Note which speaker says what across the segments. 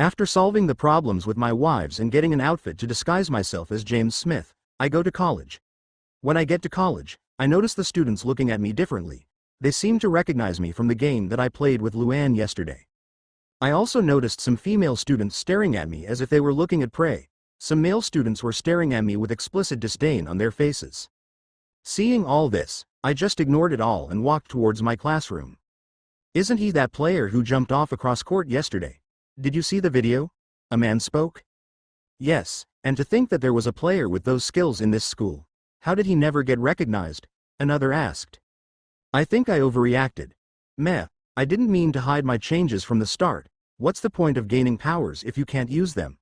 Speaker 1: After solving the problems with my wives and getting an outfit to disguise myself as James Smith, I go to college. When I get to college, I notice the students looking at me differently. They seem to recognize me from the game that I played with Luann yesterday. I also noticed some female students staring at me as if they were looking at prey. Some male students were staring at me with explicit disdain on their faces. Seeing all this, I just ignored it all and walked towards my classroom. "Isn't he that player who jumped off across court yesterday? Did you see the video?" A man spoke. "Yes, and to think that there was a player with those skills in this school. How did he never get recognized?" Another asked. I think I overreacted. Meh, I didn't mean to hide my changes from the start. What's the point of gaining powers if you can't use them?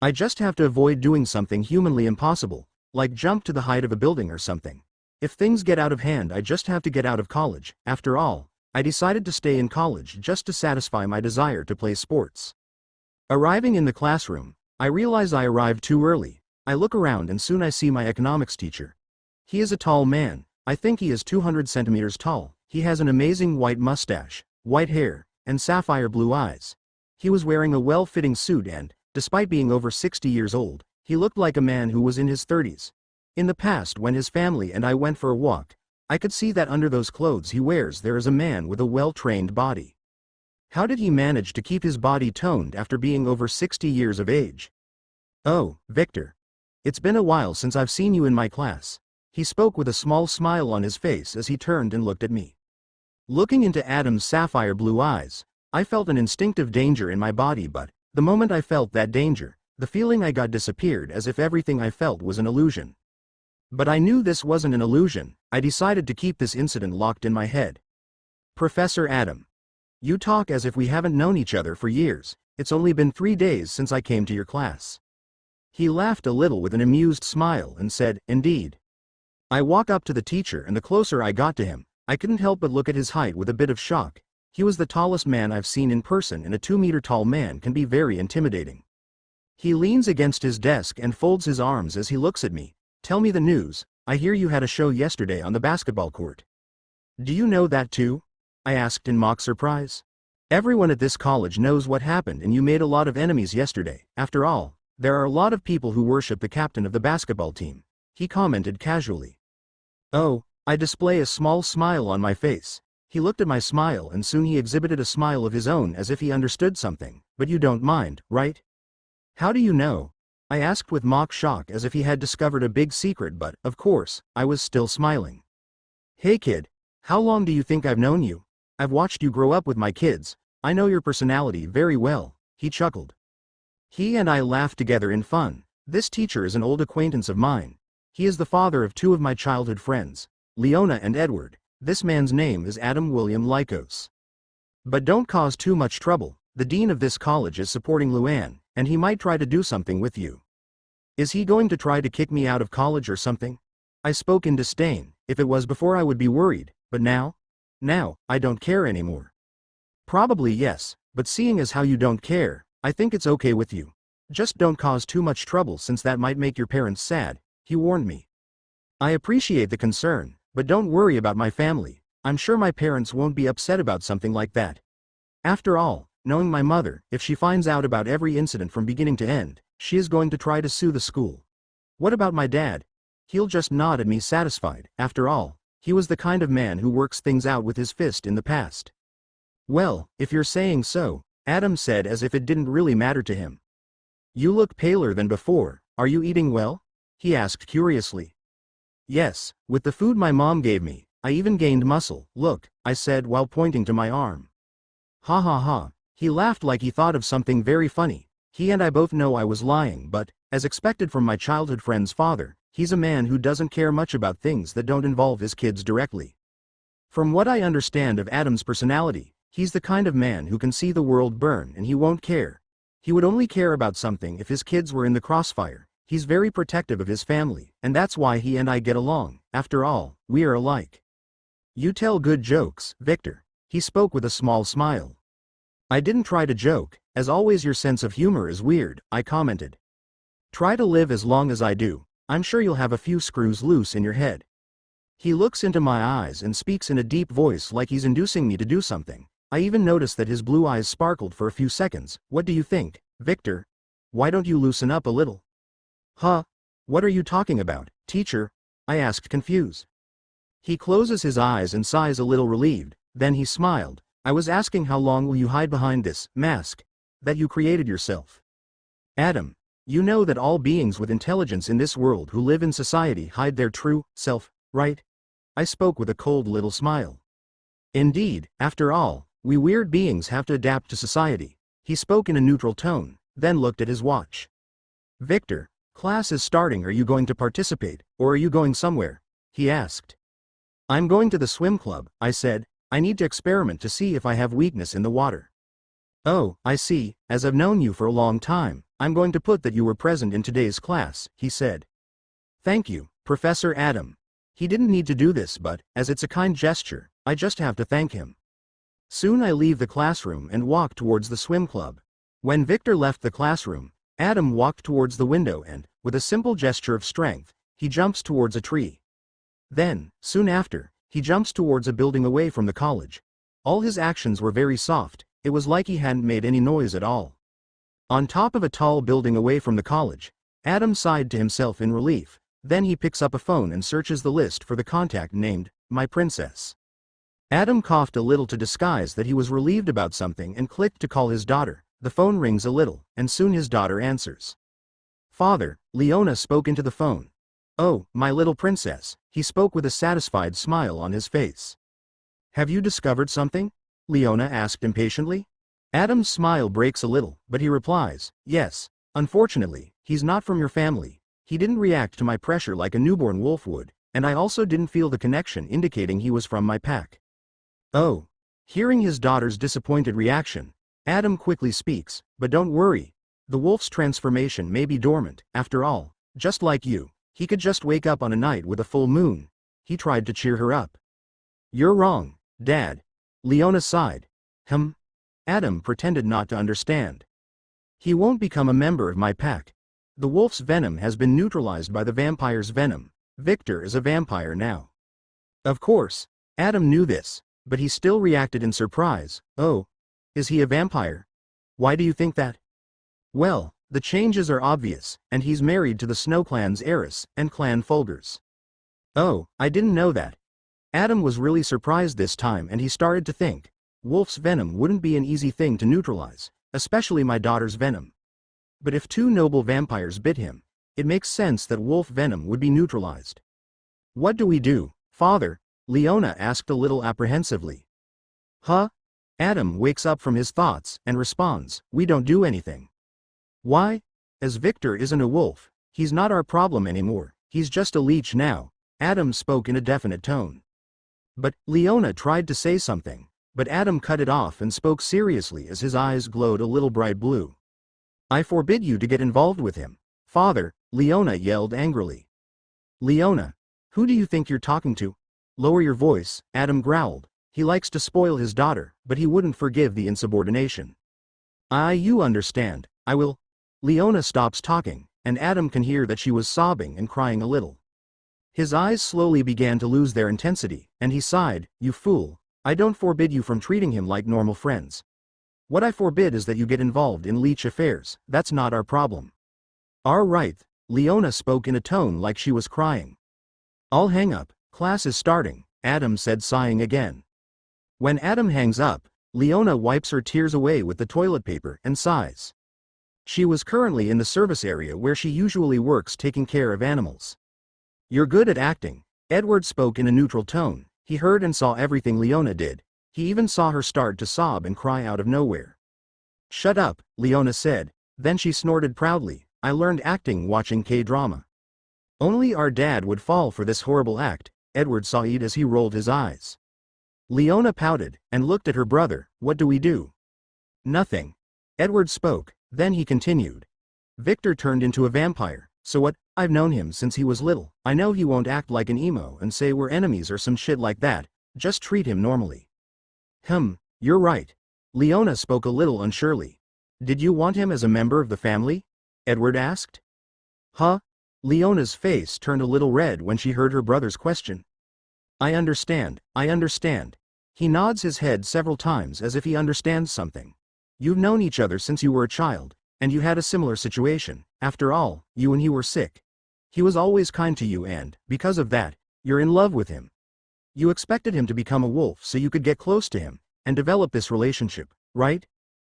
Speaker 1: I just have to avoid doing something humanly impossible, like jump to the height of a building or something. If things get out of hand, I just have to get out of college. After all, I decided to stay in college just to satisfy my desire to play sports. Arriving in the classroom, I realize I arrived too early. I look around and soon I see my economics teacher. He is a tall man. I think he is 200 centimeters tall. He has an amazing white mustache, white hair, and sapphire blue eyes. He was wearing a well-fitting suit and, despite being over 60 years old, he looked like a man who was in his 30s. In the past, when his family and I went for a walk, I could see that under those clothes he wears there is a man with a well-trained body. How did he manage to keep his body toned after being over 60 years of age? "Oh, Victor. It's been a while since I've seen you in my class." He spoke with a small smile on his face as he turned and looked at me. Looking into Adam's sapphire blue eyes, I felt an instinctive danger in my body, but the moment I felt that danger, the feeling I got disappeared as if everything I felt was an illusion. But I knew this wasn't an illusion. I decided to keep this incident locked in my head. "Professor Adam. You talk as if we haven't known each other for years. It's only been 3 days since I came to your class." He laughed a little with an amused smile and said, "Indeed." I walked up to the teacher, and the closer I got to him, I couldn't help but look at his height with a bit of shock. He was the tallest man I've seen in person, and a 2-meter tall man can be very intimidating. He leans against his desk and folds his arms as he looks at me. "Tell me the news. I hear you had a show yesterday on the basketball court." "Do you know that too?" I asked in mock surprise. "Everyone at this college knows what happened, and you made a lot of enemies yesterday. After all, there are a lot of people who worship the captain of the basketball team," he commented casually. "Oh," I display a small smile on my face. He looked at my smile and soon he exhibited a smile of his own as if he understood something. "But you don't mind, right?" "How do you know?" I asked with mock shock as if he had discovered a big secret, but, of course, I was still smiling. "Hey kid, how long do you think I've known you? I've watched you grow up with my kids. I know your personality very well," he chuckled. He and I laughed together in fun. This teacher is an old acquaintance of mine. He is the father of 2 of my childhood friends, Leona and Edward. This man's name is Adam William Lycos. But don't cause too much trouble. The dean of this college is supporting Luann, and he might try to do something with you. Is he going to try to kick me out of college or something? I spoke in disdain. If it was before I would be worried, but now? Now, I don't care anymore. Probably yes, but seeing as how you don't care, I think it's okay with you. Just don't cause too much trouble since that might make your parents sad, he warned me. I appreciate the concern, but don't worry about my family. I'm sure my parents won't be upset about something like that. After all, knowing my mother, if she finds out about every incident from beginning to end, she is going to try to sue the school. What about my dad? He'll just nod at me satisfied. After all, he was the kind of man who works things out with his fist in the past. Well, if you're saying so, Adam said as if it didn't really matter to him. You look paler than before. Are you eating well? He asked curiously. Yes, with the food my mom gave me, I even gained muscle. Look, I said while pointing to my arm. Ha ha ha. He laughed like he thought of something very funny. He and I both know I was lying, but, as expected from my childhood friend's father, he's a man who doesn't care much about things that don't involve his kids directly. From what I understand of Adam's personality, he's the kind of man who can see the world burn and he won't care. He would only care about something if his kids were in the crossfire. He's very protective of his family, and that's why he and I get along. After all, we are alike. You tell good jokes, Victor. He spoke with a small smile. I didn't try to joke. As always, your sense of humor is weird, I commented. Try to live as long as I do. I'm sure you'll have a few screws loose in your head. He looks into my eyes and speaks in a deep voice like he's inducing me to do something. I even noticed that his blue eyes sparkled for a few seconds. What do you think, Victor? Why don't you loosen up a little? Huh? What are you talking about, teacher? I asked confused. He closes his eyes and sighs a little relieved, then he smiled. I was asking how long will you hide behind this mask that you created yourself? Adam, you know that all beings with intelligence in this world who live in society hide their true self, right? I spoke with a cold little smile. Indeed, after all, we weird beings have to adapt to society. He spoke in a neutral tone, then looked at his watch. Victor, class is starting. Are you going to participate, or are you going somewhere? He asked. I'm going to the swim club, I said. I need to experiment to see if I have weakness in the water. Oh, I see. As I've known you for a long time, I'm going to put that you were present in today's class, he said. Thank you, Professor Adam. He didn't need to do this, but, as it's a kind gesture, I just have to thank him. Soon I leave the classroom and walk towards the swim club. When Victor left the classroom, Adam walked towards the window and, with a simple gesture of strength, he jumps towards a tree. Then, soon after, he jumps towards a building away from the college. All his actions were very soft. It was like he hadn't made any noise at all. On top of a tall building away from the college, Adam sighed to himself in relief. Then he picks up a phone and searches the list for the contact named, My Princess. Adam coughed a little to disguise that he was relieved about something and clicked to call his daughter. The phone rings a little, and soon his daughter answers. Father, Leona spoke into the phone. Oh, my little princess, he spoke with a satisfied smile on his face. Have you discovered something? Leona asked impatiently. Adam's smile breaks a little, but he replies, yes. Unfortunately, he's not from your family. He didn't react to my pressure like a newborn wolf would, and I also didn't feel the connection indicating he was from my pack. Oh. Hearing his daughter's disappointed reaction, Adam quickly speaks, but don't worry. The wolf's transformation may be dormant, after all, just like you. He could just wake up on a night with a full moon. He tried to cheer her up. You're wrong, Dad. Leona sighed. Adam pretended not to understand. He won't become a member of my pack. The wolf's venom has been neutralized by the vampire's venom. Victor is a vampire now. Of course, Adam knew this, but he still reacted in surprise. Oh, is he a vampire? Why do you think that? Well, the changes are obvious, and he's married to the Snow Clan's heiress, and Clan Fulgur's. Oh, I didn't know that. Adam was really surprised this time, and he started to think, wolf's venom wouldn't be an easy thing to neutralize, especially my daughter's venom. But if two noble vampires bit him, it makes sense that wolf venom would be neutralized. What do we do, Father? Leona asked a little apprehensively. Huh? Adam wakes up from his thoughts and responds, we don't do anything. Why? As Victor isn't a wolf, he's not our problem anymore, he's just a leech now. Adam spoke in a definite tone. But, Leona tried to say something, but Adam cut it off and spoke seriously as his eyes glowed a little bright blue. I forbid you to get involved with him. Father, Leona yelled angrily. Leona, who do you think you're talking to? Lower your voice, Adam growled. He likes to spoil his daughter, but he wouldn't forgive the insubordination. You understand, I will. Leona stops talking, and Adam can hear that she was sobbing and crying a little. His eyes slowly began to lose their intensity, and he sighed, you fool, I don't forbid you from treating him like normal friends. What I forbid is that you get involved in leech affairs. That's not our problem. All right, Leona spoke in a tone like she was crying. I'll hang up, class is starting, Adam said, sighing again. When Adam hangs up, Leona wipes her tears away with the toilet paper and sighs. She was currently in the service area where she usually works taking care of animals. You're good at acting, Edward spoke in a neutral tone. He heard and saw everything Leona did. He even saw her start to sob and cry out of nowhere. Shut up, Leona said. Then she snorted proudly. I learned acting watching K-drama. Only our dad would fall for this horrible act, Edward sighed as he rolled his eyes. Leona pouted and looked at her brother. What do we do? Nothing. Edward spoke, then he continued. Victor turned into a vampire, so what? I've known him since he was little. I know he won't act like an emo and say we're enemies or some shit like that. Just treat him normally. You're right. Leona spoke a little unsurely. Did you want him as a member of the family? Edward asked. Huh? Leona's face turned a little red when she heard her brother's question. I understand. He nods his head several times as if he understands something. You've known each other since you were a child, and you had a similar situation. After all, you and he were sick. He was always kind to you and, because of that, you're in love with him. You expected him to become a wolf so you could get close to him, and develop this relationship, right?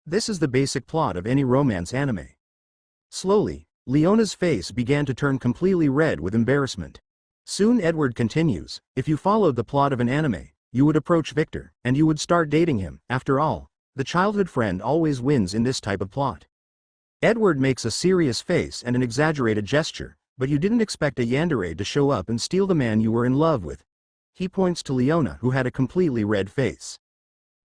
Speaker 1: This is the basic plot of any romance anime. Slowly, Leona's face began to turn completely red with embarrassment. Soon Edward continues, if you followed the plot of an anime, you would approach Victor, and you would start dating him. After all, the childhood friend always wins in this type of plot. Edward makes a serious face and an exaggerated gesture, but you didn't expect a yandere to show up and steal the man you were in love with. He points to Leona, who had a completely red face.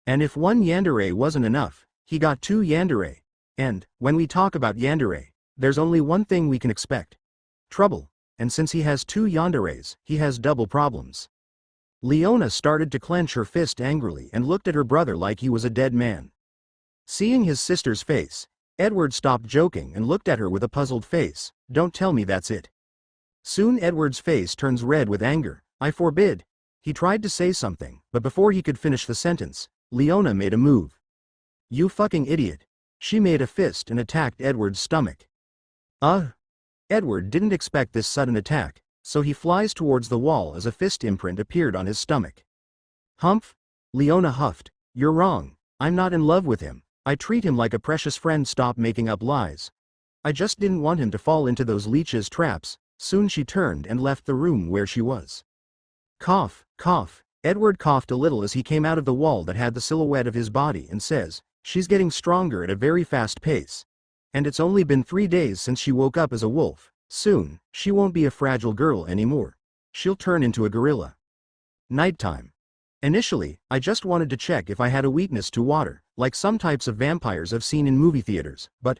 Speaker 1: And if one yandere wasn't enough, he got two yandere. And, when we talk about yandere, there's only one thing we can expect. Trouble. And since he has two yanderes, he has double problems. Leona started to clench her fist angrily and looked at her brother like he was a dead man. Seeing his sister's face, Edward stopped joking and looked at her with a puzzled face. Don't tell me that's it. Soon Edward's face turns red with anger. I forbid. He tried to say something, but before he could finish the sentence, Leona made a move. You fucking idiot. She made a fist and attacked Edward's stomach. Edward didn't expect this sudden attack, so he flies towards the wall as a fist imprint appeared on his stomach. Humph! Leona huffed. You're wrong. I'm not in love with him. I treat him like a precious friend. Stop making up lies. I just didn't want him to fall into those leeches' traps. Soon she turned and left the room where she was. Cough, cough. Edward coughed a little as he came out of the wall that had the silhouette of his body and says, she's getting stronger at a very fast pace. And it's only been 3 days since she woke up as a wolf. Soon, she won't be a fragile girl anymore. She'll turn into a gorilla. Nighttime. Initially, I just wanted to check if I had a weakness to water, like some types of vampires I've seen in movie theaters, but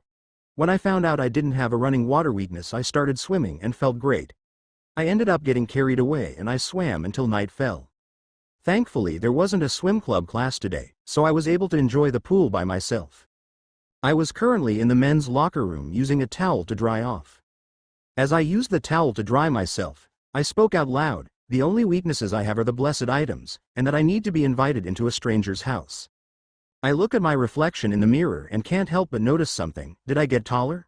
Speaker 1: when I found out I didn't have a running water weakness, I started swimming and felt great. I ended up getting carried away and I swam until night fell. Thankfully, there wasn't a swim club class today, so I was able to enjoy the pool by myself. I was currently in the men's locker room using a towel to dry off. As I used the towel to dry myself, I spoke out loud, the only weaknesses I have are the blessed items, and that I need to be invited into a stranger's house. I look at my reflection in the mirror and can't help but notice something. Did I get taller?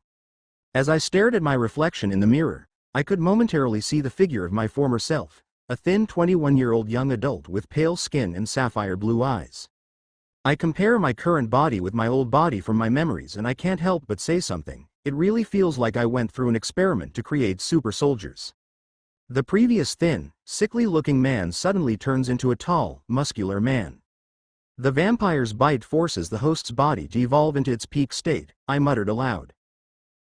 Speaker 1: As I stared at my reflection in the mirror, I could momentarily see the figure of my former self, a thin 21-year-old young adult with pale skin and sapphire blue eyes. I compare my current body with my old body from my memories and I can't help but say something. It really feels like I went through an experiment to create super soldiers. The previous thin, sickly-looking man suddenly turns into a tall, muscular man. The vampire's bite forces the host's body to evolve into its peak state, I muttered aloud.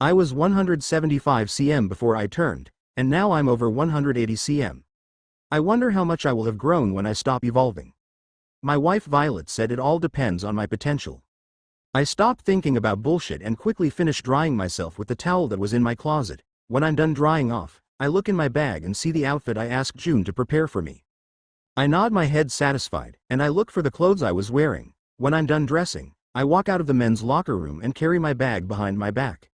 Speaker 1: I was 175 cm before I turned, and now I'm over 180 cm. I wonder how much I will have grown when I stop evolving. My wife Violet said it all depends on my potential. I stopped thinking about bullshit and quickly finished drying myself with the towel that was in my closet. When I'm done drying off, I look in my bag and see the outfit I asked June to prepare for me. I nod my head satisfied, and I look for the clothes I was wearing. When I'm done dressing, I walk out of the men's locker room and carry my bag behind my back.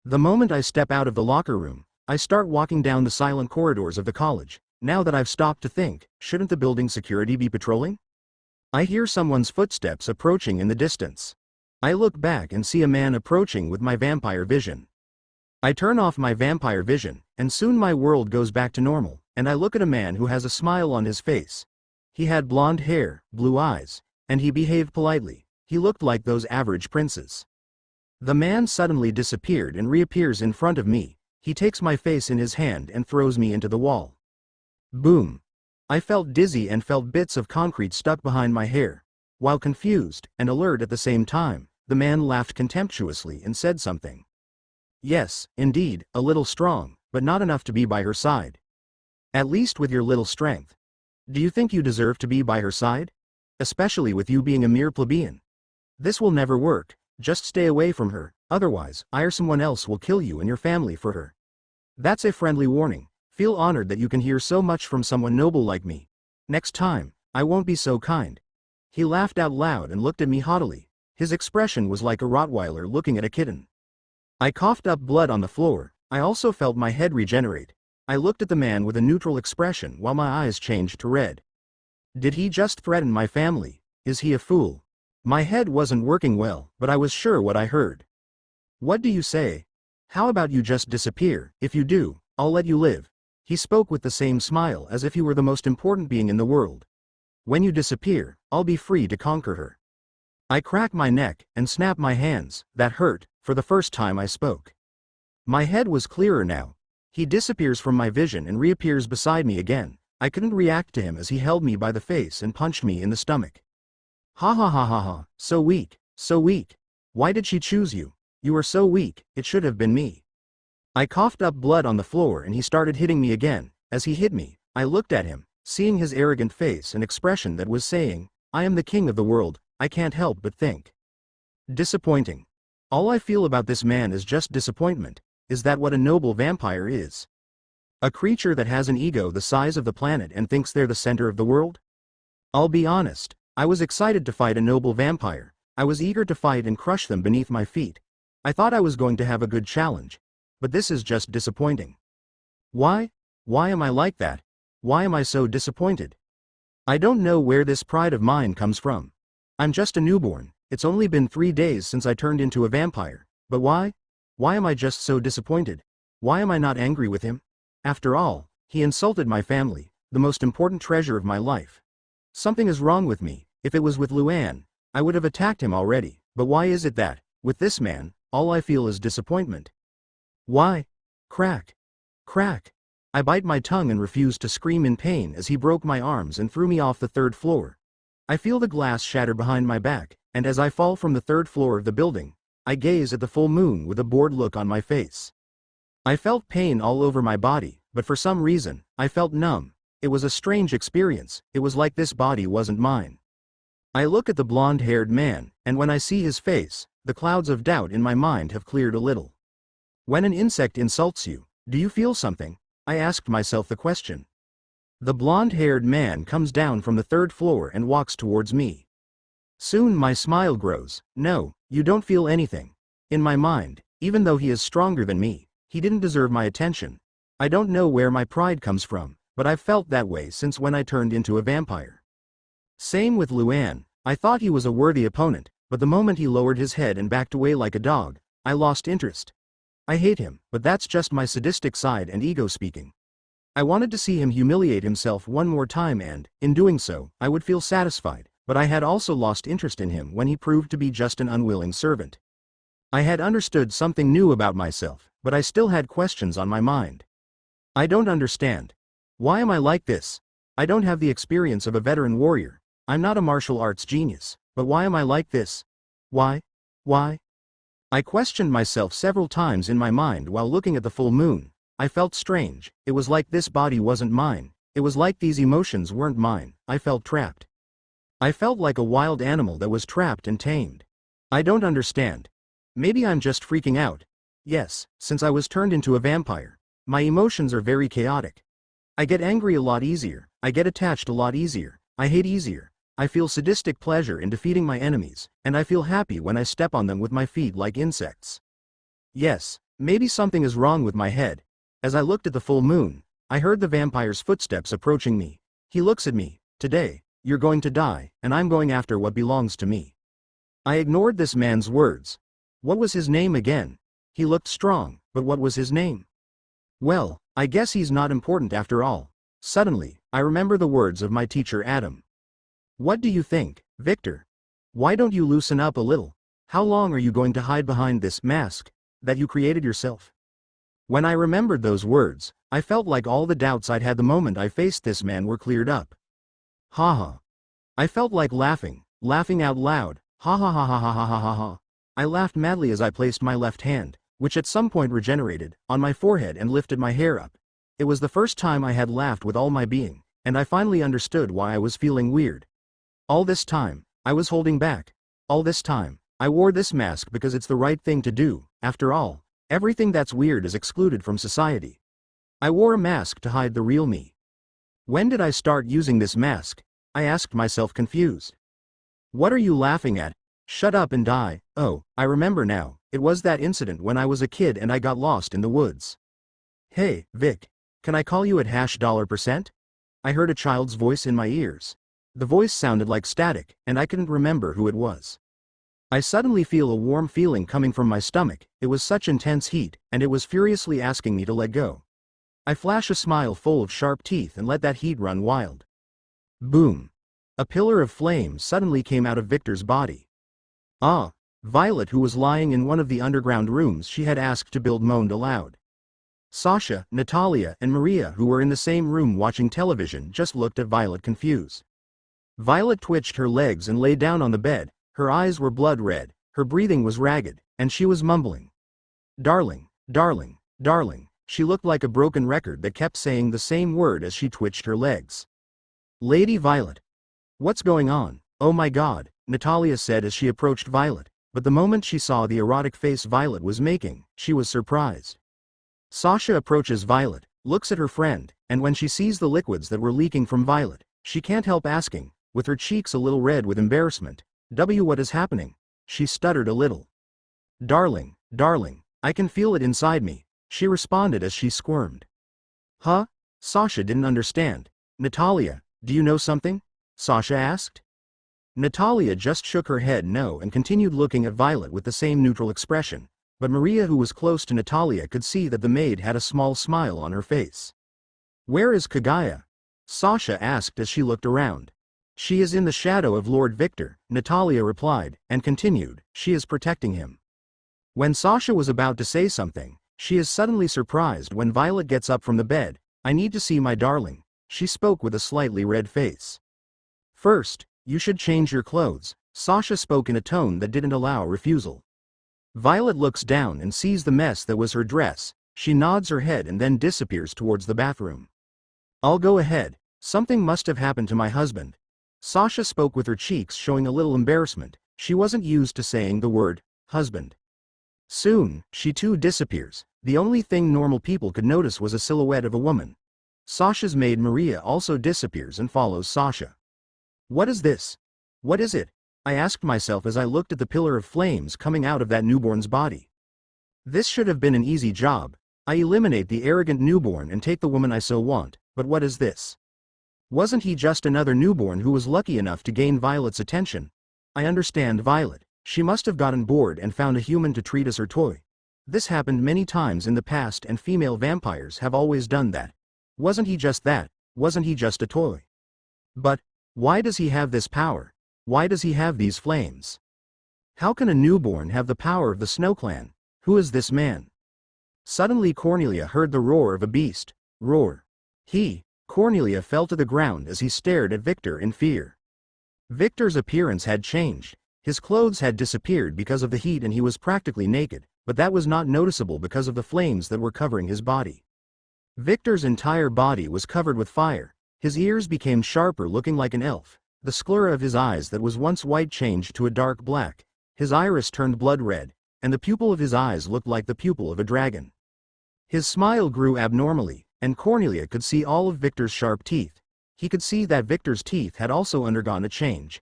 Speaker 1: The moment I step out of the locker room, I start walking down the silent corridors of the college. Now that I've stopped to think, shouldn't the building security be patrolling? I hear someone's footsteps approaching in the distance. I look back and see a man approaching with my vampire vision. I turn off my vampire vision, and soon my world goes back to normal, and I look at a man who has a smile on his face. He had blonde hair, blue eyes, and he behaved politely. He looked like those average princes. The man suddenly disappeared and reappears in front of me. He takes my face in his hand and throws me into the wall. Boom. I felt dizzy and felt bits of concrete stuck behind my hair. While confused and alert at the same time, the man laughed contemptuously and said something. Yes, indeed, a little strong, but not enough to be by her side. At least with your little strength. Do you think you deserve to be by her side? Especially with you being a mere plebeian. This will never work. Just stay away from her, otherwise, I or someone else will kill you and your family for her. That's a friendly warning. Feel honored that you can hear so much from someone noble like me. Next time, I won't be so kind. He laughed out loud and looked at me haughtily. His expression was like a Rottweiler looking at a kitten. I coughed up blood on the floor. I also felt my head regenerate. I looked at the man with a neutral expression while my eyes changed to red. Did he just threaten my family? Is he a fool? My head wasn't working well, but I was sure what I heard. What do you say? How about you just disappear? If you do, I'll let you live. He spoke with the same smile as if he were the most important being in the world. When you disappear, I'll be free to conquer her. I crack my neck and snap my hands. That hurt. For the first time I spoke. My head was clearer now. He disappears from my vision and reappears beside me again. I couldn't react to him as he held me by the face and punched me in the stomach. Ha ha ha ha ha, so weak, so weak. Why did she choose you? You are so weak, it should have been me. I coughed up blood on the floor and he started hitting me again. As he hit me, I looked at him, seeing his arrogant face and expression that was saying, I am the king of the world. I can't help but think. Disappointing. All I feel about this man is just disappointment. Is that what a noble vampire is? A creature that has an ego the size of the planet and thinks they're the center of the world? I'll be honest, I was excited to fight a noble vampire. I was eager to fight and crush them beneath my feet. I thought I was going to have a good challenge. But this is just disappointing. Why? Why am I like that? Why am I so disappointed? I don't know where this pride of mine comes from. I'm just a newborn. It's only been 3 days since I turned into a vampire. But why? Why am I just so disappointed? Why am I not angry with him? After all, he insulted my family, the most important treasure of my life. Something is wrong with me. If it was with Luann, I would have attacked him already. But why is it that, with this man, all I feel is disappointment? Why? Crack. Crack. I bite my tongue and refuse to scream in pain as he broke my arms and threw me off the 3rd floor. I feel the glass shatter behind my back, and as I fall from the 3rd floor of the building, I gaze at the full moon with a bored look on my face. I felt pain all over my body, but for some reason, I felt numb. It was a strange experience. It was like this body wasn't mine. I look at the blonde-haired man, and when I see his face, the clouds of doubt in my mind have cleared a little. When an insect insults you, do you feel something? I asked myself the question. The blonde-haired man comes down from the 3rd floor and walks towards me. Soon my smile grows. No, you don't feel anything. In my mind, even though he is stronger than me, he didn't deserve my attention. I don't know where my pride comes from, but I've felt that way since when I turned into a vampire. Same with Luann. I thought he was a worthy opponent, but the moment he lowered his head and backed away like a dog, I lost interest. I hate him, but that's just my sadistic side and ego speaking. I wanted to see him humiliate himself one more time and, in doing so, I would feel satisfied, but I had also lost interest in him when he proved to be just an unwilling servant. I had understood something new about myself, but I still had questions on my mind. I don't understand. Why am I like this? I don't have the experience of a veteran warrior. I'm not a martial arts genius, but why am I like this? Why? Why? I questioned myself several times in my mind while looking at the full moon. I felt strange. It was like this body wasn't mine. It was like these emotions weren't mine. I felt trapped. I felt like a wild animal that was trapped and tamed. I don't understand. Maybe I'm just freaking out. Yes, since I was turned into a vampire, my emotions are very chaotic. I get angry a lot easier. I get attached a lot easier. I hate easier. I feel sadistic pleasure in defeating my enemies, and I feel happy when I step on them with my feet like insects. Yes, maybe something is wrong with my head. As I looked at the full moon, I heard the vampire's footsteps approaching me. He looks at me. Today, you're going to die, and I'm going after what belongs to me. I ignored this man's words. What was his name again? He looked strong, but what was his name? Well, I guess he's not important after all. Suddenly, I remember the words of my teacher Adam. What do you think, Victor? Why don't you loosen up a little? How long are you going to hide behind this mask that you created yourself? When I remembered those words, I felt like all the doubts I'd had the moment I faced this man were cleared up. Ha ha. I felt like laughing out loud. Ha ha ha ha ha ha ha ha ha. I laughed madly as I placed my left hand, which at some point regenerated, on my forehead and lifted my hair up. It was the first time I had laughed with all my being, and I finally understood why I was feeling weird. All this time, I was holding back. All this time, I wore this mask because it's the right thing to do. After all, everything that's weird is excluded from society. I wore a mask to hide the real me. When did I start using this mask? I asked myself confused. What are you laughing at? Shut up and die. Oh, I remember now. It was that incident when I was a kid and I got lost in the woods. Hey, Vic. Can I call you at $%? I heard a child's voice in my ears. The voice sounded like static, and I couldn't remember who it was. I suddenly feel a warm feeling coming from my stomach. It was such intense heat, and it was furiously asking me to let go. I flash a smile full of sharp teeth and let that heat run wild. Boom. A pillar of flame suddenly came out of Victor's body. Ah! Violet, who was lying in one of the underground rooms she had asked to build, moaned aloud. Sasha, Natalia, and Maria, who were in the same room watching television, just looked at Violet confused. Violet twitched her legs and lay down on the bed. Her eyes were blood red, her breathing was ragged, and she was mumbling. Darling, darling, darling. She looked like a broken record that kept saying the same word as she twitched her legs. Lady Violet. What's going on? Oh my God, Natalia said as she approached Violet, but the moment she saw the erotic face Violet was making, she was surprised. Sasha approaches Violet, looks at her friend, and when she sees the liquids that were leaking from Violet, she can't help asking, with her cheeks a little red with embarrassment, what is happening? She stuttered a little. Darling, darling, I can feel it inside me, she responded as she squirmed. Huh? Sasha didn't understand. Natalia, do you know something? Sasha asked. Natalia just shook her head no and continued looking at Violet with the same neutral expression, but Maria, who was close to Natalia, could see that the maid had a small smile on her face. Where is Kagaya? Sasha asked as she looked around. She is in the shadow of Lord Victor, Natalia replied, and continued, she is protecting him. When Sasha was about to say something, she is suddenly surprised when Violet gets up from the bed. I need to see my darling, she spoke with a slightly red face. First, you should change your clothes, Sasha spoke in a tone that didn't allow refusal. Violet looks down and sees the mess that was her dress. She nods her head and then disappears towards the bathroom. I'll go ahead, something must have happened to my husband. Sasha spoke with her cheeks showing a little embarrassment. She wasn't used to saying the word husband. Soon, she too disappears. The only thing normal people could notice was a silhouette of a woman. Sasha's maid Maria also disappears and follows Sasha. What is this? What is it? I asked myself as I looked at the pillar of flames coming out of that newborn's body. This should have been an easy job. I eliminate the arrogant newborn and take the woman I so want, but what is this? Wasn't he just another newborn who was lucky enough to gain Violet's attention? I understand Violet. She must have gotten bored and found a human to treat as her toy. This happened many times in the past and female vampires have always done that. Wasn't he just that? Wasn't he just a toy? But, why does he have this power? Why does he have these flames? How can a newborn have the power of the Snow Clan? Who is this man? Suddenly Cornelia heard the roar of a beast. Roar. Cornelia fell to the ground as he stared at Victor in fear. Victor's appearance had changed. His clothes had disappeared because of the heat and he was practically naked, but that was not noticeable because of the flames that were covering his body. Victor's entire body was covered with fire. His ears became sharper, looking like an elf. The sclera of his eyes that was once white changed to a dark black. His iris turned blood red, and the pupil of his eyes looked like the pupil of a dragon. His smile grew abnormally, and Cornelia could see all of Victor's sharp teeth. He could see that Victor's teeth had also undergone a change.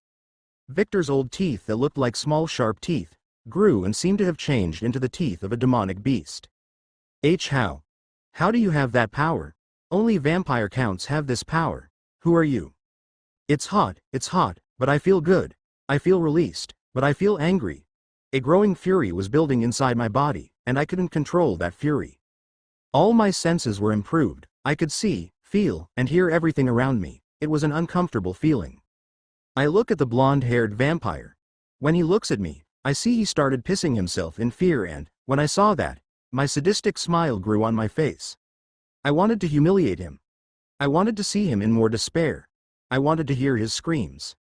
Speaker 1: Victor's old teeth that looked like small sharp teeth grew and seemed to have changed into the teeth of a demonic beast. How? How do you have that power? Only vampire counts have this power. Who are you? It's hot, but I feel good. I feel released, but I feel angry. A growing fury was building inside my body, and I couldn't control that fury. All my senses were improved. I could see, feel, and hear everything around me. It was an uncomfortable feeling. I look at the blonde-haired vampire. When he looks at me, I see he started pissing himself in fear and, when I saw that, my sadistic smile grew on my face. I wanted to humiliate him. I wanted to see him in more despair. I wanted to hear his screams.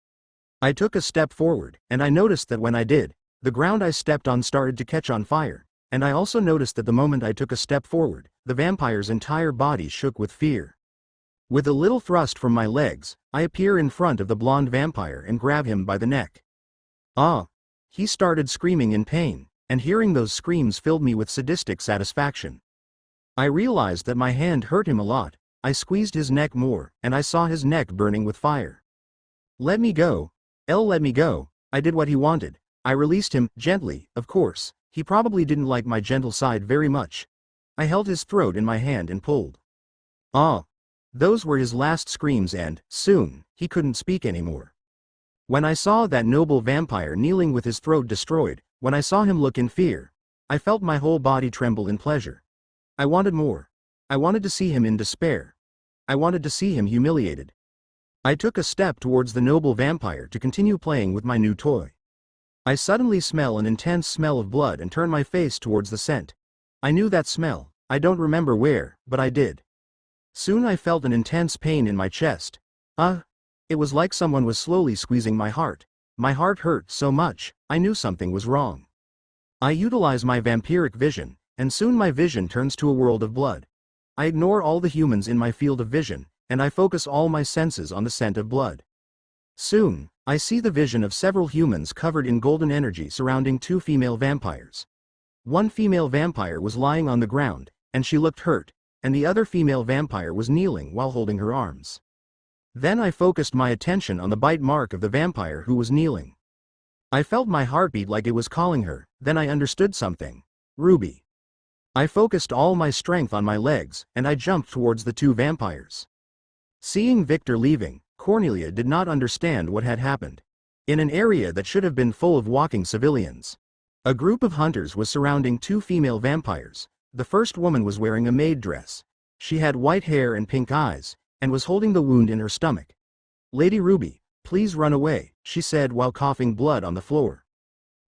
Speaker 1: I took a step forward, and I noticed that when I did, the ground I stepped on started to catch on fire, and I also noticed that the moment I took a step forward, the vampire's entire body shook with fear. With a little thrust from my legs, I appear in front of the blonde vampire and grab him by the neck. Ah! He started screaming in pain, and hearing those screams filled me with sadistic satisfaction. I realized that my hand hurt him a lot. I squeezed his neck more, and I saw his neck burning with fire. Let me go. Let me go. I did what he wanted. I released him, gently, of course. He probably didn't like my gentle side very much. I held his throat in my hand and pulled. Ah! Those were his last screams and, soon, he couldn't speak anymore. When I saw that noble vampire kneeling with his throat destroyed, when I saw him look in fear, I felt my whole body tremble in pleasure. I wanted more. I wanted to see him in despair. I wanted to see him humiliated. I took a step towards the noble vampire to continue playing with my new toy. I suddenly smell an intense smell of blood and turn my face towards the scent. I knew that smell, I don't remember where, but I did. Soon I felt an intense pain in my chest. It was like someone was slowly squeezing my heart. My heart hurt so much, I knew something was wrong. I utilize my vampiric vision, and soon my vision turns to a world of blood. I ignore all the humans in my field of vision, and I focus all my senses on the scent of blood. Soon, I see the vision of several humans covered in golden energy surrounding two female vampires. One female vampire was lying on the ground, and she looked hurt, and the other female vampire was kneeling while holding her arms. Then I focused my attention on the bite mark of the vampire who was kneeling. I felt my heartbeat like it was calling her, then I understood something. Ruby. I focused all my strength on my legs, and I jumped towards the two vampires. Seeing Victor leaving, Cornelia did not understand what had happened. In an area that should have been full of walking civilians, a group of hunters was surrounding two female vampires. The first woman was wearing a maid dress. She had white hair and pink eyes, and was holding the wound in her stomach. "Lady Ruby, please run away," she said while coughing blood on the floor.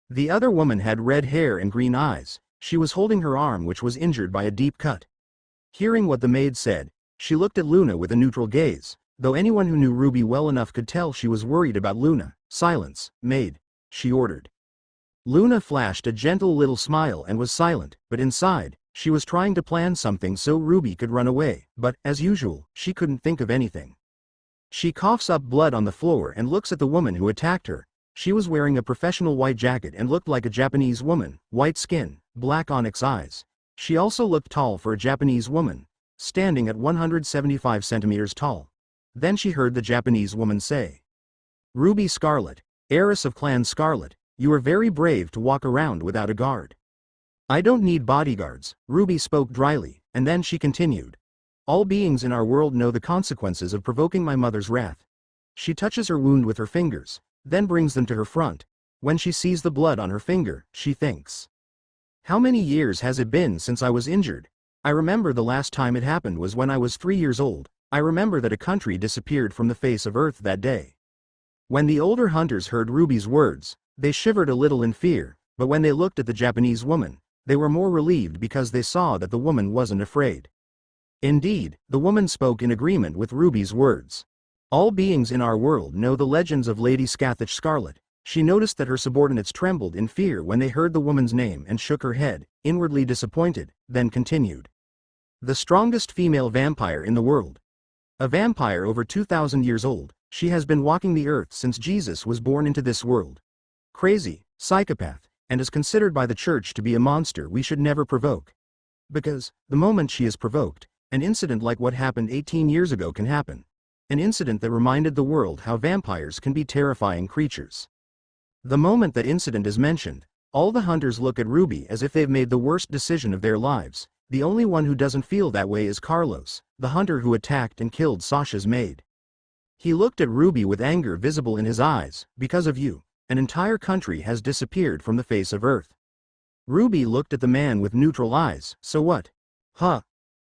Speaker 1: The other woman had red hair and green eyes. She was holding her arm which was injured by a deep cut. Hearing what the maid said, she looked at Luna with a neutral gaze, though anyone who knew Ruby well enough could tell she was worried about Luna. "Silence, maid," she ordered. Luna flashed a gentle little smile and was silent, but inside, she was trying to plan something so Ruby could run away, but, as usual, she couldn't think of anything. She coughs up blood on the floor and looks at the woman who attacked her. She was wearing a professional white jacket and looked like a Japanese woman, white skin, black onyx eyes. She also looked tall for a Japanese woman, standing at 175 centimeters tall. Then she heard the Japanese woman say, "Ruby Scarlet, heiress of Clan Scarlet, you are very brave to walk around without a guard." "I don't need bodyguards," Ruby spoke dryly, and then she continued. "All beings in our world know the consequences of provoking my mother's wrath." She touches her wound with her fingers, then brings them to her front. When she sees the blood on her finger, she thinks, "How many years has it been since I was injured? I remember the last time it happened was when I was 3 years old. I remember that a country disappeared from the face of Earth that day." When the older hunters heard Ruby's words, they shivered a little in fear, but when they looked at the Japanese woman, they were more relieved because they saw that the woman wasn't afraid. Indeed, the woman spoke in agreement with Ruby's words. "All beings in our world know the legends of Lady Scathach Scarlet." She noticed that her subordinates trembled in fear when they heard the woman's name and shook her head, inwardly disappointed, then continued. "The strongest female vampire in the world. A vampire over 2,000 years old, she has been walking the earth since Jesus was born into this world. Crazy, psychopath, and is considered by the church to be a monster we should never provoke. Because, the moment she is provoked, an incident like what happened 18 years ago can happen. An incident that reminded the world how vampires can be terrifying creatures. The moment that incident is mentioned, all the hunters look at Ruby as if they've made the worst decision of their lives. The only one who doesn't feel that way is Carlos, the hunter who attacked and killed Sasha's maid. He looked at Ruby with anger visible in his eyes. "Because of you, an entire country has disappeared from the face of Earth." Ruby looked at the man with neutral eyes. "So what?" "Huh."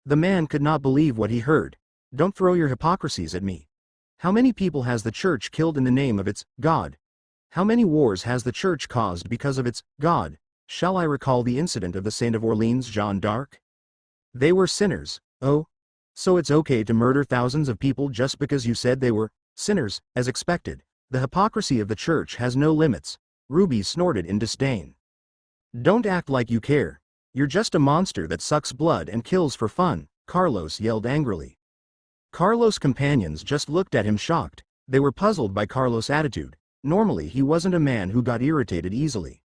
Speaker 1: The man could not believe what he heard. "Don't throw your hypocrisies at me. How many people has the church killed in the name of its God? How many wars has the church caused because of its God? Shall I recall the incident of the Saint of Orleans, Jeanne d'Arc? They were sinners. Oh? So it's okay to murder thousands of people just because you said they were sinners, as expected. The hypocrisy of the church has no limits." Ruby snorted in disdain. "Don't act like you care. You're just a monster that sucks blood and kills for fun," Carlos yelled angrily. Carlos' companions just looked at him shocked. They were puzzled by Carlos' attitude. Normally he wasn't a man who got irritated easily.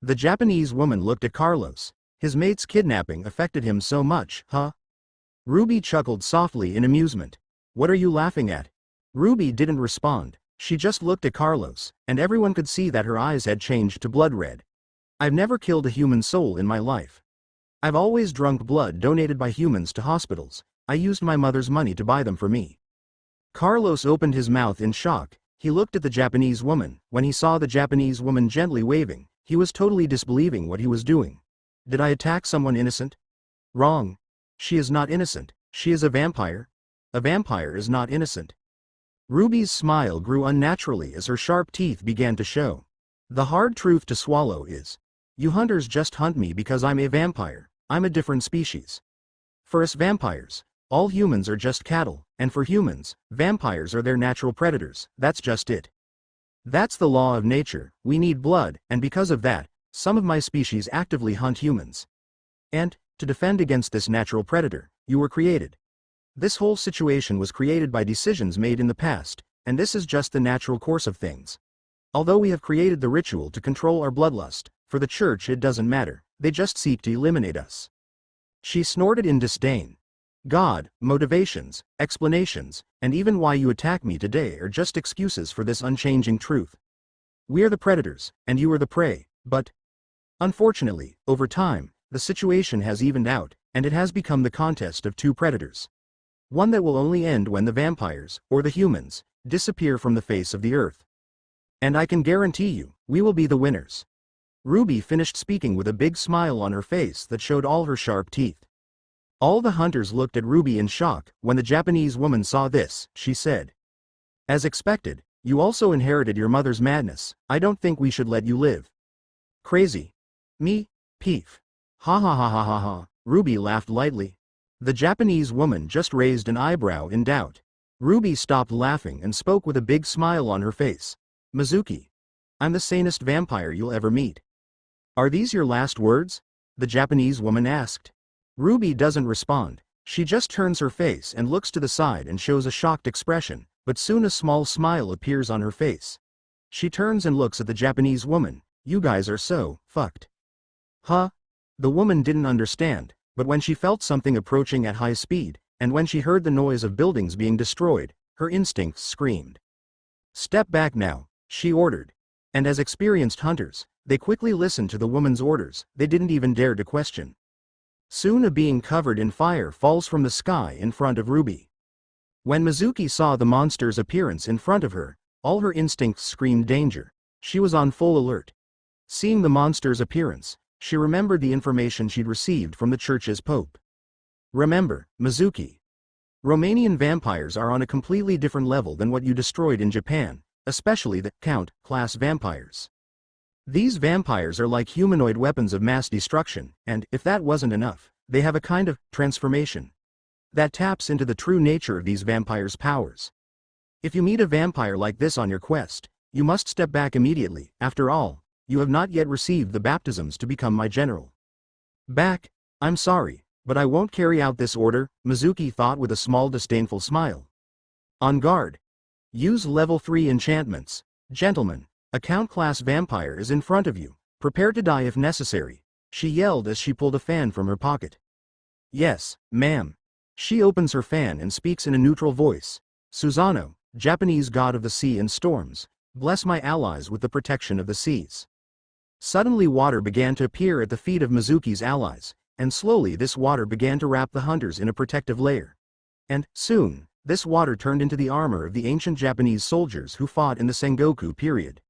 Speaker 1: The Japanese woman looked at Carlos. His mate's kidnapping affected him so much, huh? Ruby chuckled softly in amusement. "What are you laughing at?" Ruby didn't respond. She just looked at Carlos, and everyone could see that her eyes had changed to blood red. "I've never killed a human soul in my life. I've always drunk blood donated by humans to hospitals. I used my mother's money to buy them for me. Carlos opened his mouth in shock. He looked at the Japanese woman. When he saw the Japanese woman gently waving, he was totally disbelieving what he was doing. Did I attack someone innocent? Wrong. She is not innocent. She is a vampire. A vampire is not innocent. Ruby's smile grew unnaturally as her sharp teeth began to show. The hard truth to swallow is, you hunters just hunt me because I'm a vampire. I'm a different species. For us vampires, all humans are just cattle, and for humans, vampires are their natural predators. That's just it. That's the law of nature. We need blood, and because of that, some of my species actively hunt humans. And, to defend against this natural predator, you were created. This whole situation was created by decisions made in the past, and this is just the natural course of things. Although we have created the ritual to control our bloodlust, for the church it doesn't matter, they just seek to eliminate us. She snorted in disdain. God, motivations, explanations, and even why you attack me today are just excuses for this unchanging truth. We are the predators, and you are the prey, but unfortunately, over time, the situation has evened out, and it has become the contest of two predators. One that will only end when the vampires, or the humans, disappear from the face of the earth. And I can guarantee you, we will be the winners. Ruby finished speaking with a big smile on her face that showed all her sharp teeth. All the hunters looked at Ruby in shock. When the Japanese woman saw this, she said, as expected, you also inherited your mother's madness. I don't think we should let you live. Crazy. Me? Peef. Ha ha ha ha ha ha. Ruby laughed lightly. The Japanese woman just raised an eyebrow in doubt. Ruby stopped laughing and spoke with a big smile on her face. Mizuki. I'm the sanest vampire you'll ever meet. Are these your last words? The Japanese woman asked. Ruby doesn't respond. She just turns her face and looks to the side and shows a shocked expression, but soon a small smile appears on her face. She turns and looks at the Japanese woman. You guys are so fucked. Huh? The woman didn't understand, but when she felt something approaching at high speed, and when she heard the noise of buildings being destroyed, her instincts screamed. Step back now, she ordered. And as experienced hunters, they quickly listened to the woman's orders. They didn't even dare to question. Soon a being covered in fire falls from the sky in front of Ruby. When Mizuki saw the monster's appearance in front of her, all her instincts screamed danger. She was on full alert. Seeing the monster's appearance, she remembered the information she'd received from the church's pope. Remember, Mizuki. Romanian vampires are on a completely different level than what you destroyed in Japan, especially the Count-class vampires. These vampires are like humanoid weapons of mass destruction, and, if that wasn't enough, they have a kind of transformation that taps into the true nature of these vampires' powers. If you meet a vampire like this on your quest, you must step back immediately. After all, you have not yet received the baptisms to become my general. Back? I'm sorry, but I won't carry out this order, Mizuki thought with a small disdainful smile. On guard. Use level 3 enchantments. Gentlemen, a Count-class vampire is in front of you. Prepare to die if necessary, she yelled as she pulled a fan from her pocket. Yes, ma'am. She opens her fan and speaks in a neutral voice. Susano, Japanese god of the sea and storms, bless my allies with the protection of the seas. Suddenly water began to appear at the feet of Mizuki's allies, and slowly this water began to wrap the hunters in a protective layer. And, soon, this water turned into the armor of the ancient Japanese soldiers who fought in the Sengoku period.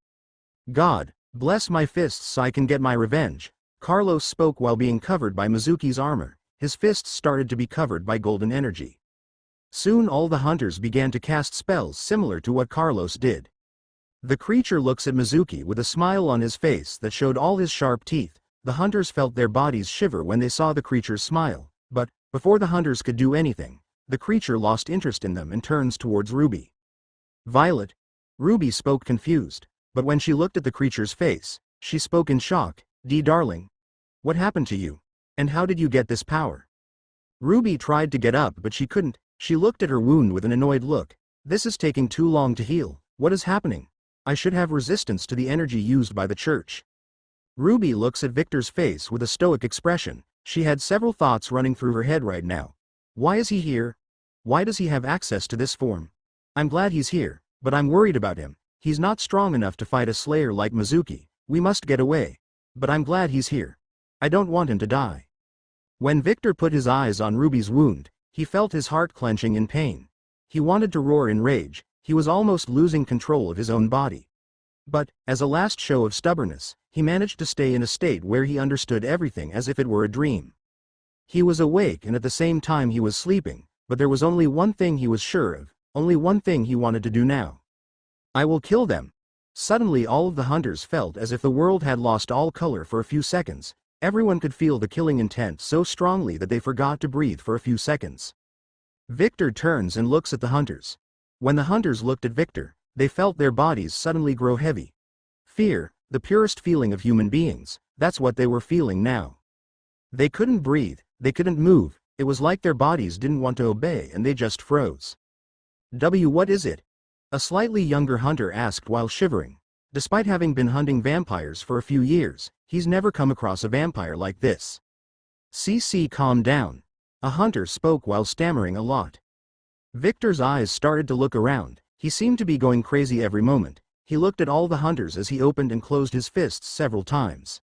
Speaker 1: God, bless my fists so I can get my revenge. Carlos spoke while being covered by Mizuki's armor. His fists started to be covered by golden energy. Soon all the hunters began to cast spells similar to what Carlos did. The creature looks at Mizuki with a smile on his face that showed all his sharp teeth. The hunters felt their bodies shiver when they saw the creature's smile, but, before the hunters could do anything, the creature lost interest in them and turns towards Ruby. Violet. Ruby spoke confused, but when she looked at the creature's face, she spoke in shock. Darling. What happened to you? And how did you get this power? Ruby tried to get up but she couldn't. She looked at her wound with an annoyed look. This is taking too long to heal. What is happening? I should have resistance to the energy used by the church. Ruby looks at Victor's face with a stoic expression. She had several thoughts running through her head right now. Why is he here? Why does he have access to this form? I'm glad he's here, but I'm worried about him. He's not strong enough to fight a slayer like Mizuki. We must get away. But I'm glad he's here. I don't want him to die. When Victor put his eyes on Ruby's wound, He felt his heart clenching in pain. He wanted to roar in rage, he was almost losing control of his own body. But, as a last show of stubbornness, he managed to stay in a state where he understood everything as if it were a dream. He was awake and at the same time he was sleeping, but there was only one thing he was sure of, only one thing he wanted to do now. I will kill them. Suddenly all of the hunters felt as if the world had lost all color for a few seconds. Everyone could feel the killing intent so strongly that they forgot to breathe for a few seconds. Victor turns and looks at the hunters. When the hunters looked at Victor, they felt their bodies suddenly grow heavy. Fear, the purest feeling of human beings, that's what they were feeling now. They couldn't breathe, they couldn't move, it was like their bodies didn't want to obey and they just froze. What is it? A slightly younger hunter asked while shivering. Despite having been hunting vampires for a few years, he's never come across a vampire like this. CC, calm down. A hunter spoke while stammering a lot. Victor's eyes started to look around. He seemed to be going crazy every moment. He looked at all the hunters as he opened and closed his fists several times.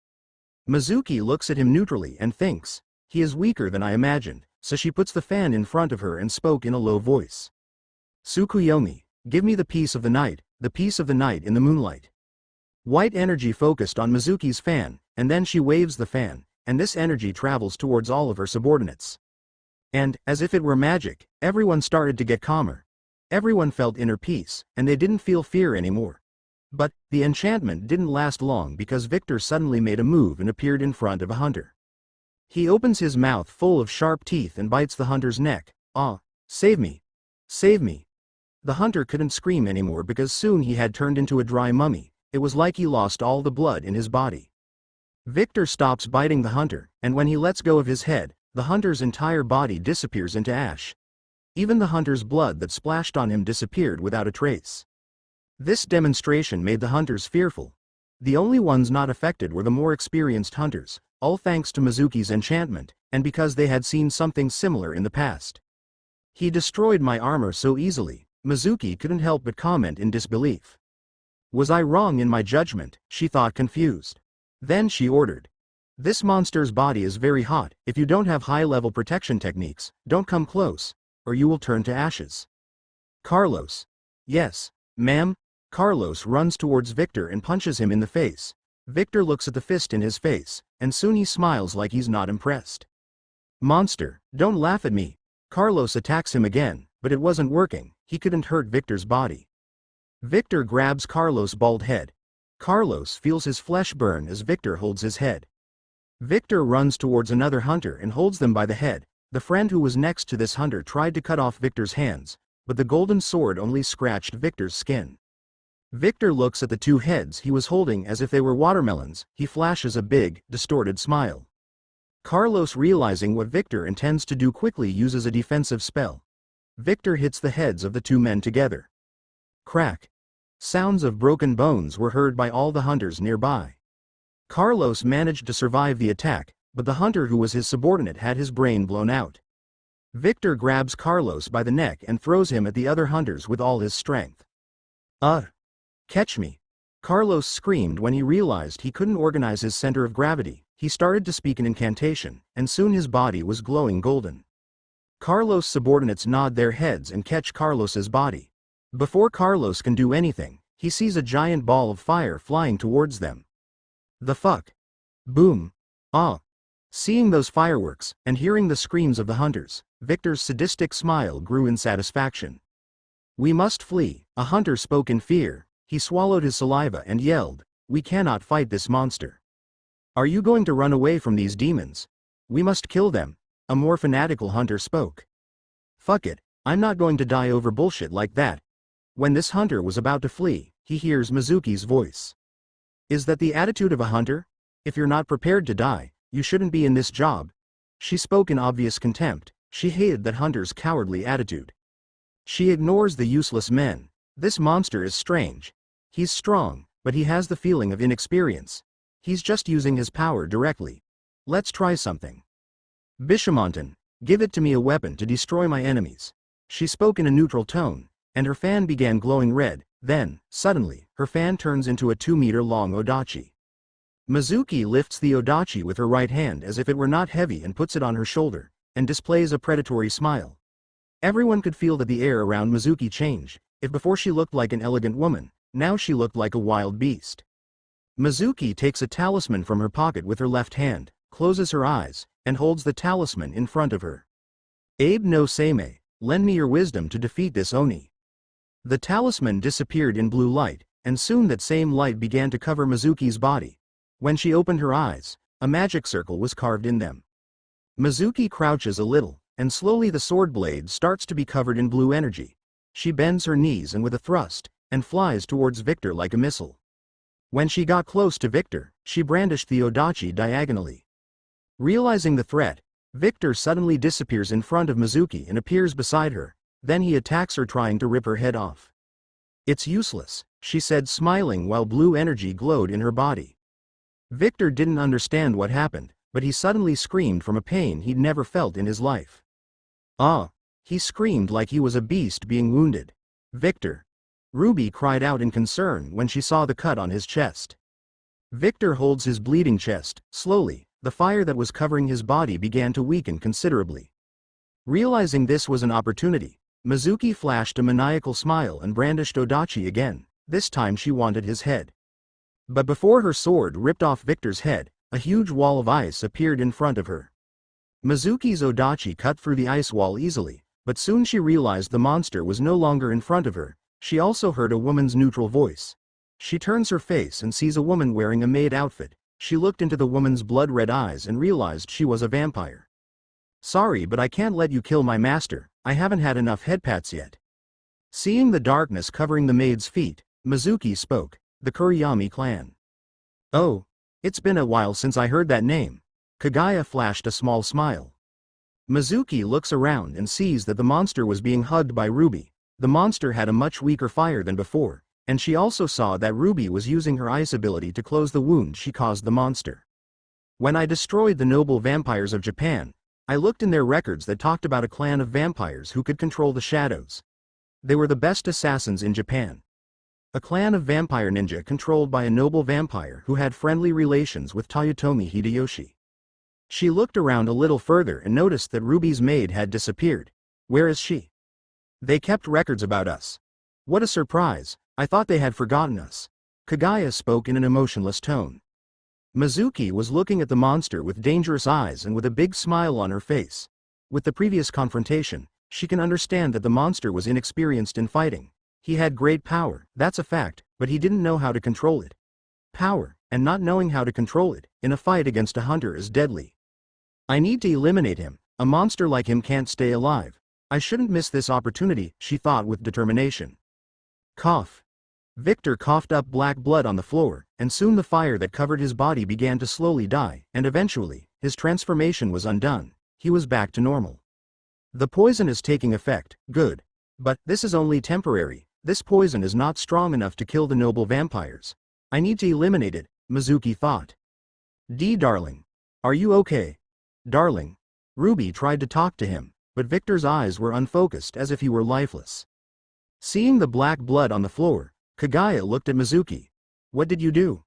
Speaker 1: Mizuki looks at him neutrally and thinks, he is weaker than I imagined, so she puts the fan in front of her and spoke in a low voice. Tsukuyomi, give me the piece of the night in the moonlight. White energy focused on Mizuki's fan, and then she waves the fan, and this energy travels towards all of her subordinates. And, as if it were magic, everyone started to get calmer. Everyone felt inner peace, and they didn't feel fear anymore. But, the enchantment didn't last long because Victor suddenly made a move and appeared in front of a hunter. He opens his mouth full of sharp teeth and bites the hunter's neck. Ah, save me! Save me! The hunter couldn't scream anymore because soon he had turned into a dry mummy. It was like he lost all the blood in his body. Victor stops biting the hunter, and when he lets go of his head, the hunter's entire body disappears into ash. Even the hunter's blood that splashed on him disappeared without a trace. This demonstration made the hunters fearful. The only ones not affected were the more experienced hunters, all thanks to Mizuki's enchantment, and because they had seen something similar in the past. He destroyed my armor so easily. Mizuki couldn't help but comment in disbelief. Was I wrong in my judgment? She thought, confused. Then she ordered. This monster's body is very hot. If you don't have high-level protection techniques, don't come close, or you will turn to ashes. Carlos. Yes, ma'am. Carlos runs towards Victor and punches him in the face. Victor looks at the fist in his face, and soon he smiles like he's not impressed. Monster, don't laugh at me. Carlos attacks him again, but it wasn't working. He couldn't hurt Victor's body. Victor grabs Carlos' bald head. Carlos feels his flesh burn as Victor holds his head. Victor runs towards another hunter and holds them by the head. The friend who was next to this hunter tried to cut off Victor's hands, but the golden sword only scratched Victor's skin. Victor looks at the two heads he was holding as if they were watermelons. He flashes a big, distorted smile. Carlos, realizing what Victor intends to do, quickly uses a defensive spell. Victor hits the heads of the two men together. Crack. Sounds of broken bones were heard by all the hunters nearby. Carlos managed to survive the attack, but the hunter who was his subordinate had his brain blown out. Victor grabs Carlos by the neck and throws him at the other hunters with all his strength. Catch me! Carlos screamed when he realized he couldn't organize his center of gravity. He started to speak an incantation, and soon his body was glowing golden. Carlos' subordinates nod their heads and catch Carlos's body. Before Carlos can do anything, he sees a giant ball of fire flying towards them. The fuck? Boom! Ah! Seeing those fireworks, and hearing the screams of the hunters, Victor's sadistic smile grew in satisfaction. We must flee, a hunter spoke in fear. He swallowed his saliva and yelled, we cannot fight this monster. Are you going to run away from these demons? We must kill them, a more fanatical hunter spoke. Fuck it, I'm not going to die over bullshit like that. When this hunter was about to flee, he hears Mizuki's voice. Is that the attitude of a hunter? If you're not prepared to die, you shouldn't be in this job. She spoke in obvious contempt. She hated that hunter's cowardly attitude. She ignores the useless men. This monster is strange. He's strong, but he has the feeling of inexperience. He's just using his power directly. Let's try something. Bishamontan, give it to me, a weapon to destroy my enemies. She spoke in a neutral tone, and her fan began glowing red. Then, suddenly, her fan turns into a 2-meter-long odachi. Mizuki lifts the odachi with her right hand as if it were not heavy and puts it on her shoulder, and displays a predatory smile. Everyone could feel that the air around Mizuki changed. If before she looked like an elegant woman, now she looked like a wild beast. Mizuki takes a talisman from her pocket with her left hand, closes her eyes, and holds the talisman in front of her. Abe no Seimei, lend me your wisdom to defeat this Oni. The talisman disappeared in blue light, and soon that same light began to cover Mizuki's body. When she opened her eyes, a magic circle was carved in them. Mizuki crouches a little, and slowly the sword blade starts to be covered in blue energy. She bends her knees and with a thrust, and flies towards Victor like a missile. When she got close to Victor, she brandished the odachi diagonally. Realizing the threat, Victor suddenly disappears in front of Mizuki and appears beside her, then he attacks her trying to rip her head off. It's useless, she said smiling while blue energy glowed in her body. Victor didn't understand what happened, but he suddenly screamed from a pain he'd never felt in his life. Ah! He screamed like he was a beast being wounded. Victor! Ruby cried out in concern when she saw the cut on his chest. Victor holds his bleeding chest. Slowly, the fire that was covering his body began to weaken considerably. Realizing this was an opportunity, Mizuki flashed a maniacal smile and brandished odachi again. This time she wanted his head. But before her sword ripped off Victor's head, a huge wall of ice appeared in front of her. Mizuki's odachi cut through the ice wall easily, but soon she realized the monster was no longer in front of her. She also heard a woman's neutral voice. She turns her face and sees a woman wearing a maid outfit. She looked into the woman's blood-red eyes and realized she was a vampire. Sorry, but I can't let you kill my master, I haven't had enough headpats yet. Seeing the darkness covering the maid's feet, Mizuki spoke, the Kuriyami clan. Oh, it's been a while since I heard that name. Kagaya flashed a small smile. Mizuki looks around and sees that the monster was being hugged by Ruby. The monster had a much weaker fire than before, and she also saw that Ruby was using her ice ability to close the wound she caused the monster. When I destroyed the noble vampires of Japan, I looked in their records that talked about a clan of vampires who could control the shadows. They were the best assassins in Japan. A clan of vampire ninja controlled by a noble vampire who had friendly relations with Toyotomi Hideyoshi. She looked around a little further and noticed that Ruby's maid had disappeared. Where is she? They kept records about us. What a surprise, I thought they had forgotten us. Kagaya spoke in an emotionless tone. Mizuki was looking at the monster with dangerous eyes and with a big smile on her face. With the previous confrontation, she can understand that the monster was inexperienced in fighting. He had great power, that's a fact, but he didn't know how to control it. Power, and not knowing how to control it, in a fight against a hunter is deadly. I need to eliminate him, a monster like him can't stay alive. I shouldn't miss this opportunity, she thought with determination. Cough. Victor coughed up black blood on the floor, and soon the fire that covered his body began to slowly die, and eventually, his transformation was undone. He was back to normal. The poison is taking effect, good. But, this is only temporary, this poison is not strong enough to kill the noble vampires. I need to eliminate it, Mizuki thought. Darling. Are you okay? Darling. Ruby tried to talk to him, but Victor's eyes were unfocused as if he were lifeless. Seeing the black blood on the floor, Kagaya looked at Mizuki. What did you do?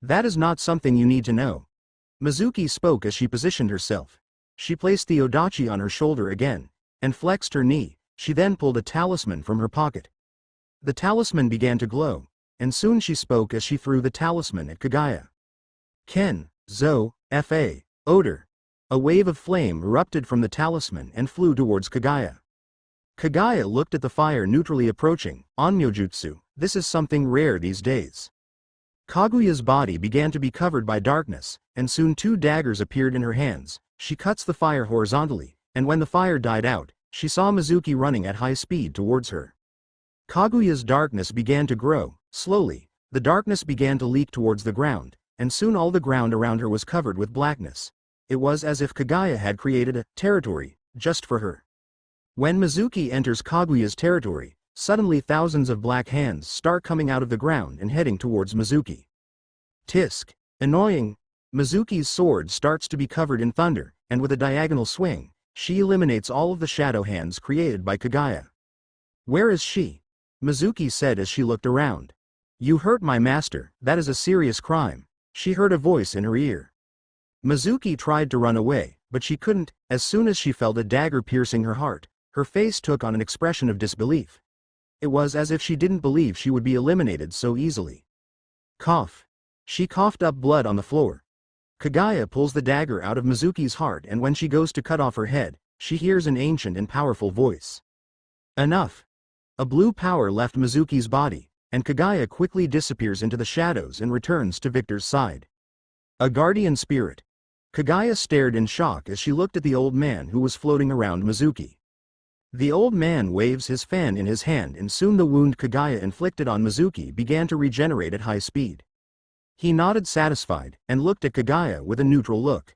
Speaker 1: That is not something you need to know. Mizuki spoke as she positioned herself. She placed the odachi on her shoulder again, and flexed her knee. She then pulled a talisman from her pocket. The talisman began to glow, and soon she spoke as she threw the talisman at Kagaya. Ken, Zo, Fa, odor. A wave of flame erupted from the talisman and flew towards Kagaya. Kagaya looked at the fire neutrally approaching. Onmyojutsu, this is something rare these days. Kaguya's body began to be covered by darkness, and soon two daggers appeared in her hands. She cuts the fire horizontally, and when the fire died out, she saw Mizuki running at high speed towards her. Kaguya's darkness began to grow. Slowly, the darkness began to leak towards the ground, and soon all the ground around her was covered with blackness. It was as if Kagaya had created a territory just for her. When Mizuki enters Kaguya's territory, suddenly thousands of black hands start coming out of the ground and heading towards Mizuki. Tisk. Annoying. Mizuki's sword starts to be covered in thunder, and with a diagonal swing, she eliminates all of the shadow hands created by Kagaya. Where is she? Mizuki said as she looked around. You hurt my master, that is a serious crime. She heard a voice in her ear. Mizuki tried to run away, but she couldn't. As soon as she felt a dagger piercing her heart, Her face took on an expression of disbelief. It was as if she didn't believe she would be eliminated so easily. Cough. She coughed up blood on the floor. Kaguya pulls the dagger out of Mizuki's heart, and when she goes to cut off her head, she hears an ancient and powerful voice. Enough. A blue power left Mizuki's body, and Kaguya quickly disappears into the shadows and returns to Victor's side. A guardian spirit. Kaguya stared in shock as she looked at the old man who was floating around Mizuki. The old man waves his fan in his hand, and soon the wound Kaguya inflicted on Mizuki began to regenerate at high speed. He nodded satisfied, and looked at Kaguya with a neutral look.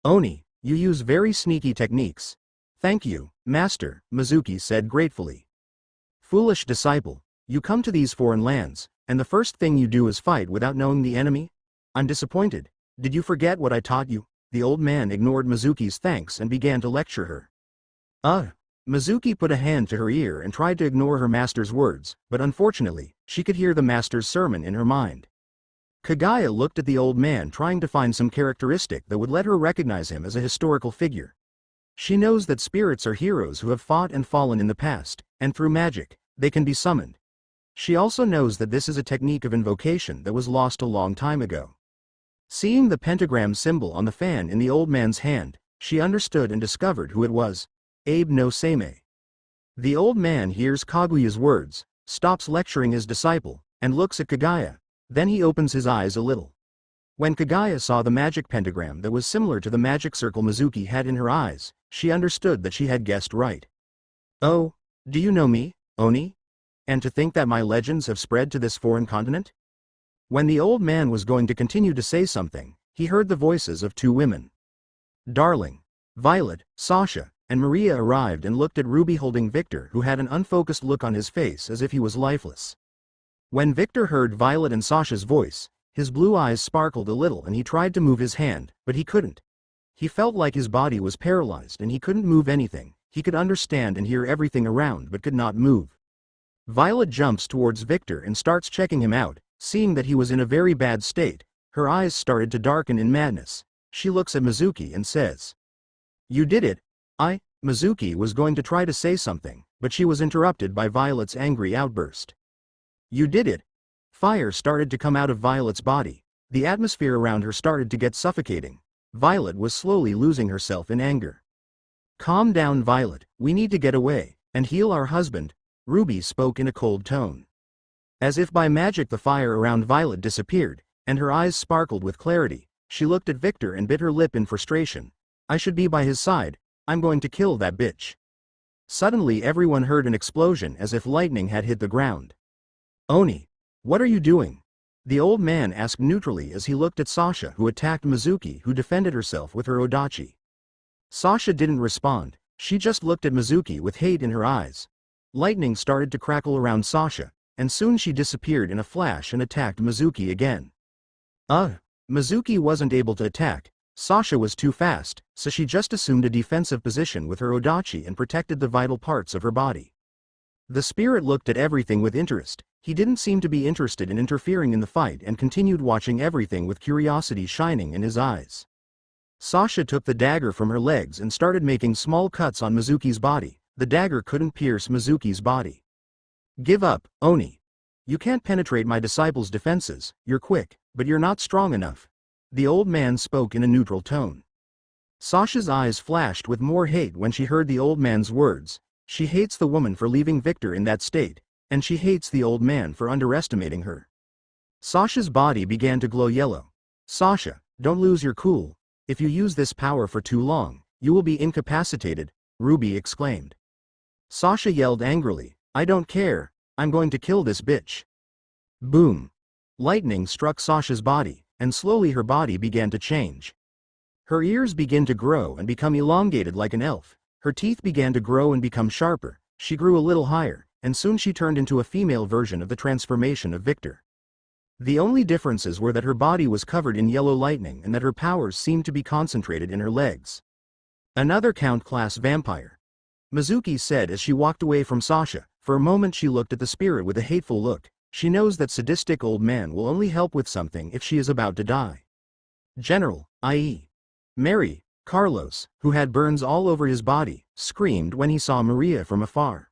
Speaker 1: Oni, you use very sneaky techniques. Thank you, master, Mizuki said gratefully. Foolish disciple, you come to these foreign lands, and the first thing you do is fight without knowing the enemy? I'm disappointed. Did you forget what I taught you? The old man ignored Mizuki's thanks and began to lecture her. Mizuki put a hand to her ear and tried to ignore her master's words, but unfortunately, she could hear the master's sermon in her mind. Kaguya looked at the old man, trying to find some characteristic that would let her recognize him as a historical figure. She knows that spirits are heroes who have fought and fallen in the past, and through magic, they can be summoned. She also knows that this is a technique of invocation that was lost a long time ago. Seeing the pentagram symbol on the fan in the old man's hand, she understood and discovered who it was. Abe no Seimei. The old man hears Kaguya's words, stops lecturing his disciple, and looks at Kaguya. Then he opens his eyes a little. When Kaguya saw the magic pentagram that was similar to the magic circle Mizuki had in her eyes, she understood that she had guessed right. Oh, do you know me, Oni? And to think that my legends have spread to this foreign continent? When the old man was going to continue to say something, he heard the voices of two women. Darling. Violet, Sasha, and Maria arrived and looked at Ruby holding Victor, who had an unfocused look on his face as if he was lifeless. When Victor heard Violet and Sasha's voice, his blue eyes sparkled a little and he tried to move his hand, but he couldn't. He felt like his body was paralyzed and he couldn't move anything. He could understand and hear everything around but could not move. Violet jumps towards Victor and starts checking him out. Seeing that he was in a very bad state, her eyes started to darken in madness. She looks at Mizuki and says, "You did it." Mizuki was going to try to say something, but she was interrupted by Violet's angry outburst. "You did it." Fire started to come out of Violet's body. The atmosphere around her started to get suffocating. Violet was slowly losing herself in anger. "Calm down, Violet, we need to get away, and heal our husband," Ruby spoke in a cold tone. As if by magic the fire around Violet disappeared, and her eyes sparkled with clarity. She looked at Victor and bit her lip in frustration. "I should be by his side. I'm going to kill that bitch." Suddenly everyone heard an explosion as if lightning had hit the ground. "Oni, what are you doing?" The old man asked neutrally as he looked at Sasha, who attacked Mizuki, who defended herself with her odachi. Sasha didn't respond. She just looked at Mizuki with hate in her eyes. Lightning started to crackle around Sasha, and soon she disappeared in a flash and attacked Mizuki again. Mizuki wasn't able to attack. Sasha was too fast, so she just assumed a defensive position with her odachi and protected the vital parts of her body. The spirit looked at everything with interest. He didn't seem to be interested in interfering in the fight and continued watching everything with curiosity shining in his eyes. Sasha took the dagger from her legs and started making small cuts on Mizuki's body. The dagger couldn't pierce Mizuki's body. "Give up, Oni. You can't penetrate my disciple's defenses. You're quick, but you're not strong enough." The old man spoke in a neutral tone. Sasha's eyes flashed with more hate when she heard the old man's words. She hates the woman for leaving Victor in that state, and she hates the old man for underestimating her. Sasha's body began to glow yellow. "Sasha, don't lose your cool. If you use this power for too long, you will be incapacitated," Ruby exclaimed. Sasha yelled angrily, "I don't care. I'm going to kill this bitch." Boom. Lightning struck Sasha's body, and slowly her body began to change. Her ears began to grow and become elongated like an elf. Her teeth began to grow and become sharper. She grew a little higher, and soon she turned into a female version of the transformation of Victor. The only differences were that her body was covered in yellow lightning and that her powers seemed to be concentrated in her legs. "Another Count-class vampire," Mizuki said as she walked away from Sasha. For a moment she looked at the spirit with a hateful look. She knows that sadistic old man will only help with something if she is about to die. "General, i.e. Mary, Carlos, who had burns all over his body, screamed when he saw Maria from afar.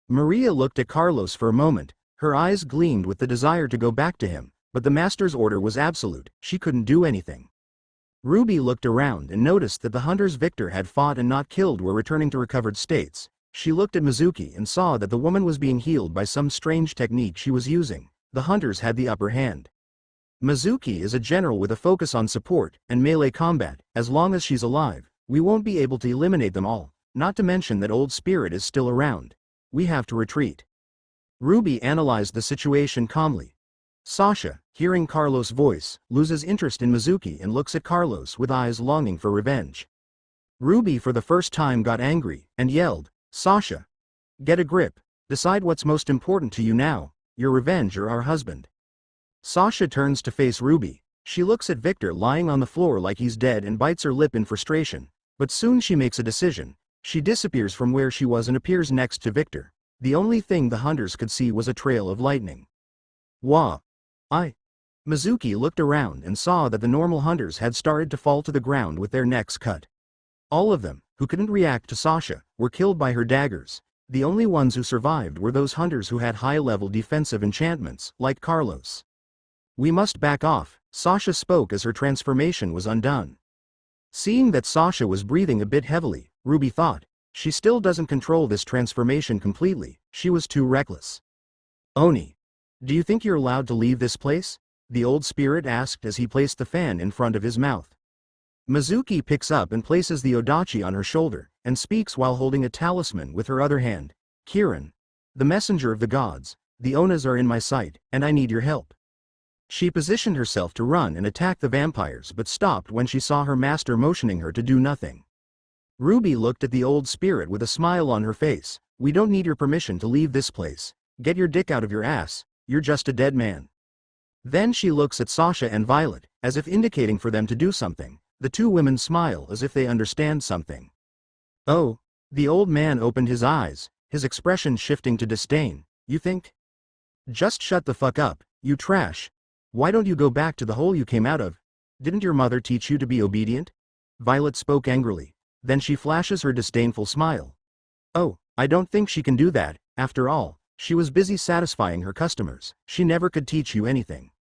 Speaker 1: Maria looked at Carlos for a moment, her eyes gleamed with the desire to go back to him, but the master's order was absolute, she couldn't do anything. Ruby looked around and noticed that the hunters Victor had fought and not killed were returning to recovered states. She looked at Mizuki and saw that the woman was being healed by some strange technique she was using. The hunters had the upper hand. Mizuki is a general with a focus on support and melee combat. As long as she's alive, we won't be able to eliminate them all, not to mention that Old Spirit is still around. We have to retreat. Ruby analyzed the situation calmly. Sasha, hearing Carlos' voice, loses interest in Mizuki and looks at Carlos with eyes longing for revenge. Ruby for the first time got angry and yelled, "Sasha! Get a grip, decide what's most important to you now, your revenge or our husband." Sasha turns to face Ruby. She looks at Victor lying on the floor like he's dead and bites her lip in frustration, but soon she makes a decision. She disappears from where she was and appears next to Victor. The only thing the hunters could see was a trail of lightning. Wah! Mizuki looked around and saw that the normal hunters had started to fall to the ground with their necks cut. All of them, who couldn't react to Sasha, were killed by her daggers. The only ones who survived were those hunters who had high-level defensive enchantments, like Carlos. "We must back off," Sasha spoke as her transformation was undone. Seeing that Sasha was breathing a bit heavily, Ruby thought, she still doesn't control this transformation completely, she was too reckless. "Oni, do you think you're allowed to leave this place?" the old spirit asked as he placed the fan in front of his mouth. Mizuki picks up and places the odachi on her shoulder, and speaks while holding a talisman with her other hand. "Kirin, the messenger of the gods, the Onas are in my sight, and I need your help." She positioned herself to run and attack the vampires but stopped when she saw her master motioning her to do nothing. Ruby looked at the old spirit with a smile on her face. "We don't need your permission to leave this place. Get your dick out of your ass, you're just a dead man." Then she looks at Sasha and Violet, as if indicating for them to do something. The two women smile as if they understand something. "Oh," the old man opened his eyes, his expression shifting to disdain. "You think? Just shut the fuck up, you trash. Why don't you go back to the hole you came out of? Didn't your mother teach you to be obedient?" Violet spoke angrily. Then she flashes her disdainful smile. "Oh, I don't think she can do that. After all, she was busy satisfying her customers. She never could teach you anything."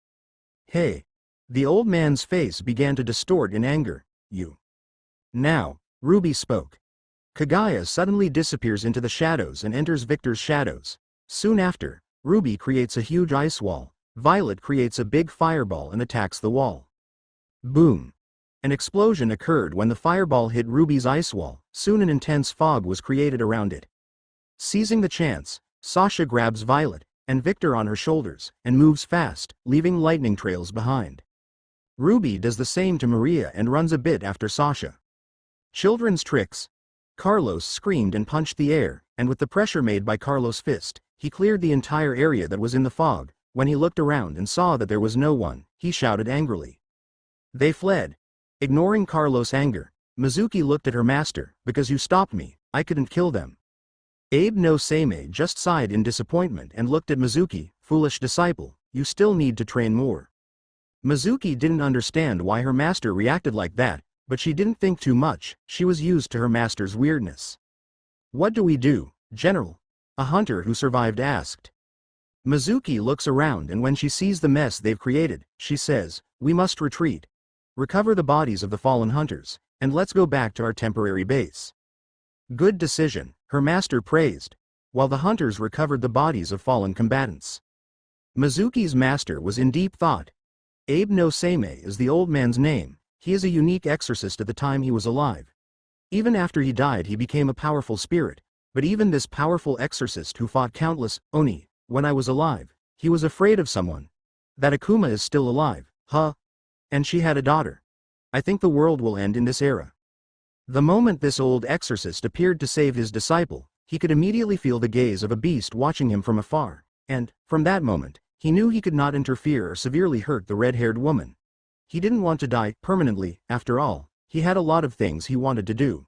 Speaker 1: "Hey." The old man's face began to distort in anger. "You." Now, Ruby spoke. Kagaya suddenly disappears into the shadows and enters Victor's shadows. Soon after, Ruby creates a huge ice wall. Violet creates a big fireball and attacks the wall. Boom! An explosion occurred when the fireball hit Ruby's ice wall. Soon an intense fog was created around it. Seizing the chance, Sasha grabs Violet and Victor on her shoulders and moves fast, leaving lightning trails behind. Ruby does the same to Maria and runs a bit after Sasha. Children's tricks. Carlos screamed and punched the air, and with the pressure made by Carlos' fist, he cleared the entire area that was in the fog. When he looked around and saw that there was no one, he shouted angrily. They fled. Ignoring Carlos' anger, Mizuki looked at her master. "Because you stopped me, I couldn't kill them." Abe no Seimei just sighed in disappointment and looked at Mizuki. "Foolish disciple, you still need to train more." Mizuki didn't understand why her master reacted like that, but she didn't think too much. She was used to her master's weirdness. "What do we do, General?" a hunter who survived asked. Mizuki looks around and when she sees the mess they've created, she says, "We must retreat. Recover the bodies of the fallen hunters, and let's go back to our temporary base." "Good decision," her master praised, while the hunters recovered the bodies of fallen combatants. Mizuki's master was in deep thought. Abe no Seimei is the old man's name. He is a unique exorcist at the time he was alive. Even after he died he became a powerful spirit, but even this powerful exorcist who fought countless Oni, when I was alive, he was afraid of someone. That Akuma is still alive, huh? And she had a daughter. I think the world will end in this era. The moment this old exorcist appeared to save his disciple, he could immediately feel the gaze of a beast watching him from afar, and, from that moment, he knew he could not interfere or severely hurt the red-haired woman. He didn't want to die permanently, after all, he had a lot of things he wanted to do.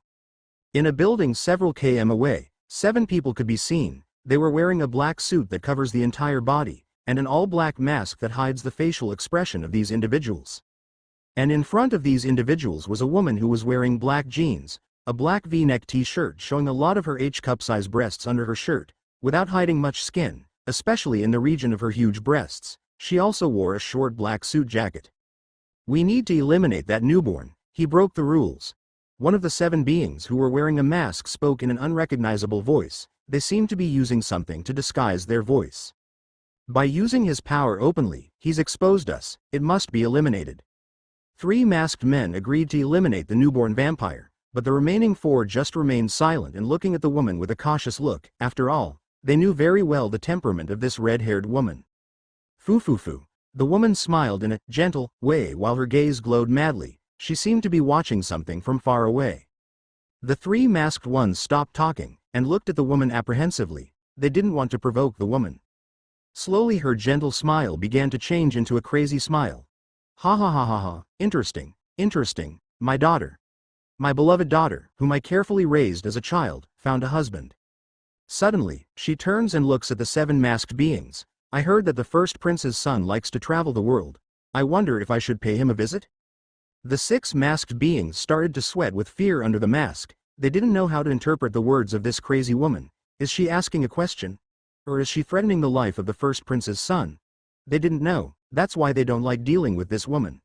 Speaker 1: In a building several km away, 7 people could be seen. They were wearing a black suit that covers the entire body, and an all-black mask that hides the facial expression of these individuals. And in front of these individuals was a woman who was wearing black jeans, a black V-neck t-shirt showing a lot of her H-cup size breasts under her shirt, without hiding much skin, especially in the region of her huge breasts. She also wore a short black suit jacket. "We need to eliminate that newborn. He broke the rules." One of the 7 beings who were wearing a mask spoke in an unrecognizable voice. They seemed to be using something to disguise their voice. "By using his power openly, he's exposed us. It must be eliminated." 3 masked men agreed to eliminate the newborn vampire, but the remaining 4 just remained silent and looking at the woman with a cautious look. After all, they knew very well the temperament of this red-haired woman. Foo. The woman smiled in a gentle way while her gaze glowed madly. She seemed to be watching something from far away. The 3 masked ones stopped talking and looked at the woman apprehensively. They didn't want to provoke the woman. Slowly her gentle smile began to change into a crazy smile. Ha. Interesting. My daughter. My beloved daughter, whom I carefully raised as a child, found a husband. Suddenly, she turns and looks at the 7 masked beings. "I heard that the first prince's son likes to travel the world. I wonder if I should pay him a visit?" The 6 masked beings started to sweat with fear under the mask. They didn't know how to interpret the words of this crazy woman. Is she asking a question? Or is she threatening the life of the first prince's son? They didn't know. That's why they don't like dealing with this woman.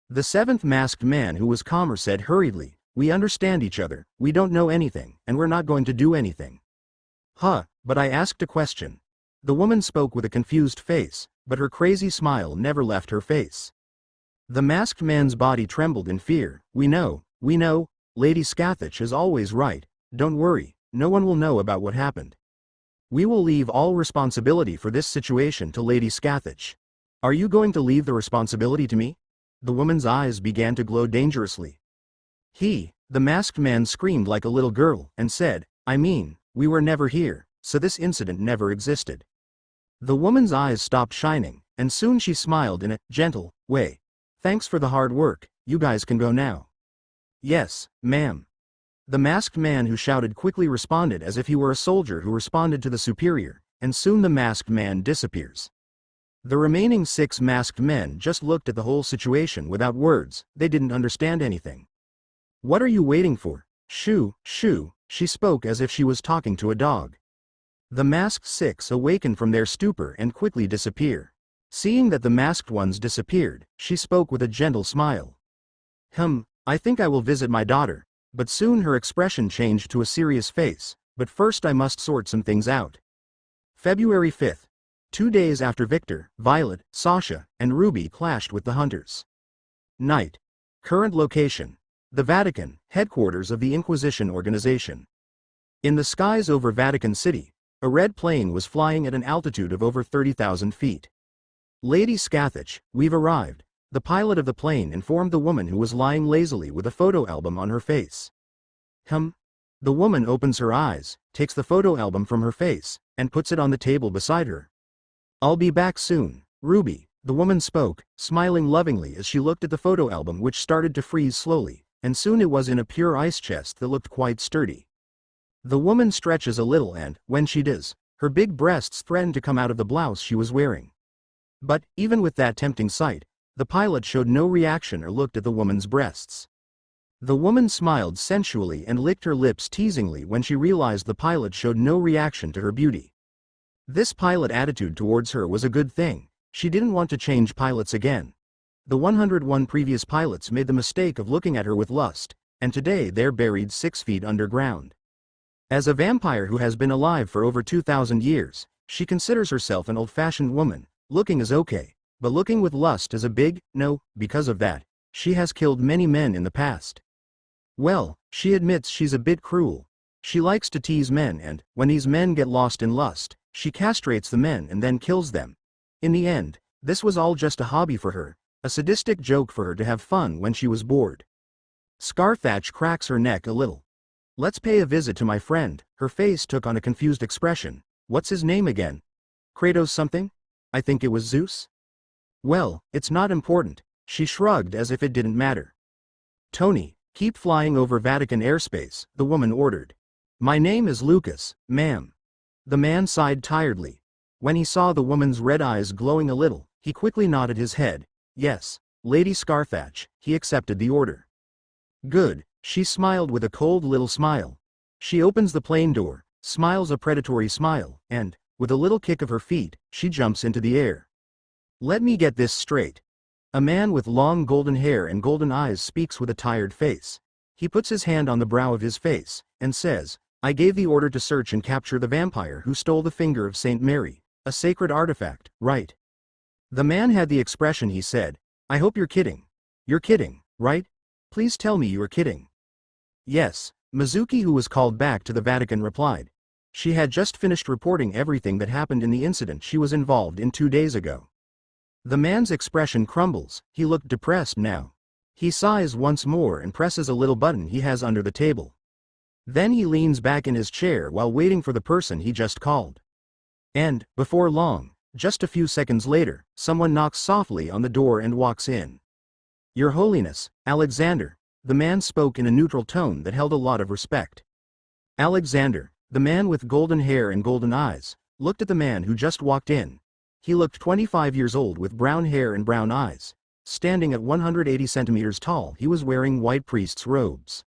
Speaker 1: The 7th masked man, who was calmer, said hurriedly, "We understand each other. We don't know anything, and we're not going to do anything." But I asked a question." The woman spoke with a confused face, but her crazy smile never left her face. The masked man's body trembled in fear. We know. Lady Scathach is always right. Don't worry, no one will know about what happened. We will leave all responsibility for this situation to Lady Scathach." "Are you going to leave the responsibility to me?" The woman's eyes began to glow dangerously. The masked man screamed like a little girl and said, "I mean, we were never here, so this incident never existed." The woman's eyes stopped shining, and soon she smiled in a gentle way. "Thanks for the hard work. You guys can go now." "Yes, ma'am." The masked man who shouted quickly responded as if he were a soldier who responded to the superior, and soon the masked man disappears. The remaining 6 masked men just looked at the whole situation without words. They didn't understand anything. "What are you waiting for? Shoo, she spoke as if she was talking to a dog. The masked 6 awakened from their stupor and quickly disappear. Seeing that the masked ones disappeared, she spoke with a gentle smile. I think I will visit my daughter." But soon her expression changed to a serious face. "But first I must sort some things out." February 5th. 2 days after Victor, Violet, Sasha, and Ruby clashed with the hunters. Night. Current location: the Vatican, headquarters of the Inquisition organization. In the skies over Vatican City, a red plane was flying at an altitude of over 30,000 feet. "Lady Scathach, we've arrived," the pilot of the plane informed the woman who was lying lazily with a photo album on her face. The woman opens her eyes, takes the photo album from her face, and puts it on the table beside her. "I'll be back soon, Ruby," the woman spoke, smiling lovingly as she looked at the photo album, which started to freeze slowly, and soon it was in a pure ice chest that looked quite sturdy. The woman stretches a little and, when she does, her big breasts threaten to come out of the blouse she was wearing. But, even with that tempting sight, the pilot showed no reaction or looked at the woman's breasts. The woman smiled sensually and licked her lips teasingly when she realized the pilot showed no reaction to her beauty. This pilot attitude towards her was a good thing. She didn't want to change pilots again. The 101 previous pilots made the mistake of looking at her with lust, and today they're buried 6 feet underground. As a vampire who has been alive for over 2,000 years, she considers herself an old-fashioned woman. Looking is okay, but looking with lust is a big no. Because of that, she has killed many men in the past. Well, she admits she's a bit cruel. She likes to tease men, and, when these men get lost in lust, she castrates the men and then kills them. In the end, this was all just a hobby for her, a sadistic joke for her to have fun when she was bored. Scathach cracks her neck a little. "Let's pay a visit to my friend." Her face took on a confused expression. "What's his name again? Kratos something? I think it was Zeus?" "Well, it's not important." She shrugged as if it didn't matter. "Tony, keep flying over Vatican airspace," the woman ordered. "My name is Lucas, ma'am." The man sighed tiredly. When he saw the woman's red eyes glowing a little, he quickly nodded his head. "Yes. Lady Scathach, he accepted the order. Good, she smiled with a cold little smile. She opens the plane door, smiles a predatory smile, and, with a little kick of her feet, she jumps into the air. Let me get this straight. A man with long golden hair and golden eyes speaks with a tired face. He puts his hand on the brow of his face, and says, I gave the order to search and capture the vampire who stole the finger of Saint Mary, a sacred artifact, right? The man had the expression he said, I hope you're kidding. You're kidding, right? Please tell me you are kidding. Yes, Mizuki, who was called back to the Vatican, replied. She had just finished reporting everything that happened in the incident she was involved in 2 days ago. The man's expression crumbles, he looked depressed now. He sighs once more and presses a little button he has under the table. Then he leans back in his chair while waiting for the person he just called. And, before long, just a few seconds later, someone knocks softly on the door and walks in. Your Holiness, Alexander, the man spoke in a neutral tone that held a lot of respect. Alexander, the man with golden hair and golden eyes, looked at the man who just walked in. He looked 25 years old with brown hair and brown eyes. Standing at 180 centimeters tall, he was wearing white priest's robes.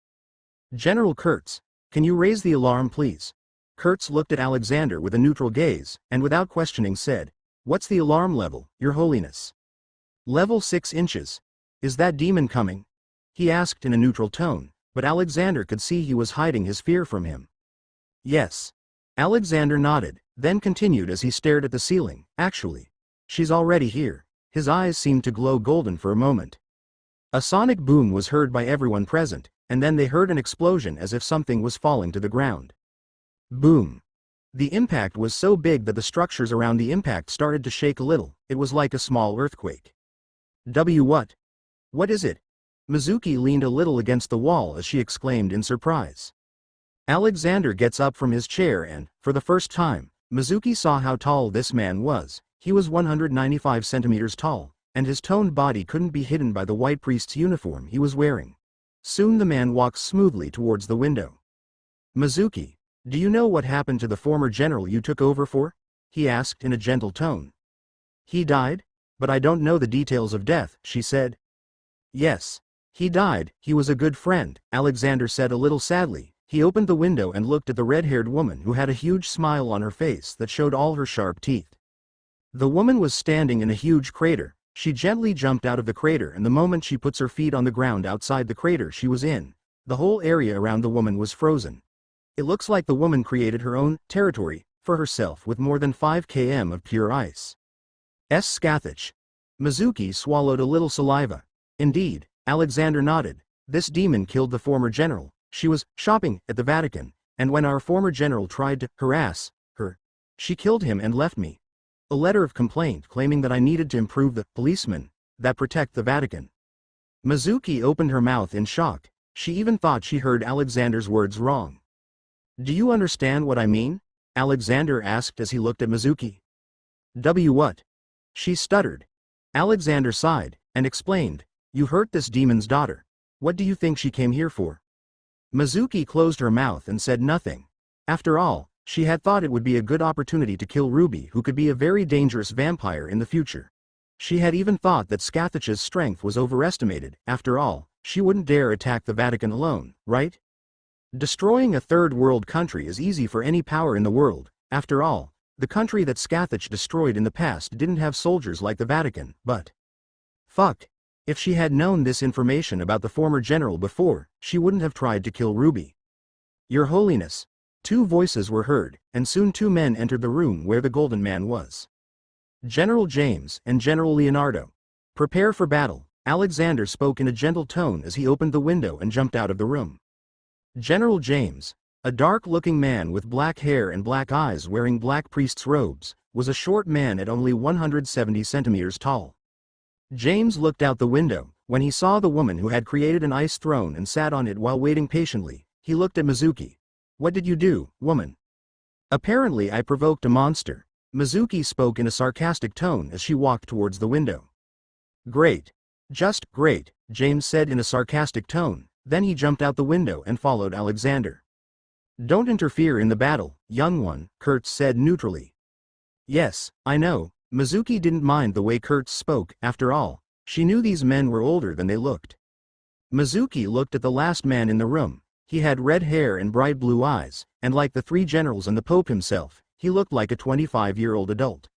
Speaker 1: General Kurtz, can you raise the alarm please? Kurtz looked at Alexander with a neutral gaze, and without questioning said, What's the alarm level, Your Holiness? Level 6 inches. Is that demon coming? He asked in a neutral tone, but Alexander could see he was hiding his fear from him. Yes. Alexander nodded, then continued as he stared at the ceiling, actually. She's already here. His eyes seemed to glow golden for a moment. A sonic boom was heard by everyone present, and then they heard an explosion as if something was falling to the ground. Boom. The impact was so big that the structures around the impact started to shake a little. It was like a small earthquake. What? What is it? Mizuki leaned a little against the wall as she exclaimed in surprise. Alexander gets up from his chair and, for the first time, Mizuki saw how tall this man was. He was 195 centimeters tall, and his toned body couldn't be hidden by the white priest's uniform he was wearing. Soon the man walks smoothly towards the window. Mizuki, do you know what happened to the former general you took over for? He asked in a gentle tone. He died? But I don't know the details of death, she said. Yes. He died. He was a good friend, Alexander said a little sadly. He opened the window and looked at the red-haired woman who had a huge smile on her face that showed all her sharp teeth. The woman was standing in a huge crater. She gently jumped out of the crater, and the moment she puts her feet on the ground outside the crater she was in, the whole area around the woman was frozen. It looks like the woman created her own territory for herself with more than 5 km of pure ice. Scathach. Mizuki swallowed a little saliva. Indeed, Alexander nodded. This demon killed the former general. She was shopping at the Vatican, and when our former general tried to harass her, she killed him and left me a letter of complaint claiming that I needed to improve the policemen that protect the Vatican. Mizuki opened her mouth in shock. She even thought she heard Alexander's words wrong. Do you understand what I mean? Alexander asked as he looked at Mizuki. What? She stuttered. Alexander sighed and explained, You hurt this demon's daughter. What do you think she came here for? Mizuki closed her mouth and said nothing. After all, she had thought it would be a good opportunity to kill Ruby, who could be a very dangerous vampire in the future. She had even thought that Scathach's strength was overestimated. After all, she wouldn't dare attack the Vatican alone, right? Destroying a third-world country is easy for any power in the world. After all, the country that Scathach destroyed in the past didn't have soldiers like the Vatican, but... Fuck. If she had known this information about the former general before, she wouldn't have tried to kill Ruby. Your Holiness. 2 voices were heard, and soon 2 men entered the room where the Golden Man was. General James and General Leonardo. Prepare for battle, Alexander spoke in a gentle tone as he opened the window and jumped out of the room. General James, a dark-looking man with black hair and black eyes wearing black priest's robes, was a short man at only 170 centimeters tall. James looked out the window. When he saw the woman who had created an ice throne and sat on it while waiting patiently, he looked at Mizuki. What did you do, woman? Apparently I provoked a monster. Mizuki spoke in a sarcastic tone as she walked towards the window. Great. Just great, James said in a sarcastic tone. Then he jumped out the window and followed Alexander. Don't interfere in the battle, young one, Kurtz said neutrally. Yes, I know. Mizuki didn't mind the way Kurtz spoke. After all, She knew these men were older than they looked. Mizuki looked at the last man in the room. He had red hair and bright blue eyes, and like the three generals and the Pope himself, he looked like a 25-year-old adult.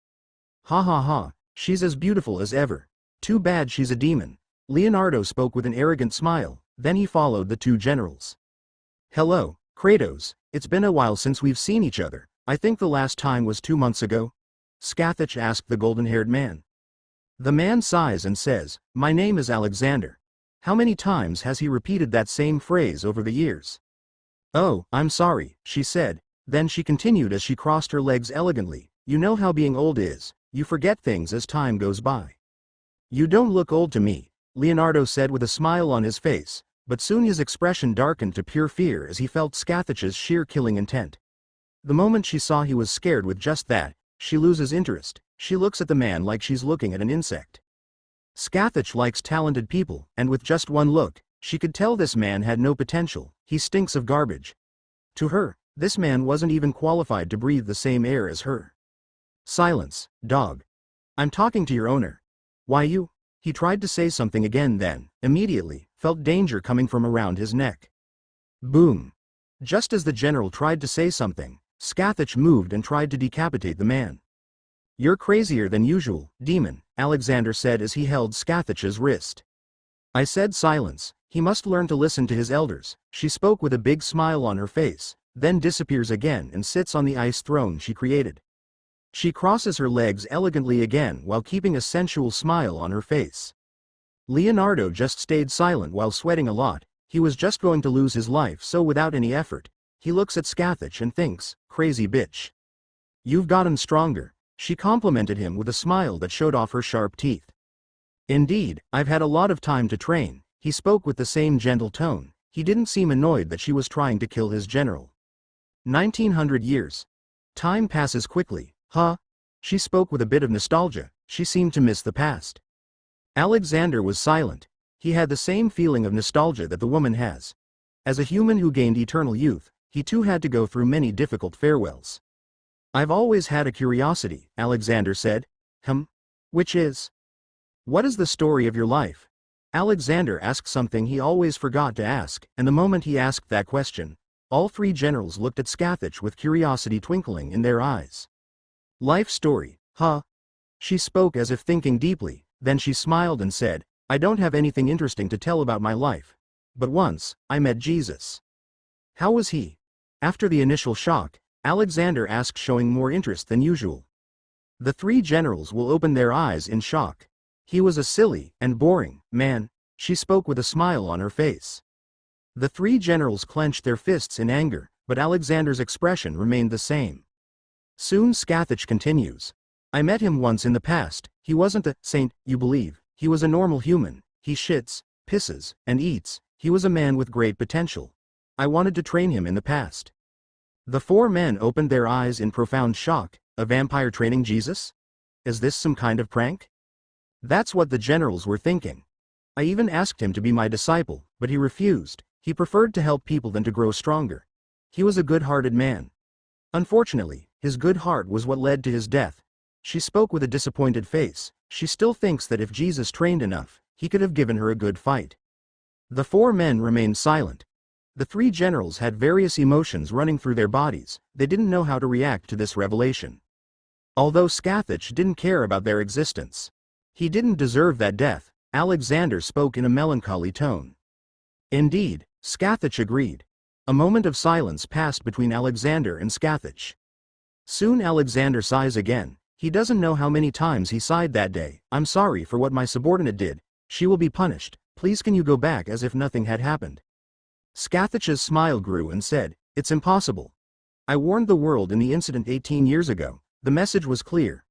Speaker 1: Ha ha ha, she's as beautiful as ever. Too bad she's a demon. Leonardo spoke with an arrogant smile, then he followed the two generals. Hello, Kratos, it's been a while since we've seen each other. I think the last time was 2 months ago. Scathach asked the golden-haired man. The man sighs and says, my name is Alexander. How many times has he repeated that same phrase over the years? Oh, I'm sorry, she said. Then she continued as she crossed her legs elegantly. You know how being old is, you forget things as time goes by. You don't look old to me, Leonardo said with a smile on his face, but soon his expression darkened to pure fear as he felt Scathach's sheer killing intent. The moment she saw he was scared with just that, she loses interest. She looks at the man like she's looking at an insect. Scathach likes talented people, and with just one look, she could tell this man had no potential. He stinks of garbage. To her, this man wasn't even qualified to breathe the same air as her. Silence, dog. I'm talking to your owner. Why you? He tried to say something again then, immediately, felt danger coming from around his neck. Boom. Just as the general tried to say something, Scathach moved and tried to decapitate the man. You're crazier than usual, demon, Alexander said as he held Scathach's wrist. I said silence, he must learn to listen to his elders. She spoke with a big smile on her face, then disappears again and sits on the ice throne she created. She crosses her legs elegantly again while keeping a sensual smile on her face. Leonardo just stayed silent while sweating a lot. He was just going to lose his life, so without any effort, he looks at Scathach and thinks, crazy bitch. You've gotten stronger. She complimented him with a smile that showed off her sharp teeth. Indeed, I've had a lot of time to train. He spoke with the same gentle tone. He didn't seem annoyed that she was trying to kill his general. 1900 years. Time passes quickly, huh? She spoke with a bit of nostalgia. She seemed to miss the past. Alexander was silent. He had the same feeling of nostalgia that the woman has. As a human who gained eternal youth, he too had to go through many difficult farewells. I've always had a curiosity, Alexander said. Which is? What is the story of your life? Alexander asked something he always forgot to ask, and the moment he asked that question, all three generals looked at Scathach with curiosity twinkling in their eyes. Life story, huh? She spoke as if thinking deeply, then she smiled and said, I don't have anything interesting to tell about my life. But once, I met Jesus. How was he? After the initial shock, Alexander asked, showing more interest than usual. The three generals will open their eyes in shock. He was a silly and boring man, she spoke with a smile on her face. The three generals clenched their fists in anger, but Alexander's expression remained the same. Soon Scathach continues. I met him once in the past. He wasn't the saint you believe. He was a normal human. He shits, pisses, and eats. He was a man with great potential. I wanted to train him in the past. The four men opened their eyes in profound shock. A vampire training Jesus? Is this some kind of prank? That's what the generals were thinking. I even asked him to be my disciple, but he refused. He preferred to help people than to grow stronger. He was a good-hearted man. Unfortunately, his good heart was what led to his death. She spoke with a disappointed face. She still thinks that if Jesus trained enough, he could have given her a good fight. The four men remained silent. The three generals had various emotions running through their bodies. They didn't know how to react to this revelation. Although Scathach didn't care about their existence. He didn't deserve that death, Alexander spoke in a melancholy tone. Indeed, Scathach agreed. A moment of silence passed between Alexander and Scathach. Soon Alexander sighs again. He doesn't know how many times he sighed that day. I'm sorry for what my subordinate did. She will be punished. Please can you go back as if nothing had happened? Scathach's smile grew and said, it's impossible. I warned the world in the incident 18 years ago. The message was clear.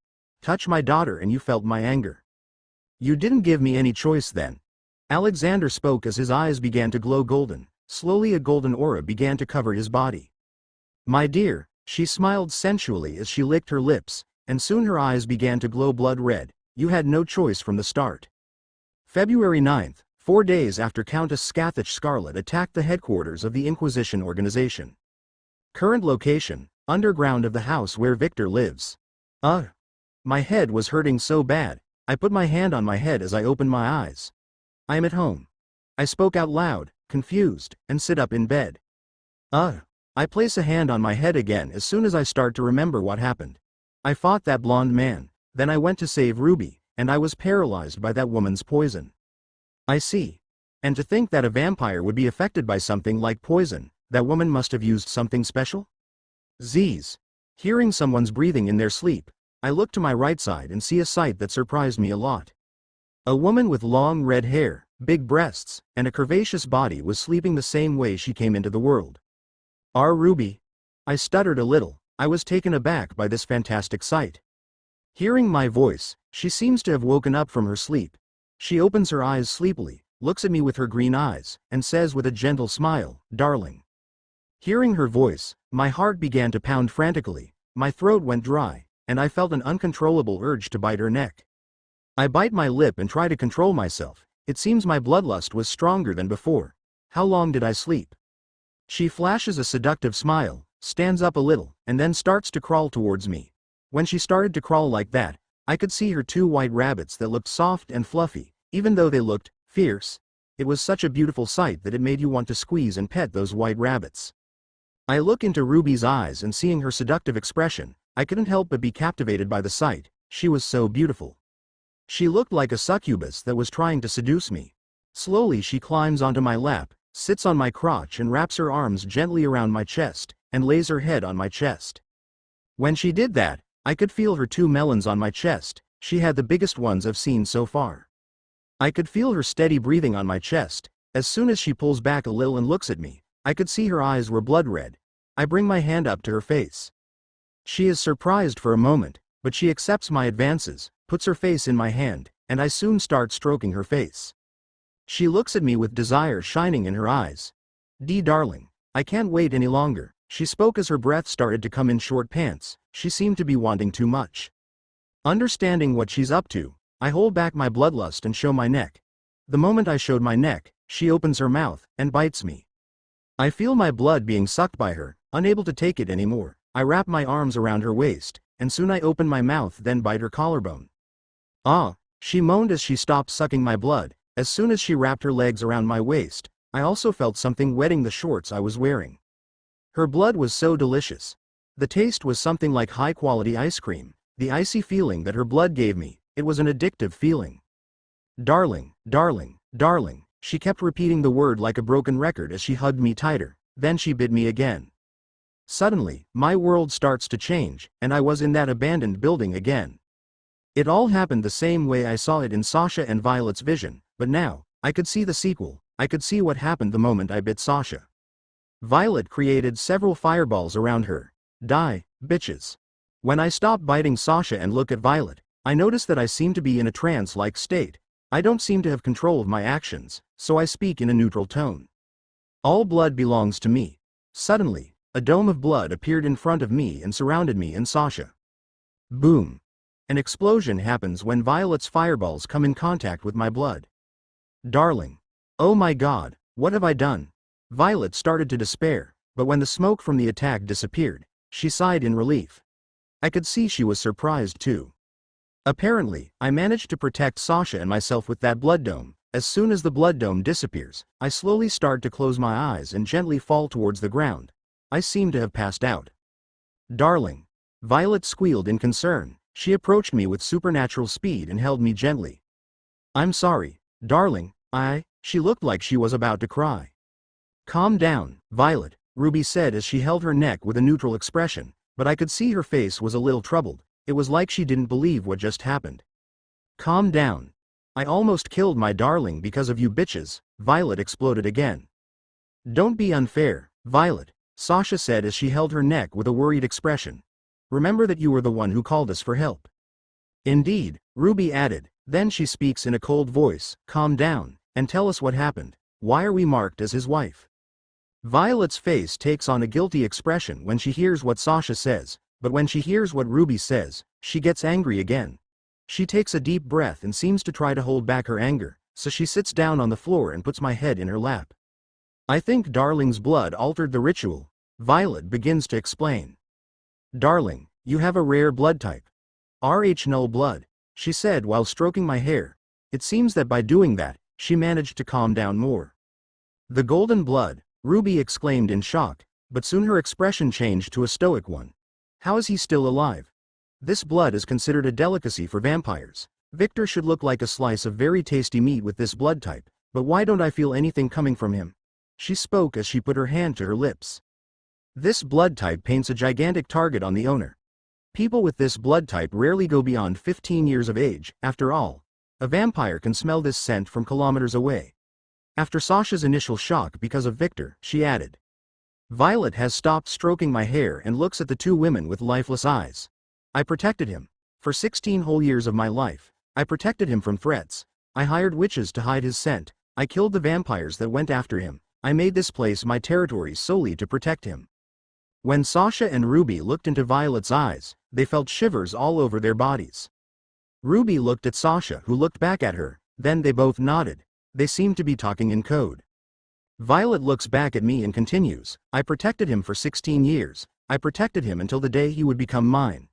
Speaker 1: Touch my daughter and you felt my anger. You didn't give me any choice then. Alexander spoke as his eyes began to glow golden. Slowly a golden aura began to cover his body. My dear, she smiled sensually as she licked her lips, and soon her eyes began to glow blood red. You had no choice from the start. February 9th, 4 days after Countess Scathach Scarlet attacked the headquarters of the Inquisition organization. Current location, underground of the house where Victor lives. My head was hurting so bad. I put my hand on my head as I opened my eyes. I am at home. I spoke out loud, confused, and sit up in bed. I place a hand on my head again as soon as I start to remember what happened. I fought that blonde man, then I went to save Ruby, and I was paralyzed by that woman's poison. I see. And to think that a vampire would be affected by something like poison, that woman must have used something special? Z's. Hearing someone's breathing in their sleep, I look to my right side and see a sight that surprised me a lot. A woman with long red hair, big breasts, and a curvaceous body was sleeping the same way she came into the world. Our Ruby. I stuttered a little. I was taken aback by this fantastic sight. Hearing my voice, she seems to have woken up from her sleep. She opens her eyes sleepily, looks at me with her green eyes, and says with a gentle smile, "Darling." Hearing her voice, my heart began to pound frantically, my throat went dry, and I felt an uncontrollable urge to bite her neck. I bite my lip and try to control myself. It seems my bloodlust was stronger than before. How long did I sleep? She flashes a seductive smile, stands up a little, and then starts to crawl towards me. When she started to crawl like that, I could see her two white rabbits that looked soft and fluffy, even though they looked fierce. It was such a beautiful sight that it made you want to squeeze and pet those white rabbits. I look into Ruby's eyes and seeing her seductive expression, I couldn't help but be captivated by the sight. She was so beautiful. She looked like a succubus that was trying to seduce me. Slowly she climbs onto my lap, sits on my crotch and wraps her arms gently around my chest, and lays her head on my chest. When she did that, I could feel her two melons on my chest. She had the biggest ones I've seen so far. I could feel her steady breathing on my chest. As soon as she pulls back a little and looks at me, I could see her eyes were blood red. I bring my hand up to her face. She is surprised for a moment, but she accepts my advances, puts her face in my hand, and I soon start stroking her face. She looks at me with desire shining in her eyes. Darling, I can't wait any longer. She spoke as her breath started to come in short pants. She seemed to be wanting too much. Understanding what she's up to, I hold back my bloodlust and show my neck. The moment I showed my neck, she opens her mouth and bites me. I feel my blood being sucked by her, unable to take it anymore. I wrap my arms around her waist, and soon I open my mouth then bite her collarbone. Ah, she moaned as she stopped sucking my blood. As soon as she wrapped her legs around my waist, I also felt something wetting the shorts I was wearing. Her blood was so delicious. The taste was something like high-quality ice cream. The icy feeling that her blood gave me, it was an addictive feeling. Darling, darling, darling, she kept repeating the word like a broken record as she hugged me tighter, then she bit me again. Suddenly, my world starts to change, and I was in that abandoned building again. It all happened the same way I saw it in Sasha and Violet's vision, but now, I could see the sequel. I could see what happened the moment I bit Sasha. Violet created several fireballs around her. Die, bitches. When I stop biting Sasha and look at Violet, I notice that I seem to be in a trance-like state. I don't seem to have control of my actions, so I speak in a neutral tone. All blood belongs to me. Suddenly, a dome of blood appeared in front of me and surrounded me and Sasha. Boom. An explosion happens when Violet's fireballs come in contact with my blood. Darling. Oh my God, what have I done? Violet started to despair, but when the smoke from the attack disappeared, she sighed in relief. I could see she was surprised too. Apparently, I managed to protect Sasha and myself with that blood dome. As soon as the blood dome disappears, I slowly start to close my eyes and gently fall towards the ground. I seem to have passed out. Darling. Violet squealed in concern. She approached me with supernatural speed and held me gently. I'm sorry, darling, she looked like she was about to cry. Calm down, Violet, Ruby said as she held her neck with a neutral expression, but I could see her face was a little troubled. It was like she didn't believe what just happened. Calm down. I almost killed my darling because of you bitches, Violet exploded again. Don't be unfair, Violet, Sasha said as she held her neck with a worried expression. Remember that you were the one who called us for help. Indeed, Ruby added, then she speaks in a cold voice, calm down, and tell us what happened. Why are we marked as his wife? Violet's face takes on a guilty expression when she hears what Sasha says, but when she hears what Ruby says, she gets angry again. She takes a deep breath and seems to try to hold back her anger, so she sits down on the floor and puts my head in her lap. I think Darling's blood altered the ritual. Violet begins to explain. Darling, you have a rare blood type. Rh null blood. she said while stroking my hair. It seems that by doing that, she managed to calm down more. The golden blood, Ruby exclaimed in shock, but soon her expression changed to a stoic one. How is he still alive? This blood is considered a delicacy for vampires. Victor should look like a slice of very tasty meat with this blood type, but why don't I feel anything coming from him? She spoke as she put her hand to her lips. This blood type paints a gigantic target on the owner. People with this blood type rarely go beyond 15 years of age. After all, a vampire can smell this scent from kilometers away. After Sasha's initial shock because of Victor, she added. Violet has stopped stroking my hair and looks at the two women with lifeless eyes. I protected him. For 16 whole years of my life, I protected him from threats. I hired witches to hide his scent. I killed the vampires that went after him. I made this place my territory solely to protect him. When Sasha and Ruby looked into Violet's eyes, they felt shivers all over their bodies. Ruby looked at Sasha, who looked back at her, then they both nodded. They seemed to be talking in code. Violet looks back at me and continues, I protected him for 16 years. I protected him until the day he would become mine.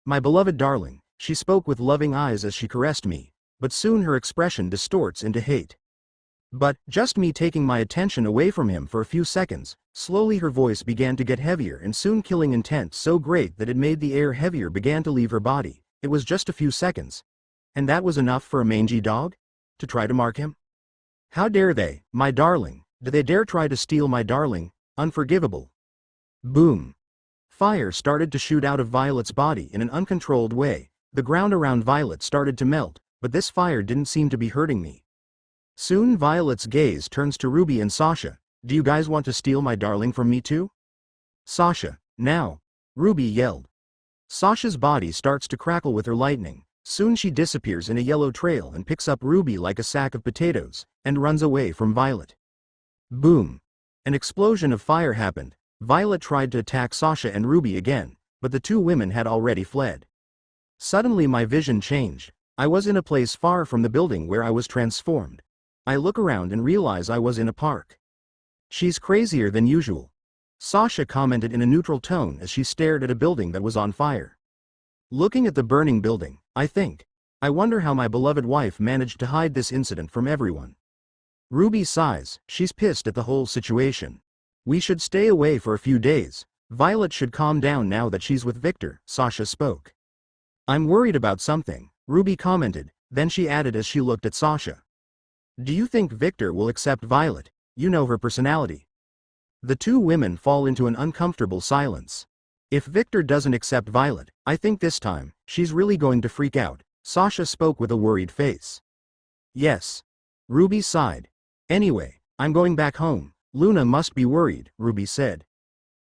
Speaker 1: My beloved darling, she spoke with loving eyes as she caressed me, but soon her expression distorts into hate. But, just me taking my attention away from him for a few seconds, slowly her voice began to get heavier and soon killing intent so great that it made the air heavier began to leave her body. It was just a few seconds. And that was enough for a mangy dog? To try to mark him? How dare they, my darling, do they dare try to steal my darling? Unforgivable. Boom. Fire started to shoot out of Violet's body in an uncontrolled way. The ground around Violet started to melt, but this fire didn't seem to be hurting me. Soon Violet's gaze turns to Ruby and Sasha. Do you guys want to steal my darling from me too? Sasha, now! Ruby yelled. Sasha's body starts to crackle with her lightning. Soon she disappears in a yellow trail and picks up Ruby like a sack of potatoes, and runs away from Violet. Boom! An explosion of fire happened. Violet tried to attack Sasha and Ruby again, but the two women had already fled. Suddenly my vision changed. I was in a place far from the building where I was transformed. I look around and realize I was in a park. She's crazier than usual. Sasha commented in a neutral tone as she stared at a building that was on fire. Looking at the burning building, I wonder how my beloved wife managed to hide this incident from everyone. Ruby sighs, she's pissed at the whole situation. We should stay away for a few days. Violet should calm down now that she's with Victor, Sasha spoke. I'm worried about something, Ruby commented, then she added as she looked at Sasha. Do you think Victor will accept Violet? You know her personality. The two women fall into an uncomfortable silence. If Victor doesn't accept Violet, I think this time, she's really going to freak out, Sasha spoke with a worried face. Yes. Ruby sighed. Anyway, I'm going back home. Luna must be worried, Ruby said.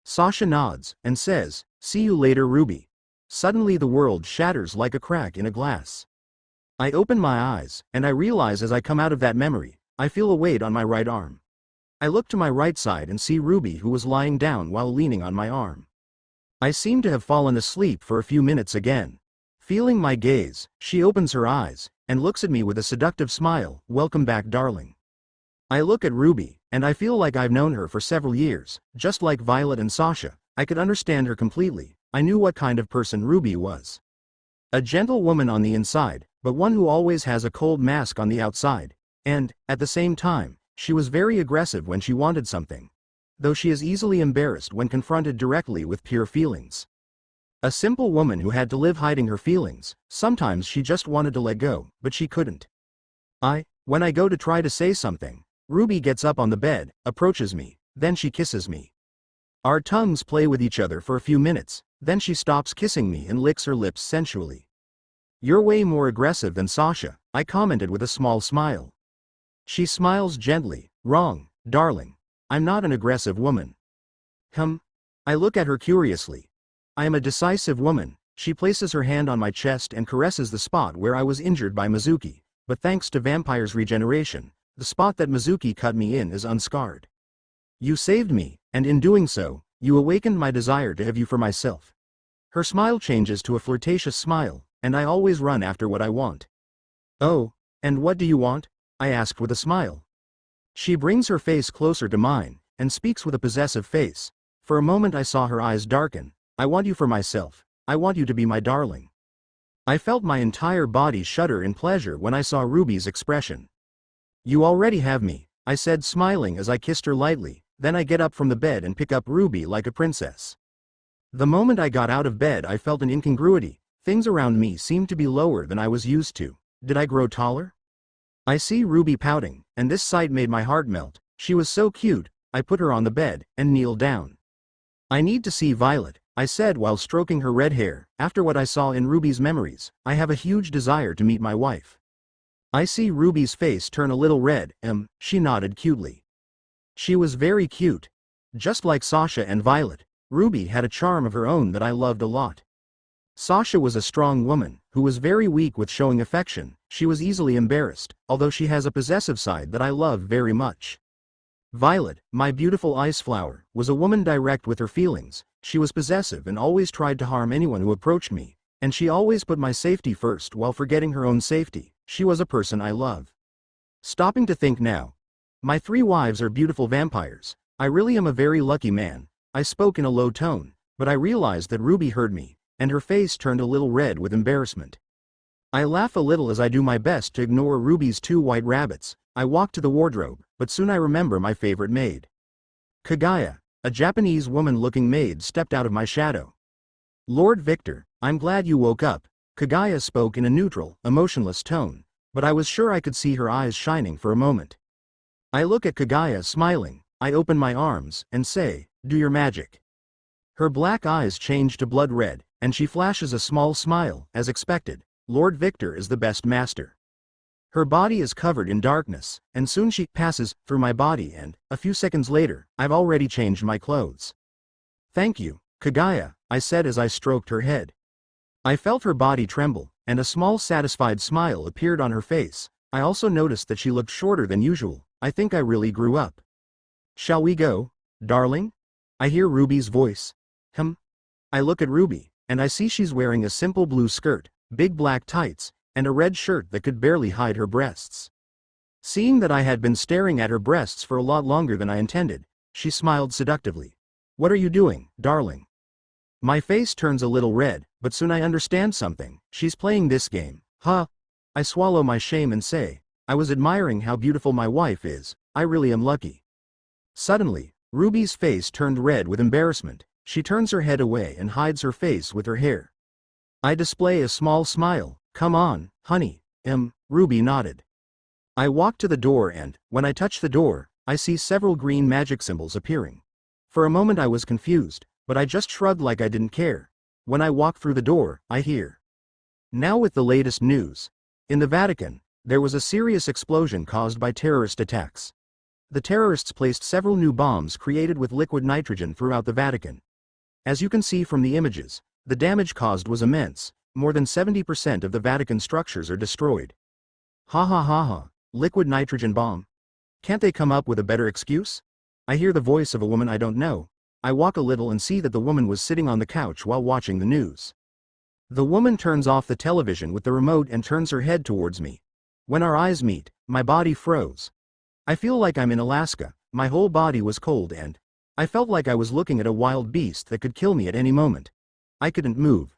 Speaker 1: Sasha nods, and says, see you later, Ruby. Suddenly the world shatters like a crack in a glass. I open my eyes, and I realize as I come out of that memory, I feel a weight on my right arm. I look to my right side and see Ruby, who was lying down while leaning on my arm. I seem to have fallen asleep for a few minutes again. Feeling my gaze, she opens her eyes, and looks at me with a seductive smile. Welcome back, darling. I look at Ruby, and I feel like I've known her for several years. Just like Violet and Sasha, I could understand her completely. I knew what kind of person Ruby was. A gentle woman on the inside, but one who always has a cold mask on the outside. And, at the same time, she was very aggressive when she wanted something. Though she is easily embarrassed when confronted directly with pure feelings. A simple woman who had to live hiding her feelings. Sometimes she just wanted to let go, but she couldn't. When I go to try to say something, Ruby gets up on the bed, approaches me, then she kisses me. Our tongues play with each other for a few minutes, then she stops kissing me and licks her lips sensually. You're way more aggressive than Sasha, I commented with a small smile. She smiles gently. Wrong, darling. I'm not an aggressive woman. I look at her curiously. I am a decisive woman. She places her hand on my chest and caresses the spot where I was injured by Mizuki, but thanks to vampire's regeneration, the spot that Mizuki cut me in is unscarred. You saved me, and in doing so, you awakened my desire to have you for myself. Her smile changes to a flirtatious smile, and I always run after what I want. Oh, and what do you want? I asked with a smile. She brings her face closer to mine, and speaks with a possessive face. For a moment I saw her eyes darken. I want you for myself. I want you to be my darling. I felt my entire body shudder in pleasure when I saw Ruby's expression. "You already have me," I said, smiling as I kissed her lightly. Then I get up from the bed and pick up Ruby like a princess. The moment I got out of bed, I felt an incongruity. Things around me seemed to be lower than I was used to. Did I grow taller? I see Ruby pouting, and this sight made my heart melt. She was so cute. I put her on the bed and kneeled down. "I need to see Violet," I said while stroking her red hair. "After what I saw in Ruby's memories, I have a huge desire to meet my wife." I see Ruby's face turn a little red. She nodded cutely. She was very cute. Just like Sasha and Violet, Ruby had a charm of her own that I loved a lot. Sasha was a strong woman, who was very weak with showing affection. She was easily embarrassed, although she has a possessive side that I love very much. Violet, my beautiful ice flower, was a woman direct with her feelings. She was possessive and always tried to harm anyone who approached me, and she always put my safety first while forgetting her own safety. She was a person I love. Stopping to think now. My 3 wives are beautiful vampires. I really am a very lucky man. I spoke in a low tone, but I realized that Ruby heard me, and her face turned a little red with embarrassment. I laugh a little as I do my best to ignore Ruby's 2 white rabbits. I walk to the wardrobe, but soon I remember my favorite maid. Kagaya, a Japanese woman-looking maid, stepped out of my shadow. "Lord Victor, I'm glad you woke up." Kagaya spoke in a neutral, emotionless tone, but I was sure I could see her eyes shining for a moment. I look at Kagaya smiling. I open my arms and say, "Do your magic." Her black eyes change to blood red, and she flashes a small smile. As expected, Lord Victor is the best master. Her body is covered in darkness, and soon she passes through my body, and, a few seconds later, I've already changed my clothes. "Thank you, Kagaya," I said as I stroked her head. I felt her body tremble, and a small satisfied smile appeared on her face. I also noticed that she looked shorter than usual. I think I really grew up. "Shall we go, darling?" I hear Ruby's voice. I look at Ruby, and I see she's wearing a simple blue skirt, big black tights, and a red shirt that could barely hide her breasts. Seeing that I had been staring at her breasts for a lot longer than I intended, she smiled seductively. "What are you doing, darling?" My face turns a little red, but soon I understand something. She's playing this game. I swallow my shame and say, "I was admiring how beautiful my wife is. I really am lucky." Suddenly, Ruby's face turned red with embarrassment. She turns her head away and hides her face with her hair. I display a small smile. "Come on, honey." Ruby nodded. I walk to the door and, when I touch the door, I see several green magic symbols appearing. For a moment I was confused, but I just shrugged like I didn't care. When I walk through the door, I hear. Now with the latest news. In the Vatican, there was a serious explosion caused by terrorist attacks. The terrorists placed several new bombs created with liquid nitrogen throughout the Vatican. As you can see from the images, the damage caused was immense. More than 70% of the Vatican structures are destroyed. Liquid nitrogen bomb. Can't they come up with a better excuse? I hear the voice of a woman I don't know. I walk a little and see that the woman was sitting on the couch while watching the news. The woman turns off the television with the remote and turns her head towards me. When our eyes meet, my body froze. I feel like I'm in Alaska. My whole body was cold and I felt like I was looking at a wild beast that could kill me at any moment. I couldn't move.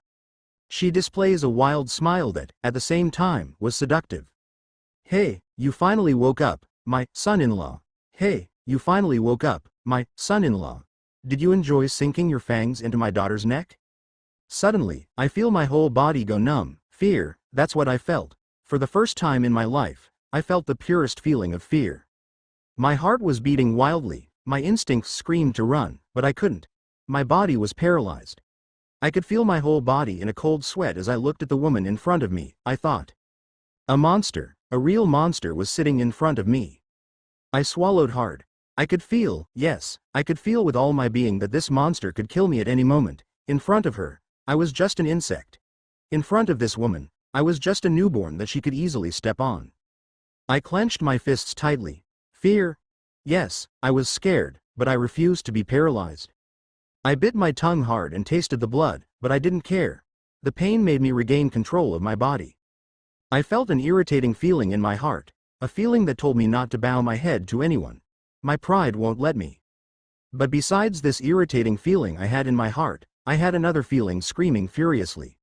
Speaker 1: She displays a wild smile that, at the same time, was seductive. "Hey, you finally woke up, my son-in-law. Hey, you finally woke up, my son-in-law. Did you enjoy sinking your fangs into my daughter's neck?" Suddenly, I feel my whole body go numb. Fear, that's what I felt. For the first time in my life, I felt the purest feeling of fear. My heart was beating wildly. My instincts screamed to run, but I couldn't. My body was paralyzed. I could feel my whole body in a cold sweat as I looked at the woman in front of me. I thought. A monster, a real monster, was sitting in front of me. I swallowed hard. I could feel, yes, I could feel with all my being that this monster could kill me at any moment. In front of her, I was just an insect. In front of this woman, I was just a newborn that she could easily step on. I clenched my fists tightly. Fear? Yes, I was scared, but I refused to be paralyzed. I bit my tongue hard and tasted the blood, but I didn't care. The pain made me regain control of my body. I felt an irritating feeling in my heart, a feeling that told me not to bow my head to anyone. My pride won't let me. But besides this irritating feeling I had in my heart, I had another feeling screaming furiously.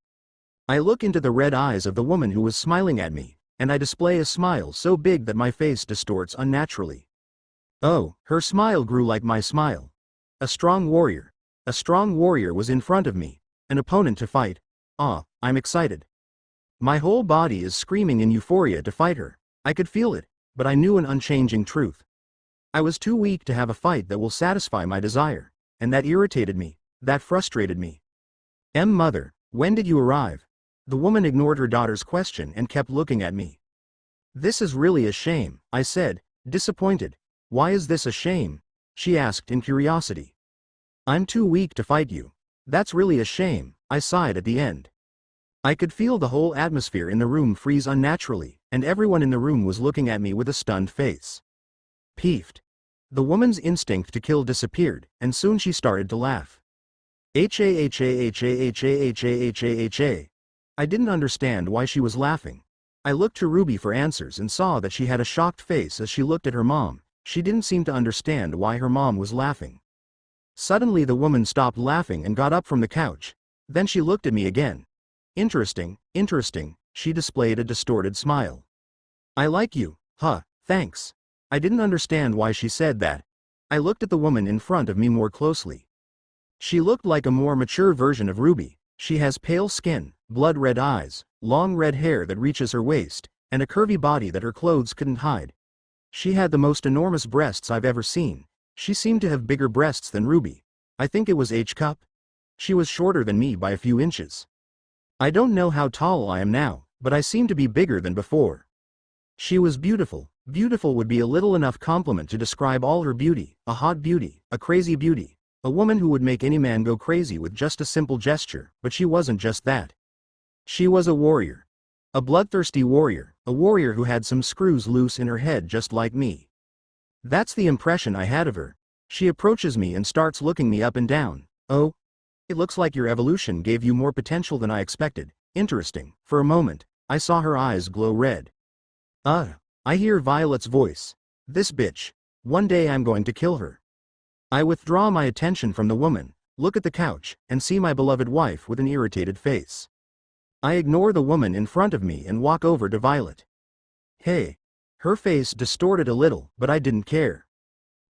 Speaker 1: I look into the red eyes of the woman who was smiling at me, and I display a smile so big that my face distorts unnaturally. Oh, her smile grew like my smile. A strong warrior. A strong warrior was in front of me, an opponent to fight. Ah, I'm excited. My whole body is screaming in euphoria to fight her. I could feel it, but I knew an unchanging truth. I was too weak to have a fight that will satisfy my desire, and that irritated me, that frustrated me. Mother, when did you arrive? The woman ignored her daughter's question and kept looking at me. This is really a shame, I said, disappointed. Why is this a shame? She asked in curiosity. I'm too weak to fight you. That's really a shame, I sighed at the end. I could feel the whole atmosphere in the room freeze unnaturally, and everyone in the room was looking at me with a stunned face. Peeved. The woman's instinct to kill disappeared, and soon she started to laugh. Ha. I didn't understand why she was laughing. I looked to Ruby for answers and saw that she had a shocked face as she looked at her mom. She didn't seem to understand why her mom was laughing. Suddenly the woman stopped laughing and got up from the couch. Then she looked at me again. Interesting, interesting, she displayed a distorted smile. I like you, huh, thanks. I didn't understand why she said that. I looked at the woman in front of me more closely. She looked like a more mature version of Ruby. She has pale skin, blood-red eyes, long red hair that reaches her waist, and a curvy body that her clothes couldn't hide. She had the most enormous breasts I've ever seen. She seemed to have bigger breasts than Ruby. I think it was H-cup. She was shorter than me by a few inches. I don't know how tall I am now, but I seem to be bigger than before. She was beautiful. Beautiful would be a little enough compliment to describe all her beauty, a hot beauty, a crazy beauty, a woman who would make any man go crazy with just a simple gesture, but she wasn't just that. She was a warrior. A bloodthirsty warrior, a warrior who had some screws loose in her head just like me. That's the impression I had of her. She approaches me and starts looking me up and down. Oh, it looks like your evolution gave you more potential than I expected. Interesting. For a moment, I saw her eyes glow red. I hear Violet's voice. This bitch. One day I'm going to kill her. I withdraw my attention from the woman, look at the couch, and see my beloved wife with an irritated face. I ignore the woman in front of me and walk over to Violet. Hey. Her face distorted a little, but I didn't care.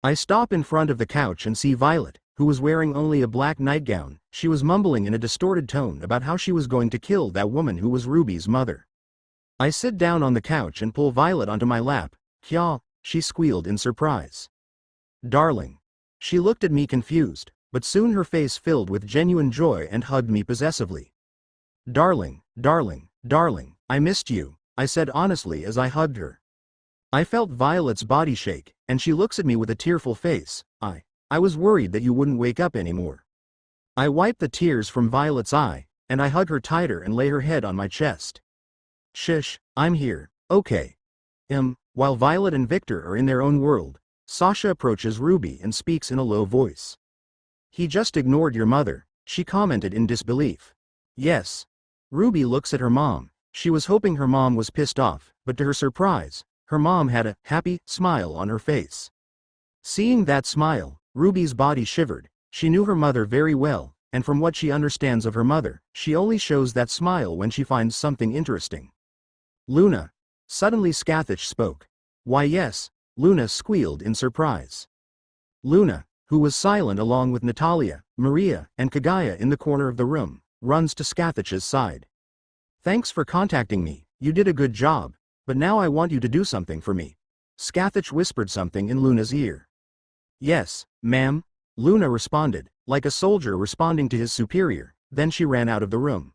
Speaker 1: I stop in front of the couch and see Violet, who was wearing only a black nightgown. She was mumbling in a distorted tone about how she was going to kill that woman who was Ruby's mother. I sit down on the couch and pull Violet onto my lap. Kya, she squealed in surprise. Darling. She looked at me confused, but soon her face filled with genuine joy and hugged me possessively. Darling, darling, darling, I missed you, I said honestly as I hugged her. I felt Violet's body shake, and she looks at me with a tearful face. I was worried that you wouldn't wake up anymore. I wipe the tears from Violet's eye, and I hug her tighter and lay her head on my chest. Shush, I'm here, okay. While Violet and Victor are in their own world, Sasha approaches Ruby and speaks in a low voice. He just ignored your mother, she commented in disbelief. Yes. Ruby looks at her mom. She was hoping her mom was pissed off, but to her surprise, her mom had a happy smile on her face. Seeing that smile, Ruby's body shivered. She knew her mother very well, and from what she understands of her mother, she only shows that smile when she finds something interesting. Luna. Suddenly Scathach spoke. Why yes, Luna squealed in surprise. Luna, who was silent along with Natalia, Maria, and Kagaya in the corner of the room, runs to Scathach's side. Thanks for contacting me, you did a good job, but now I want you to do something for me. Scathach whispered something in Luna's ear. Yes, ma'am, Luna responded, like a soldier responding to his superior, then she ran out of the room.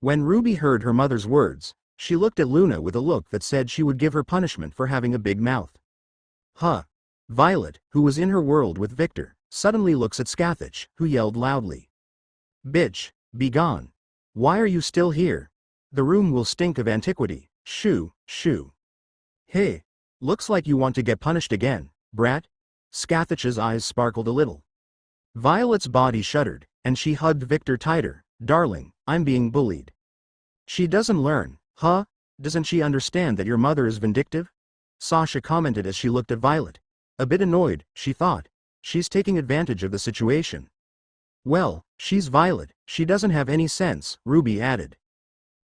Speaker 1: When Ruby heard her mother's words, she looked at Luna with a look that said she would give her punishment for having a big mouth. Huh. Violet, who was in her world with Victor, suddenly looks at Scathach, who yelled loudly. Bitch, be gone. Why are you still here? The room will stink of antiquity. Shoo, shoo. Hey, looks like you want to get punished again, brat. Scathach's eyes sparkled a little. Violet's body shuddered, and she hugged Victor tighter. Darling, I'm being bullied. She doesn't learn, huh? Doesn't she understand that your mother is vindictive? Sasha commented as she looked at Violet. A bit annoyed, she thought. She's taking advantage of the situation. Well, she's Violet, she doesn't have any sense, Ruby added.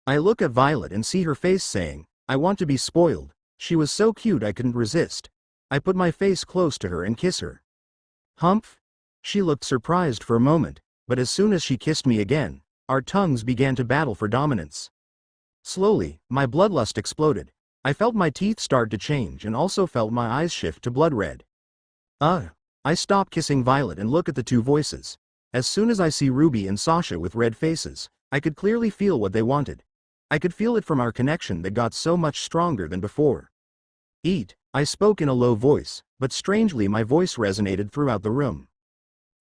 Speaker 1: I look at Violet and see her face saying, I want to be spoiled. She was so cute I couldn't resist. I put my face close to her and kiss her. Humph? She looked surprised for a moment, but as soon as she kissed me again, our tongues began to battle for dominance. Slowly, my bloodlust exploded. I felt my teeth start to change and also felt my eyes shift to blood red. I stop kissing Violet and look at the two voices. As soon as I see Ruby and Sasha with red faces, I could clearly feel what they wanted. I could feel it from our connection that got so much stronger than before. Eat, I spoke in a low voice, but strangely my voice resonated throughout the room.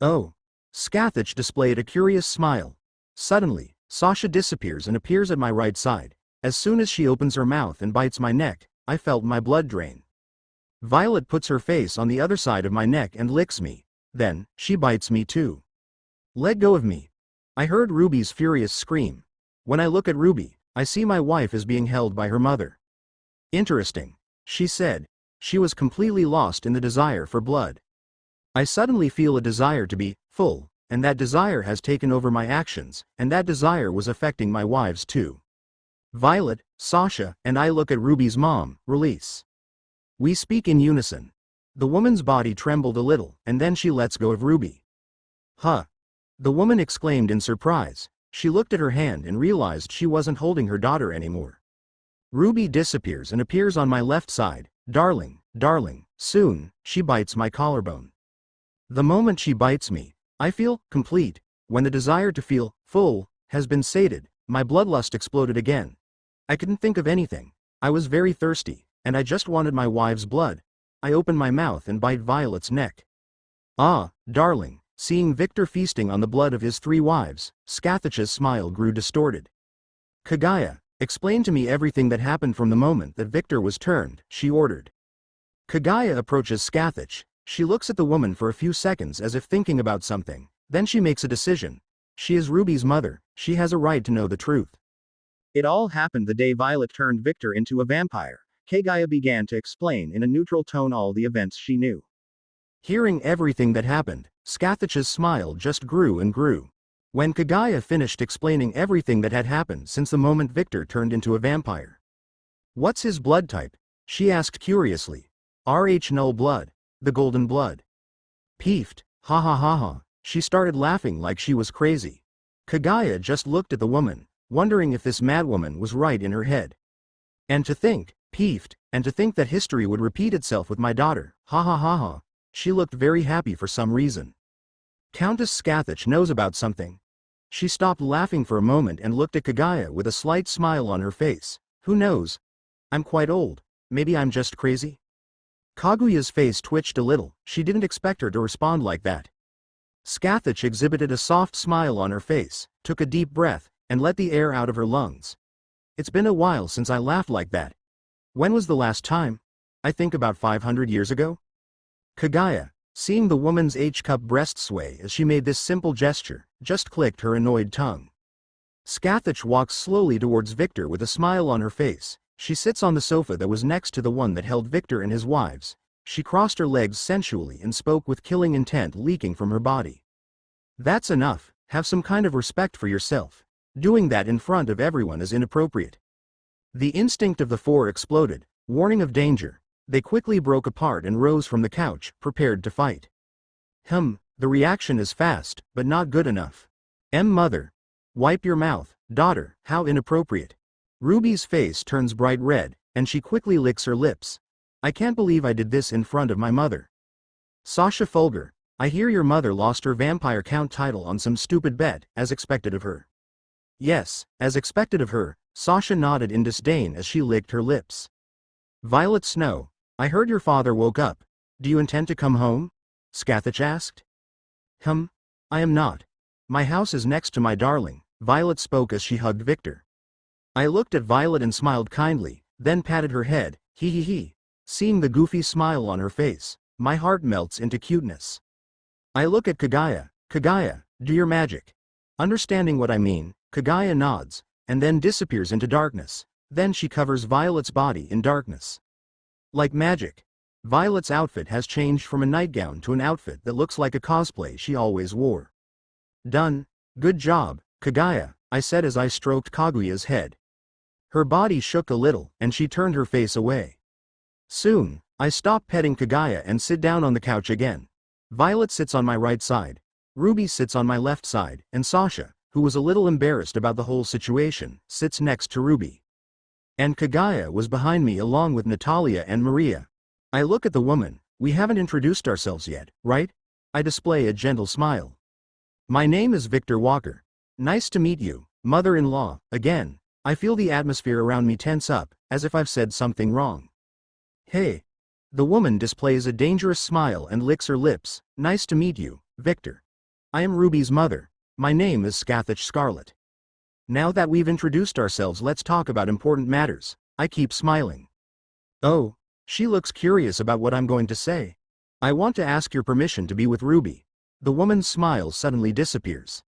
Speaker 1: Oh. Scathach displayed a curious smile. Suddenly, Sasha disappears and appears at my right side. As soon as she opens her mouth and bites my neck, I felt my blood drain. Violet puts her face on the other side of my neck and licks me. Then, she bites me too. Let go of me. I heard Ruby's furious scream. When I look at Ruby, I see my wife is being held by her mother. Interesting, she said. She was completely lost in the desire for blood. I suddenly feel a desire to be full, and that desire has taken over my actions, and that desire was affecting my wives too. Violet, Sasha, and I look at Ruby's mom, release. We speak in unison. The woman's body trembled a little, and then she lets go of Ruby. Huh. The woman exclaimed in surprise. She looked at her hand and realized she wasn't holding her daughter anymore. Ruby disappears and appears on my left side. Darling, darling, soon, she bites my collarbone. The moment she bites me, I feel complete. When the desire to feel full has been sated, my bloodlust exploded again. I couldn't think of anything. I was very thirsty, and I just wanted my wife's blood. I open my mouth and bite Violet's neck. Ah, darling, seeing Victor feasting on the blood of his 3 wives, Scathach's smile grew distorted. Kaguya, explain to me everything that happened from the moment that Victor was turned, she ordered. Kaguya approaches Scathach. She looks at the woman for a few seconds as if thinking about something, then she makes a decision. She is Ruby's mother, she has a right to know the truth. It all happened the day Violet turned Victor into a vampire. Kaguya began to explain in a neutral tone all the events she knew. Hearing everything that happened, Scathach's smile just grew and grew. When Kaguya finished explaining everything that had happened since the moment Victor turned into a vampire. What's his blood type? She asked curiously. RH null blood. The golden blood. Peeved, ha ha ha ha, she started laughing like she was crazy. Kaguya just looked at the woman, wondering if this madwoman was right in her head. And to think, peeved, and to think that history would repeat itself with my daughter, ha ha ha ha, she looked very happy for some reason. Countess Scathach knows about something. She stopped laughing for a moment and looked at Kaguya with a slight smile on her face. Who knows? I'm quite old, maybe I'm just crazy? Kaguya's face twitched a little. She didn't expect her to respond like that. Scathach exhibited a soft smile on her face, took a deep breath, and let the air out of her lungs. It's been a while since I laughed like that. When was the last time? I think about 500 years ago? Kaguya, seeing the woman's H-cup breast sway as she made this simple gesture, just clicked her annoyed tongue. Scathach walks slowly towards Victor with a smile on her face. She sits on the sofa that was next to the one that held Victor and his wives. She crossed her legs sensually and spoke with killing intent leaking from her body. That's enough, have some kind of respect for yourself. Doing that in front of everyone is inappropriate. The instinct of the 4 exploded, warning of danger. They quickly broke apart and rose from the couch, prepared to fight. The reaction is fast, but not good enough. Mother. Wipe your mouth, daughter, how inappropriate. Ruby's face turns bright red, and she quickly licks her lips. I can't believe I did this in front of my mother. Sasha Folger, I hear your mother lost her vampire count title on some stupid bet, as expected of her. Yes, as expected of her, Sasha nodded in disdain as she licked her lips. Violet Snow, I heard your father woke up. Do you intend to come home? Scathach asked. I am not. My house is next to my darling, Violet spoke as she hugged Victor. I looked at Violet and smiled kindly, then patted her head, hee hee hee. Seeing the goofy smile on her face, my heart melts into cuteness. I look at Kaguya. Kaguya, do your magic. Understanding what I mean, Kaguya nods, and then disappears into darkness. Then she covers Violet's body in darkness. Like magic, Violet's outfit has changed from a nightgown to an outfit that looks like a cosplay she always wore. Done. Good job, Kaguya, I said as I stroked Kaguya's head. Her body shook a little, and she turned her face away. Soon, I stop petting Kaguya and sit down on the couch again. Violet sits on my right side. Ruby sits on my left side, and Sasha, who was a little embarrassed about the whole situation, sits next to Ruby. And Kaguya was behind me along with Natalia and Maria. I look at the woman. We haven't introduced ourselves yet, right? I display a gentle smile. My name is Victor Walker. Nice to meet you, mother-in-law, again. I feel the atmosphere around me tense up, as if I've said something wrong. Hey. The woman displays a dangerous smile and licks her lips. Nice to meet you, Victor. I am Ruby's mother. My name is Scathach Scarlet. Now that we've introduced ourselves, let's talk about important matters. I keep smiling. Oh, she looks curious about what I'm going to say. I want to ask your permission to be with Ruby. The woman's smile suddenly disappears.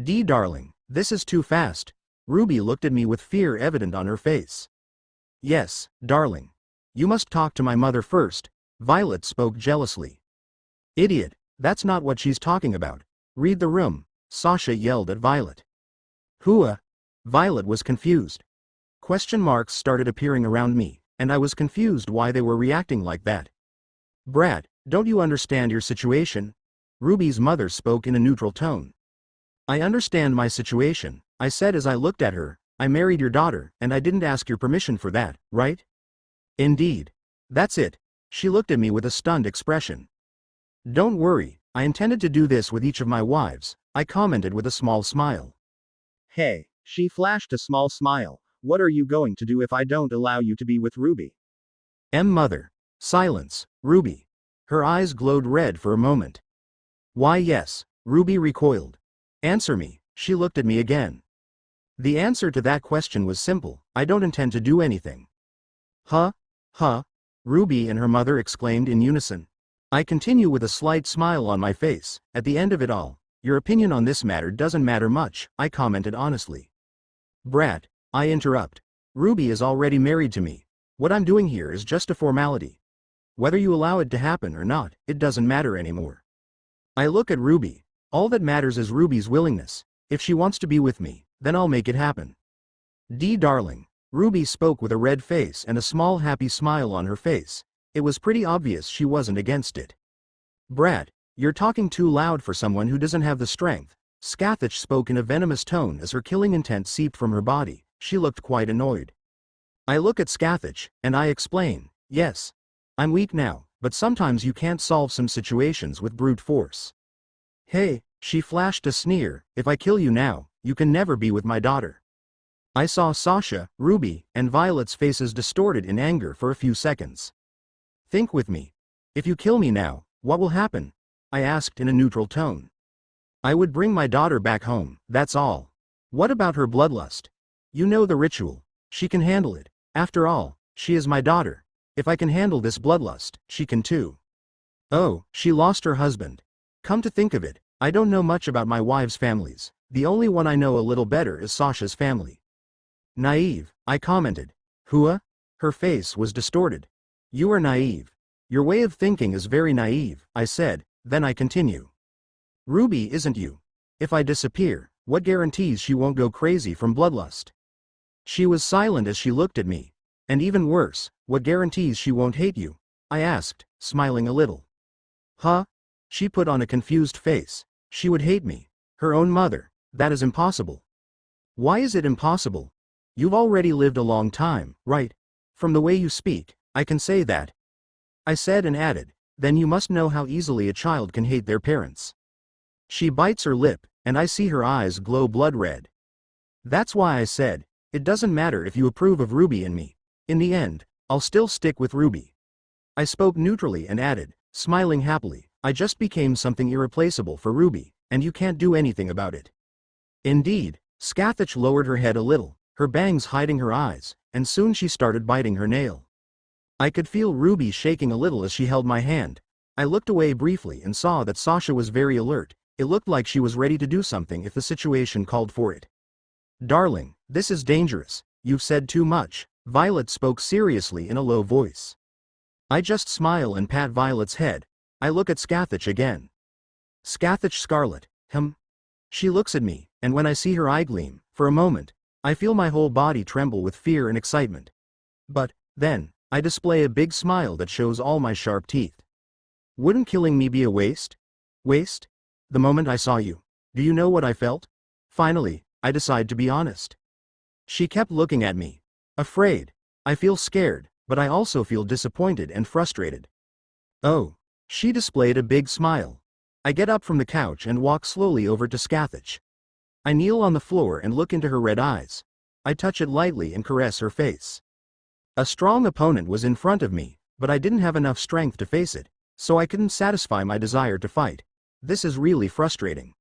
Speaker 1: Darling, this is too fast. Ruby looked at me with fear evident on her face. Yes, darling. You must talk to my mother first. Violet spoke jealously. Idiot, that's not what she's talking about. Read the room, Sasha yelled at Violet. Hua? Violet was confused. Question marks started appearing around me, and I was confused why they were reacting like that. Brat, don't you understand your situation? Ruby's mother spoke in a neutral tone. I understand my situation, I said as I looked at her. I married your daughter, and I didn't ask your permission for that, right? Indeed. That's it. She looked at me with a stunned expression. Don't worry, I intended to do this with each of my wives, I commented with a small smile. Hey, she flashed a small smile. What are you going to do if I don't allow you to be with Ruby? Mother. Silence, Ruby. Her eyes glowed red for a moment. Why yes, Ruby recoiled. Answer me, she looked at me again. The answer to that question was simple, I don't intend to do anything. Huh? Ruby and her mother exclaimed in unison. I continue with a slight smile on my face. At the end of it all, your opinion on this matter doesn't matter much, I commented honestly. Brat, I interrupt. Ruby is already married to me. What I'm doing here is just a formality. Whether you allow it to happen or not, it doesn't matter anymore. I look at Ruby. All that matters is Ruby's willingness. If she wants to be with me, then I'll make it happen. Darling. Ruby spoke with a red face and a small happy smile on her face. It was pretty obvious she wasn't against it. Brat, you're talking too loud for someone who doesn't have the strength. Scathach spoke in a venomous tone as her killing intent seeped from her body. She looked quite annoyed. I look at Scathach, and I explain, yes. I'm weak now, but sometimes you can't solve some situations with brute force. Hey, she flashed a sneer, if I kill you now, you can never be with my daughter. I saw Sasha, Ruby, and Violet's faces distorted in anger for a few seconds. Think with me. If you kill me now, what will happen? I asked in a neutral tone. I would bring my daughter back home, that's all. What about her bloodlust? You know the ritual. She can handle it. After all, she is my daughter. If I can handle this bloodlust, she can too. Oh, she lost her husband. Come to think of it, I don't know much about my wives' families. The only one I know a little better is Sasha's family. Naive, I commented. Hua? Her face was distorted. You are naive. Your way of thinking is very naive, I said, then I continue. Ruby isn't you. If I disappear, what guarantees she won't go crazy from bloodlust? She was silent as she looked at me. And even worse, what guarantees she won't hate you? I asked, smiling a little. Huh? She put on a confused face. She would hate me. Her own mother. That is impossible. Why is it impossible? You've already lived a long time, right? From the way you speak, I can say that. I said and added, then you must know how easily a child can hate their parents. She bites her lip, and I see her eyes glow blood red. That's why I said, it doesn't matter if you approve of Ruby and me. In the end, I'll still stick with Ruby. I spoke neutrally and added, smiling happily, I just became something irreplaceable for Ruby, and you can't do anything about it. Indeed, Scathach lowered her head a little, her bangs hiding her eyes, and soon she started biting her nail. I could feel Ruby shaking a little as she held my hand. I looked away briefly and saw that Sasha was very alert. It looked like she was ready to do something if the situation called for it. Darling, this is dangerous. You've said too much. Violet spoke seriously in a low voice. I just smile and pat Violet's head. I look at Scathach again. Scathach Scarlet, She looks at me, and when I see her eye gleam, for a moment, I feel my whole body tremble with fear and excitement. But, then, I display a big smile that shows all my sharp teeth. Wouldn't killing me be a waste? Waste? The moment I saw you. Do you know what I felt? Finally, I decide to be honest. She kept looking at me. Afraid. I feel scared, but I also feel disappointed and frustrated. Oh. She displayed a big smile. I get up from the couch and walk slowly over to Scathach. I kneel on the floor and look into her red eyes. I touch it lightly and caress her face. A strong opponent was in front of me, but I didn't have enough strength to face it, so I couldn't satisfy my desire to fight. This is really frustrating.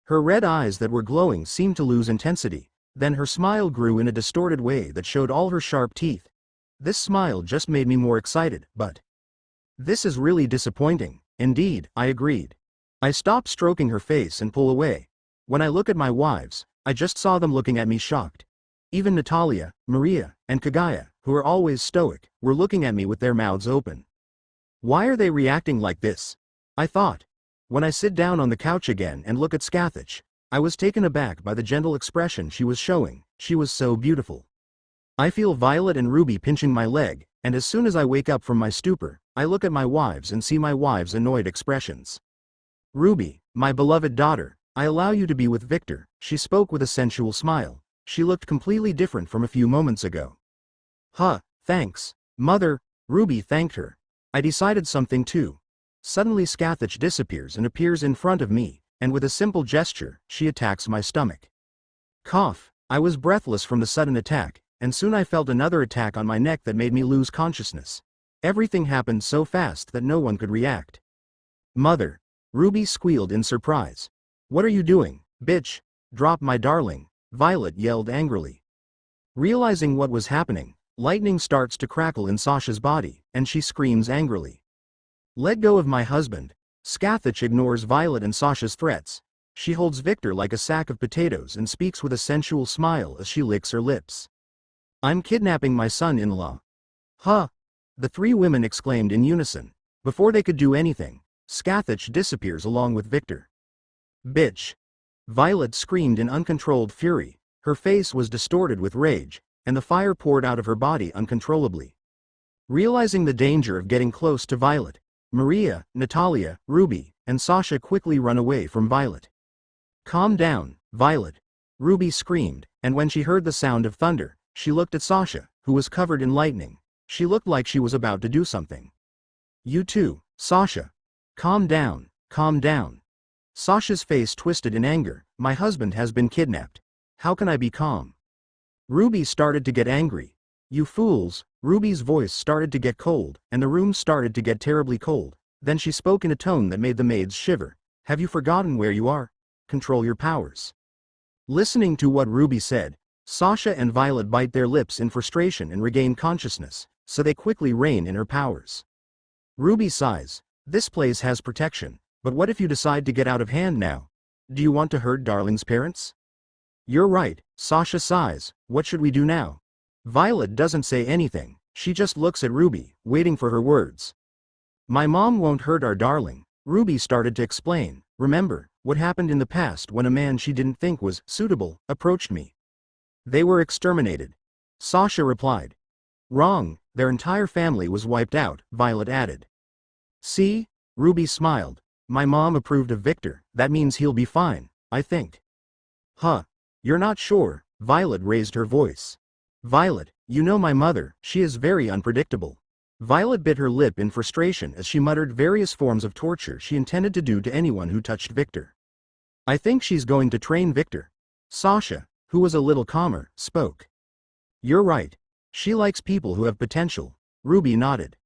Speaker 1: Her red eyes that were glowing seemed to lose intensity, then her smile grew in a distorted way that showed all her sharp teeth. This smile just made me more excited, but this is really disappointing. Indeed, I agreed. I stop stroking her face and pull away. When I look at my wives, I just saw them looking at me shocked. Even Natalia, Maria, and Kagaya, who are always stoic, were looking at me with their mouths open. Why are they reacting like this? I thought. When I sit down on the couch again and look at Scathach, I was taken aback by the gentle expression she was showing. She was so beautiful. I feel Violet and Ruby pinching my leg, and as soon as I wake up from my stupor, I look at my wives and see my wives' annoyed expressions. Ruby, my beloved daughter, I allow you to be with Victor, she spoke with a sensual smile. She looked completely different from a few moments ago. Huh, thanks, Mother, Ruby thanked her. I decided something too. Suddenly Scathach disappears and appears in front of me, and with a simple gesture, she attacks my stomach. Cough, I was breathless from the sudden attack, and soon I felt another attack on my neck that made me lose consciousness. Everything happened so fast that no one could react. Mother, Ruby squealed in surprise. What are you doing, bitch? Drop my darling, Violet yelled angrily. Realizing what was happening, lightning starts to crackle in Sasha's body, and she screams angrily. Let go of my husband. Scathach ignores Violet and Sasha's threats. She holds Victor like a sack of potatoes and speaks with a sensual smile as she licks her lips. I'm kidnapping my son-in-law. Huh! The three women exclaimed in unison. Before they could do anything, Scathach disappears along with Victor. Bitch! Violet screamed in uncontrolled fury. Her face was distorted with rage, and the fire poured out of her body uncontrollably. Realizing the danger of getting close to Violet, Maria, Natalia, Ruby, and Sasha quickly run away from Violet. Calm down, Violet! Ruby screamed, and when she heard the sound of thunder, she looked at Sasha, who was covered in lightning. She looked like she was about to do something. You too, Sasha. Calm down, calm down. Sasha's face twisted in anger. My husband has been kidnapped. How can I be calm? Ruby started to get angry. You fools! Ruby's voice started to get cold, and the room started to get terribly cold. Then she spoke in a tone that made the maids shiver. Have you forgotten where you are? Control your powers. Listening to what Ruby said, Sasha and Violet bite their lips in frustration and regain consciousness, so they quickly rein in her powers. Ruby sighs. This place has protection, but what if you decide to get out of hand now? Do you want to hurt Darling's parents? You're right, Sasha sighs. What should we do now? Violet doesn't say anything, she just looks at Ruby, waiting for her words. My mom won't hurt our darling, Ruby started to explain. Remember what happened in the past when a man she didn't think was suitable approached me. They were exterminated. Sasha replied. Wrong, their entire family was wiped out, Violet added. See? Ruby smiled. My mom approved of Victor, that means he'll be fine, I think. Huh? You're not sure? Violet raised her voice. Violet, you know my mother, she is very unpredictable. Violet bit her lip in frustration as she muttered various forms of torture she intended to do to anyone who touched Victor. I think she's going to train Victor. Sasha, who was a little calmer, spoke. You're right. She likes people who have potential. Ruby nodded.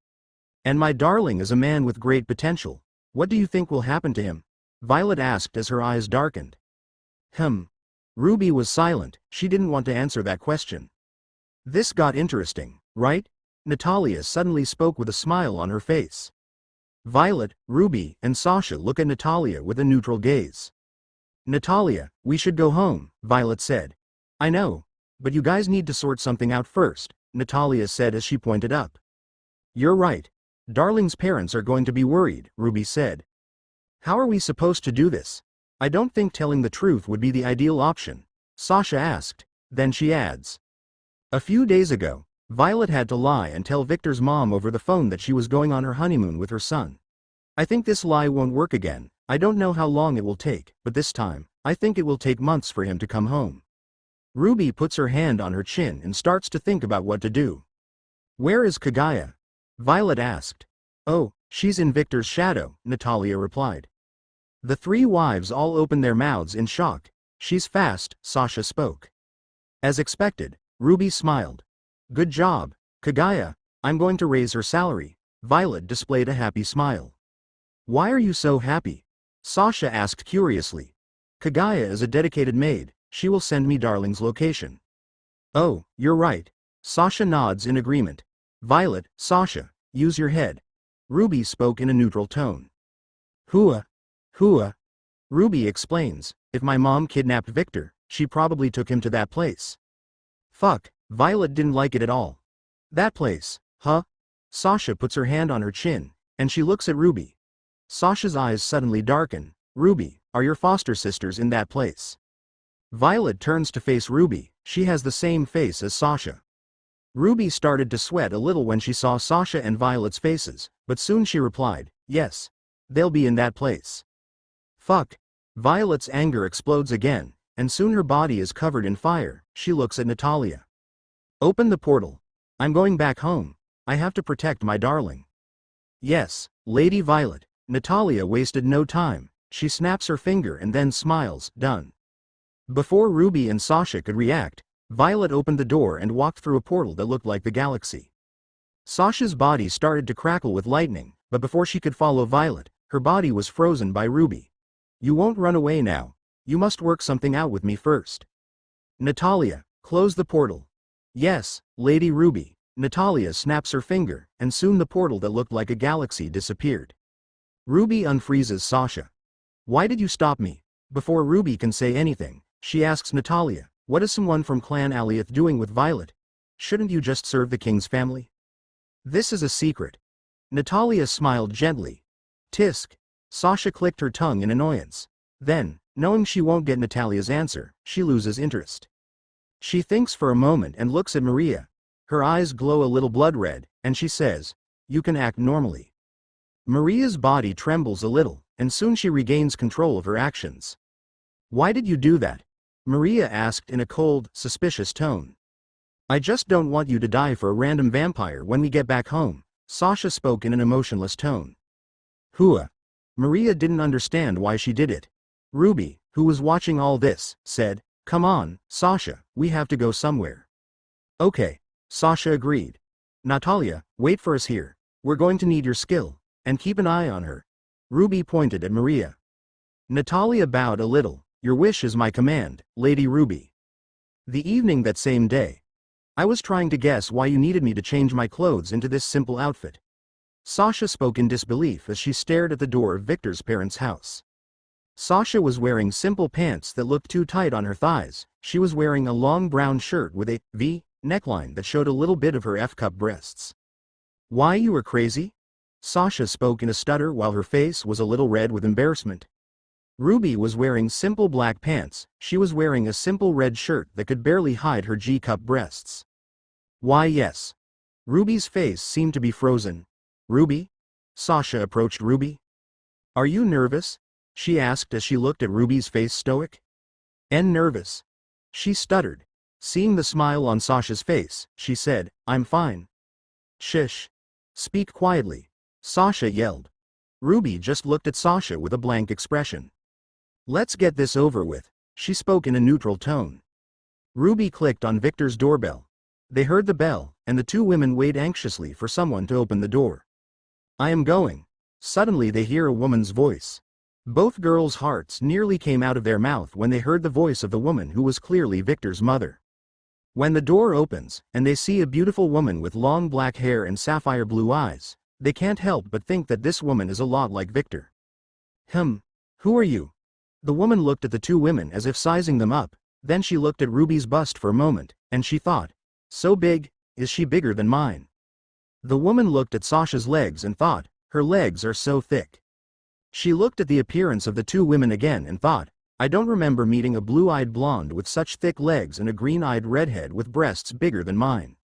Speaker 1: And my darling is a man with great potential. What do you think will happen to him? Violet asked as her eyes darkened. Ruby was silent, she didn't want to answer that question. This got interesting, right? Natalia suddenly spoke with a smile on her face. Violet, Ruby, and Sasha look at Natalia with a neutral gaze. Natalia, we should go home, Violet said. I know. But you guys need to sort something out first, Natalia said as she pointed up. You're right. Darling's parents are going to be worried, Ruby said. How are we supposed to do this? I don't think telling the truth would be the ideal option, Sasha asked. Then she adds. A few days ago, Violet had to lie and tell Victor's mom over the phone that she was going on her honeymoon with her son. I think this lie won't work again. I don't know how long it will take, but this time, I think it will take months for him to come home. Ruby puts her hand on her chin and starts to think about what to do. Where is Kaguya? Violet asked. Oh, she's in Victor's shadow, Natalia replied. The three wives all opened their mouths in shock. She's fast, Sasha spoke. As expected, Ruby smiled. Good job, Kaguya. I'm going to raise her salary. Violet displayed a happy smile. Why are you so happy? Sasha asked curiously. Kaguya is a dedicated maid. She will send me Darling's location. Oh, you're right. Sasha nods in agreement. Violet, Sasha, use your head. Ruby spoke in a neutral tone. Hua. Ruby explains, if my mom kidnapped Victor, she probably took him to that place. Fuck, Violet didn't like it at all. That place, huh? Sasha puts her hand on her chin, and she looks at Ruby. Sasha's eyes suddenly darken. Ruby, are your foster sisters in that place? Violet turns to face Ruby. She has the same face as Sasha. Ruby started to sweat a little when she saw Sasha and Violet's faces, but soon she replied, yes. They'll be in that place. Fuck. Violet's anger explodes again, and soon her body is covered in fire. She looks at Natalia. Open the portal. I'm going back home. I have to protect my darling. Yes, Lady Violet. Natalia wasted no time. She snaps her finger and then smiles, done. Before Ruby and Sasha could react, Violet opened the door and walked through a portal that looked like the galaxy. Sasha's body started to crackle with lightning, but before she could follow Violet, her body was frozen by Ruby. You won't run away now. You must work something out with me first. Natalia, close the portal. Yes, Lady Ruby. Natalia snaps her finger, and soon the portal that looked like a galaxy disappeared. Ruby unfreezes Sasha. Why did you stop me? Before Ruby can say anything, she asks Natalia, what is someone from Clan Aliath doing with Violet? Shouldn't you just serve the king's family? This is a secret. Natalia smiled gently. Tisk. Sasha clicked her tongue in annoyance. Then, knowing she won't get Natalia's answer, she loses interest. She thinks for a moment and looks at Maria. Her eyes glow a little blood red, and she says, you can act normally. Maria's body trembles a little, and soon she regains control of her actions. Why did you do that? Maria asked in a cold, suspicious tone. I just don't want you to die for a random vampire when we get back home, Sasha spoke in an emotionless tone. Hua. Maria didn't understand why she did it. Ruby, who was watching all this, said, come on, Sasha, we have to go somewhere. Okay, Sasha agreed. Natalia, wait for us here. We're going to need your skill, and keep an eye on her. Ruby pointed at Maria. Natalia bowed a little. Your wish is my command, Lady Ruby. The evening that same day. I was trying to guess why you needed me to change my clothes into this simple outfit. Sasha spoke in disbelief as she stared at the door of Victor's parents' house. Sasha was wearing simple pants that looked too tight on her thighs. She was wearing a long brown shirt with a V neckline that showed a little bit of her F-cup breasts. Why, you were crazy? Sasha spoke in a stutter while her face was a little red with embarrassment. Ruby was wearing simple black pants. She was wearing a simple red shirt that could barely hide her G-cup breasts. Why, yes. Ruby's face seemed to be frozen. Ruby? Sasha approached Ruby. Are you nervous? She asked as she looked at Ruby's face stoic. Nervous. She stuttered. Seeing the smile on Sasha's face, she said, I'm fine. Shush. Speak quietly. Sasha yelled. Ruby just looked at Sasha with a blank expression. Let's get this over with, she spoke in a neutral tone. Ruby clicked on Victor's doorbell. They heard the bell, and the two women wait anxiously for someone to open the door. I am going. Suddenly they hear a woman's voice. Both girls' hearts nearly came out of their mouth when they heard the voice of the woman who was clearly Victor's mother. When the door opens, and they see a beautiful woman with long black hair and sapphire blue eyes, they can't help but think that this woman is a lot like Victor. Who are you? The woman looked at the two women as if sizing them up, then she looked at Ruby's bust for a moment, and she thought, so big, is she bigger than mine? The woman looked at Sasha's legs and thought, her legs are so thick. She looked at the appearance of the two women again and thought, I don't remember meeting a blue-eyed blonde with such thick legs and a green-eyed redhead with breasts bigger than mine.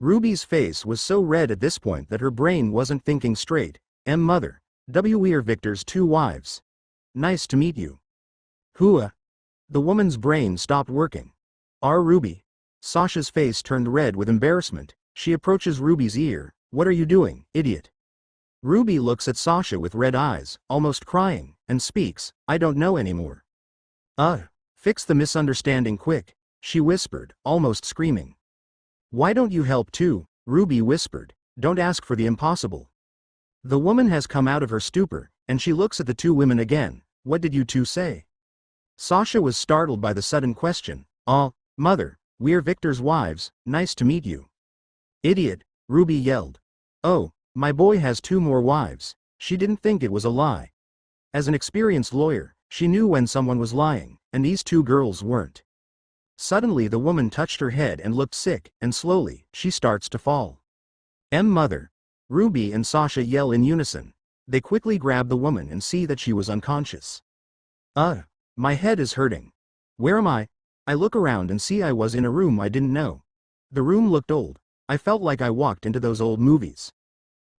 Speaker 1: Ruby's face was so red at this point that her brain wasn't thinking straight. Mother. We're Victor's 2 wives. Nice to meet you. Hua. The woman's brain stopped working. Ruby. Sasha's face turned red with embarrassment. She approaches Ruby's ear. What are you doing, idiot? Ruby looks at Sasha with red eyes, almost crying, and speaks, I don't know anymore. Fix the misunderstanding quick, she whispered, almost screaming. Why don't you help too? Ruby whispered. Don't ask for the impossible. The woman has come out of her stupor, and she looks at the 2 women again. What did you 2 say? Sasha was startled by the sudden question. Mother, we're Victor's wives, nice to meet you. Idiot, Ruby yelled. Oh, my boy has 2 more wives. She didn't think it was a lie. As an experienced lawyer, she knew when someone was lying, and these 2 girls weren't. Suddenly the woman touched her head and looked sick, and slowly, she starts to fall. Mother. Ruby and Sasha yell in unison. They quickly grab the woman and see that she was unconscious. My head is hurting. Where am I? I look around and see I was in a room I didn't know. The room looked old. I felt like I walked into those old movies.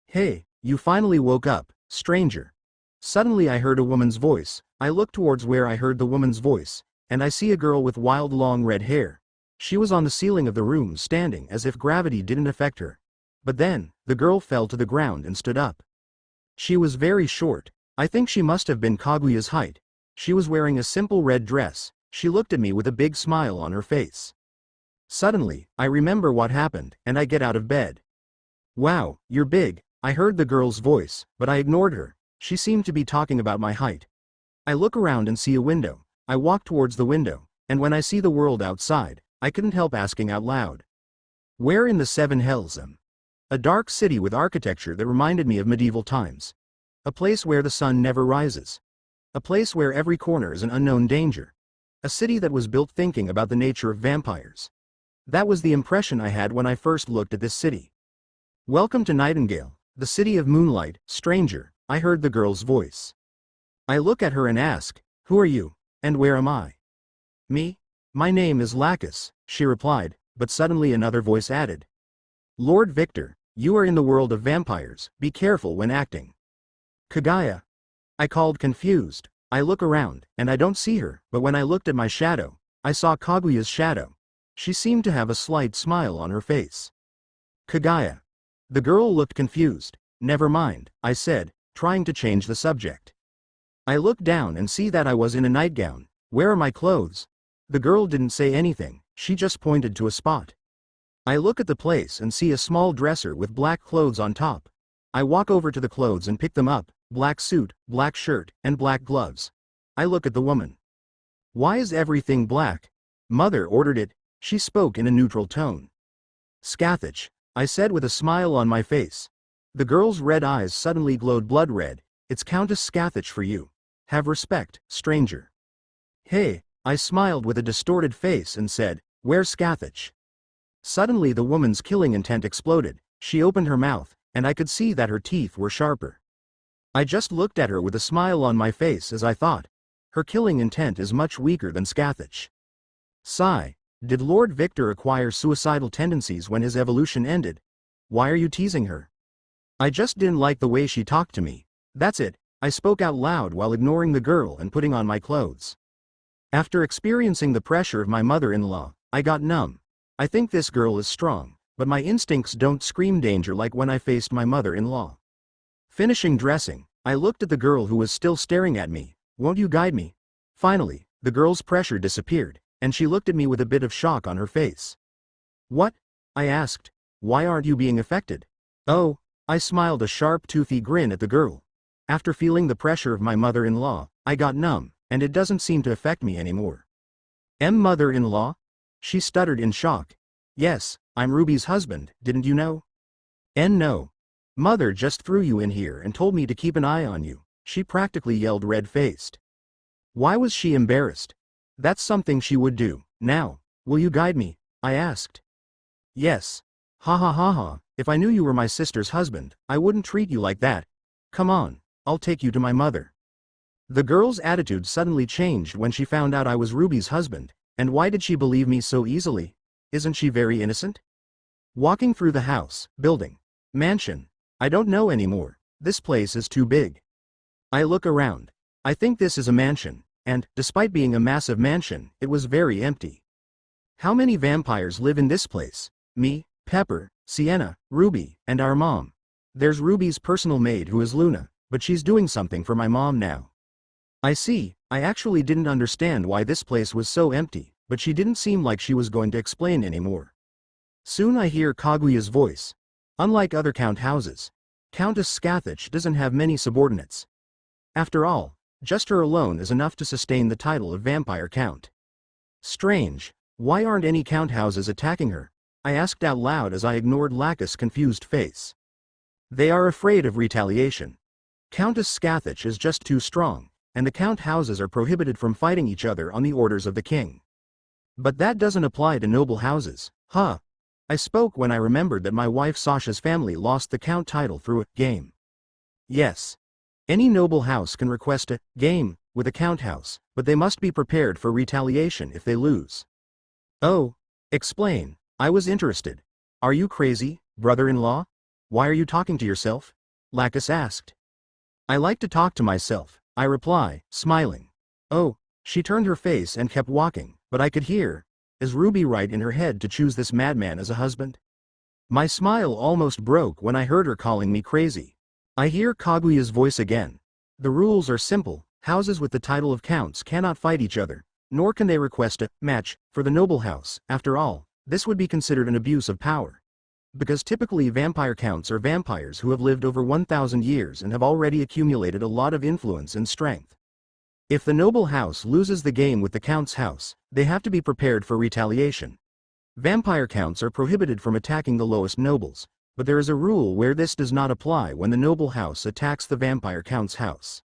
Speaker 1: Hey, you finally woke up, stranger. Suddenly I heard a woman's voice. I look towards where I heard the woman's voice, and I see a girl with wild long red hair. She was on the ceiling of the room standing as if gravity didn't affect her. But then, the girl fell to the ground and stood up. She was very short. I think she must have been Kaguya's height. She was wearing a simple red dress. She looked at me with a big smile on her face. Suddenly, I remember what happened, and I get out of bed. Wow, you're big, I heard the girl's voice, but I ignored her. She seemed to be talking about my height. I look around and see a window. I walk towards the window, and when I see the world outside, I couldn't help asking out loud. Where in the 7 hells am? A dark city with architecture that reminded me of medieval times. A place where the sun never rises. A place where every corner is an unknown danger. A city that was built thinking about the nature of vampires. That was the impression I had when I first looked at this city. Welcome to Nightingale, the city of moonlight, stranger, I heard the girl's voice. I look at her and ask, who are you, and where am I? Me? My name is Lacus, she replied, but suddenly another voice added. Lord Victor, you are in the world of vampires, be careful when acting. Kaguya. I called confused. I look around, and I don't see her, but when I looked at my shadow, I saw Kaguya's shadow. She seemed to have a slight smile on her face. Kaguya. The girl looked confused. Never mind, I said, trying to change the subject. I look down and see that I was in a nightgown. Where are my clothes? The girl didn't say anything, she just pointed to a spot. I look at the place and see a small dresser with black clothes on top. I walk over to the clothes and pick them up, black suit, black shirt, and black gloves. I look at the woman. Why is everything black? Mother ordered it, she spoke in a neutral tone. Scathach, I said with a smile on my face. The girl's red eyes suddenly glowed blood red. It's Countess Scathach for you. Have respect, stranger. Hey, I smiled with a distorted face and said, where's Scathach? Suddenly the woman's killing intent exploded. She opened her mouth, and I could see that her teeth were sharper. I just looked at her with a smile on my face as I thought, her killing intent is much weaker than Scathach. Sigh, did Lord Victor acquire suicidal tendencies when his evolution ended? Why are you teasing her? I just didn't like the way she talked to me. That's it, I spoke out loud while ignoring the girl and putting on my clothes. After experiencing the pressure of my mother-in-law, I got numb. I think this girl is strong, but my instincts don't scream danger like when I faced my mother-in-law. Finishing dressing, I looked at the girl who was still staring at me. Won't you guide me? Finally, the girl's pressure disappeared, and she looked at me with a bit of shock on her face. What? I asked. Why aren't you being affected? Oh, I smiled a sharp toothy grin at the girl. After feeling the pressure of my mother-in-law, I got numb, and it doesn't seem to affect me anymore. Mother-in-law? She stuttered in shock. Yes, I'm Ruby's husband, didn't you know? No. Mother just threw you in here and told me to keep an eye on you, she practically yelled red-faced. Why was she embarrassed? That's something she would do. Now, will you guide me? I asked. Yes. Ha ha ha ha, if I knew you were my sister's husband, I wouldn't treat you like that. Come on, I'll take you to my mother. The girl's attitude suddenly changed when she found out I was Ruby's husband, and why did she believe me so easily? Isn't she very innocent? Walking through the house, building, mansion. I don't know anymore. This place is too big. I look around. I think this is a mansion, and, despite being a massive mansion, it was very empty. How many vampires live in this place? Me, Pepper, Sienna, Ruby, and our mom. There's Ruby's personal maid who is Luna, but she's doing something for my mom now. I see. I actually didn't understand why this place was so empty, but she didn't seem like she was going to explain anymore. Soon I hear Kaguya's voice. Unlike other count houses, Countess Scathach doesn't have many subordinates. After all, just her alone is enough to sustain the title of vampire count. Strange. Why aren't any count houses attacking her? I asked out loud as I ignored Lacus' confused face. They are afraid of retaliation. Countess Scathach is just too strong, and the count houses are prohibited from fighting each other on the orders of the king. But that doesn't apply to noble houses, huh? I spoke when I remembered that my wife Sasha's family lost the count title through a game. Yes. Any noble house can request a game with a count house, but they must be prepared for retaliation if they lose. Oh, explain. I was interested. Are you crazy, brother-in-law? Why are you talking to yourself? Lacus asked. I like to talk to myself, I reply, smiling. Oh, she turned her face and kept walking, but I could hear, is Ruby right in her head to choose this madman as a husband? My smile almost broke when I heard her calling me crazy. I hear Kaguya's voice again. The rules are simple. Houses with the title of counts cannot fight each other, nor can they request a match for the noble house. After all, this would be considered an abuse of power. Because typically vampire counts are vampires who have lived over 1,000 years and have already accumulated a lot of influence and strength. If the noble house loses the game with the count's house, they have to be prepared for retaliation. Vampire counts are prohibited from attacking the lowest nobles, but there is a rule where this does not apply when the noble house attacks the vampire count's house.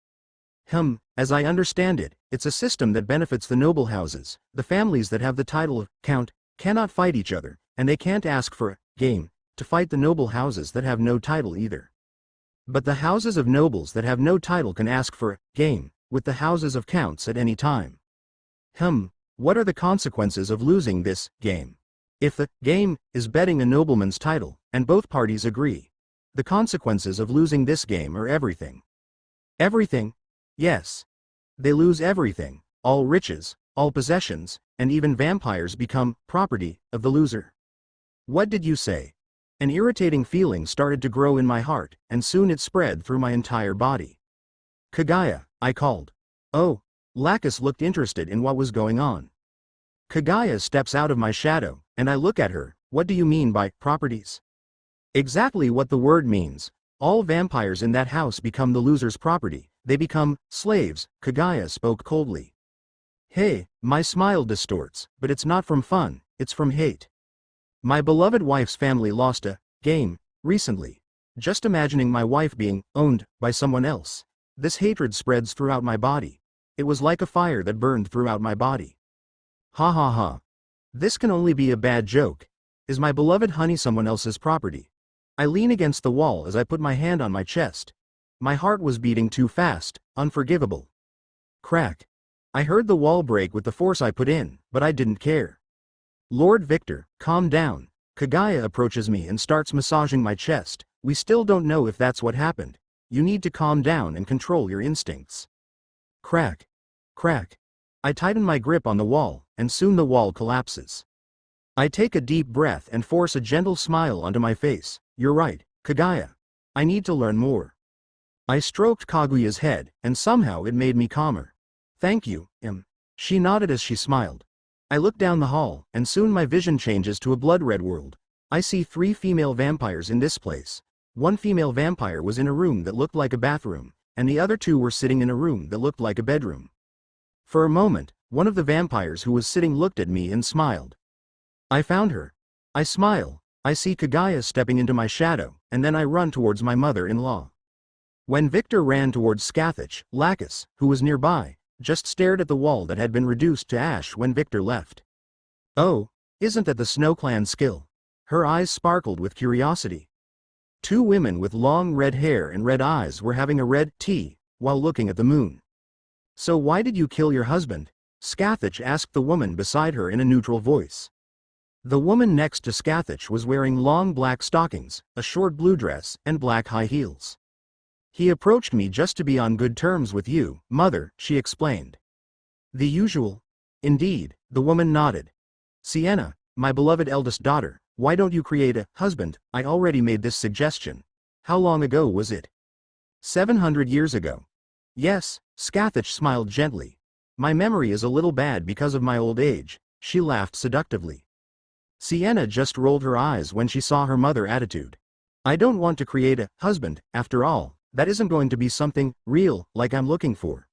Speaker 1: As I understand it, it's a system that benefits the noble houses. The families that have the title of count cannot fight each other, and they can't ask for a game to fight the noble houses that have no title either. But the houses of nobles that have no title can ask for a game with the houses of counts at any time. What are the consequences of losing this game? If the game is betting a nobleman's title, and both parties agree, the consequences of losing this game are everything. Everything? Yes. They lose everything, all riches, all possessions, and even vampires become property of the loser. What did you say? An irritating feeling started to grow in my heart, and soon it spread through my entire body. Kaguya, I called. Oh, Lacus looked interested in what was going on. Kaguya steps out of my shadow, and I look at her. What do you mean by properties? Exactly what the word means. All vampires in that house become the loser's property. They become slaves. Kaguya spoke coldly. Hey, my smile distorts, but it's not from fun, it's from hate. My beloved wife's family lost a game recently. Just imagining my wife being owned by someone else. This hatred spreads throughout my body. It was like a fire that burned throughout my body. Ha ha ha. This can only be a bad joke. Is my beloved honey someone else's property? I lean against the wall as I put my hand on my chest. My heart was beating too fast, unforgivable. Crack. I heard the wall break with the force I put in, but I didn't care. Lord Victor, calm down. Kaguya approaches me and starts massaging my chest. We still don't know if that's what happened. You need to calm down and control your instincts. Crack. Crack. I tighten my grip on the wall, and soon the wall collapses. I take a deep breath and force a gentle smile onto my face. You're right, Kaguya. I need to learn more. I stroked Kaguya's head, and somehow it made me calmer. Thank you, She nodded as she smiled. I look down the hall, and soon my vision changes to a blood-red world. I see 3 female vampires in this place. One female vampire was in a room that looked like a bathroom, and the other 2 were sitting in a room that looked like a bedroom. For a moment, one of the vampires who was sitting looked at me and smiled. I found her. I smile. I see Kaguya stepping into my shadow, and then I run towards my mother-in-law. When Victor ran towards Scathach, Lacus, who was nearby, just stared at the wall that had been reduced to ash when Victor left. Oh, isn't that the Snow Clan skill? Her eyes sparkled with curiosity. 2 women with long red hair and red eyes were having a red tea, while looking at the moon. So why did you kill your husband? Scathach asked the woman beside her in a neutral voice. The woman next to Scathach was wearing long black stockings, a short blue dress, and black high heels. He approached me just to be on good terms with you, mother, she explained. The usual? Indeed, the woman nodded. Sienna, my beloved eldest daughter, why don't you create a husband? I already made this suggestion. How long ago was it? 700 years ago. Yes, Scathach smiled gently. My memory is a little bad because of my old age, she laughed seductively. Sienna just rolled her eyes when she saw her mother's attitude. I don't want to create a husband, after all, that isn't going to be something real, like I'm looking for.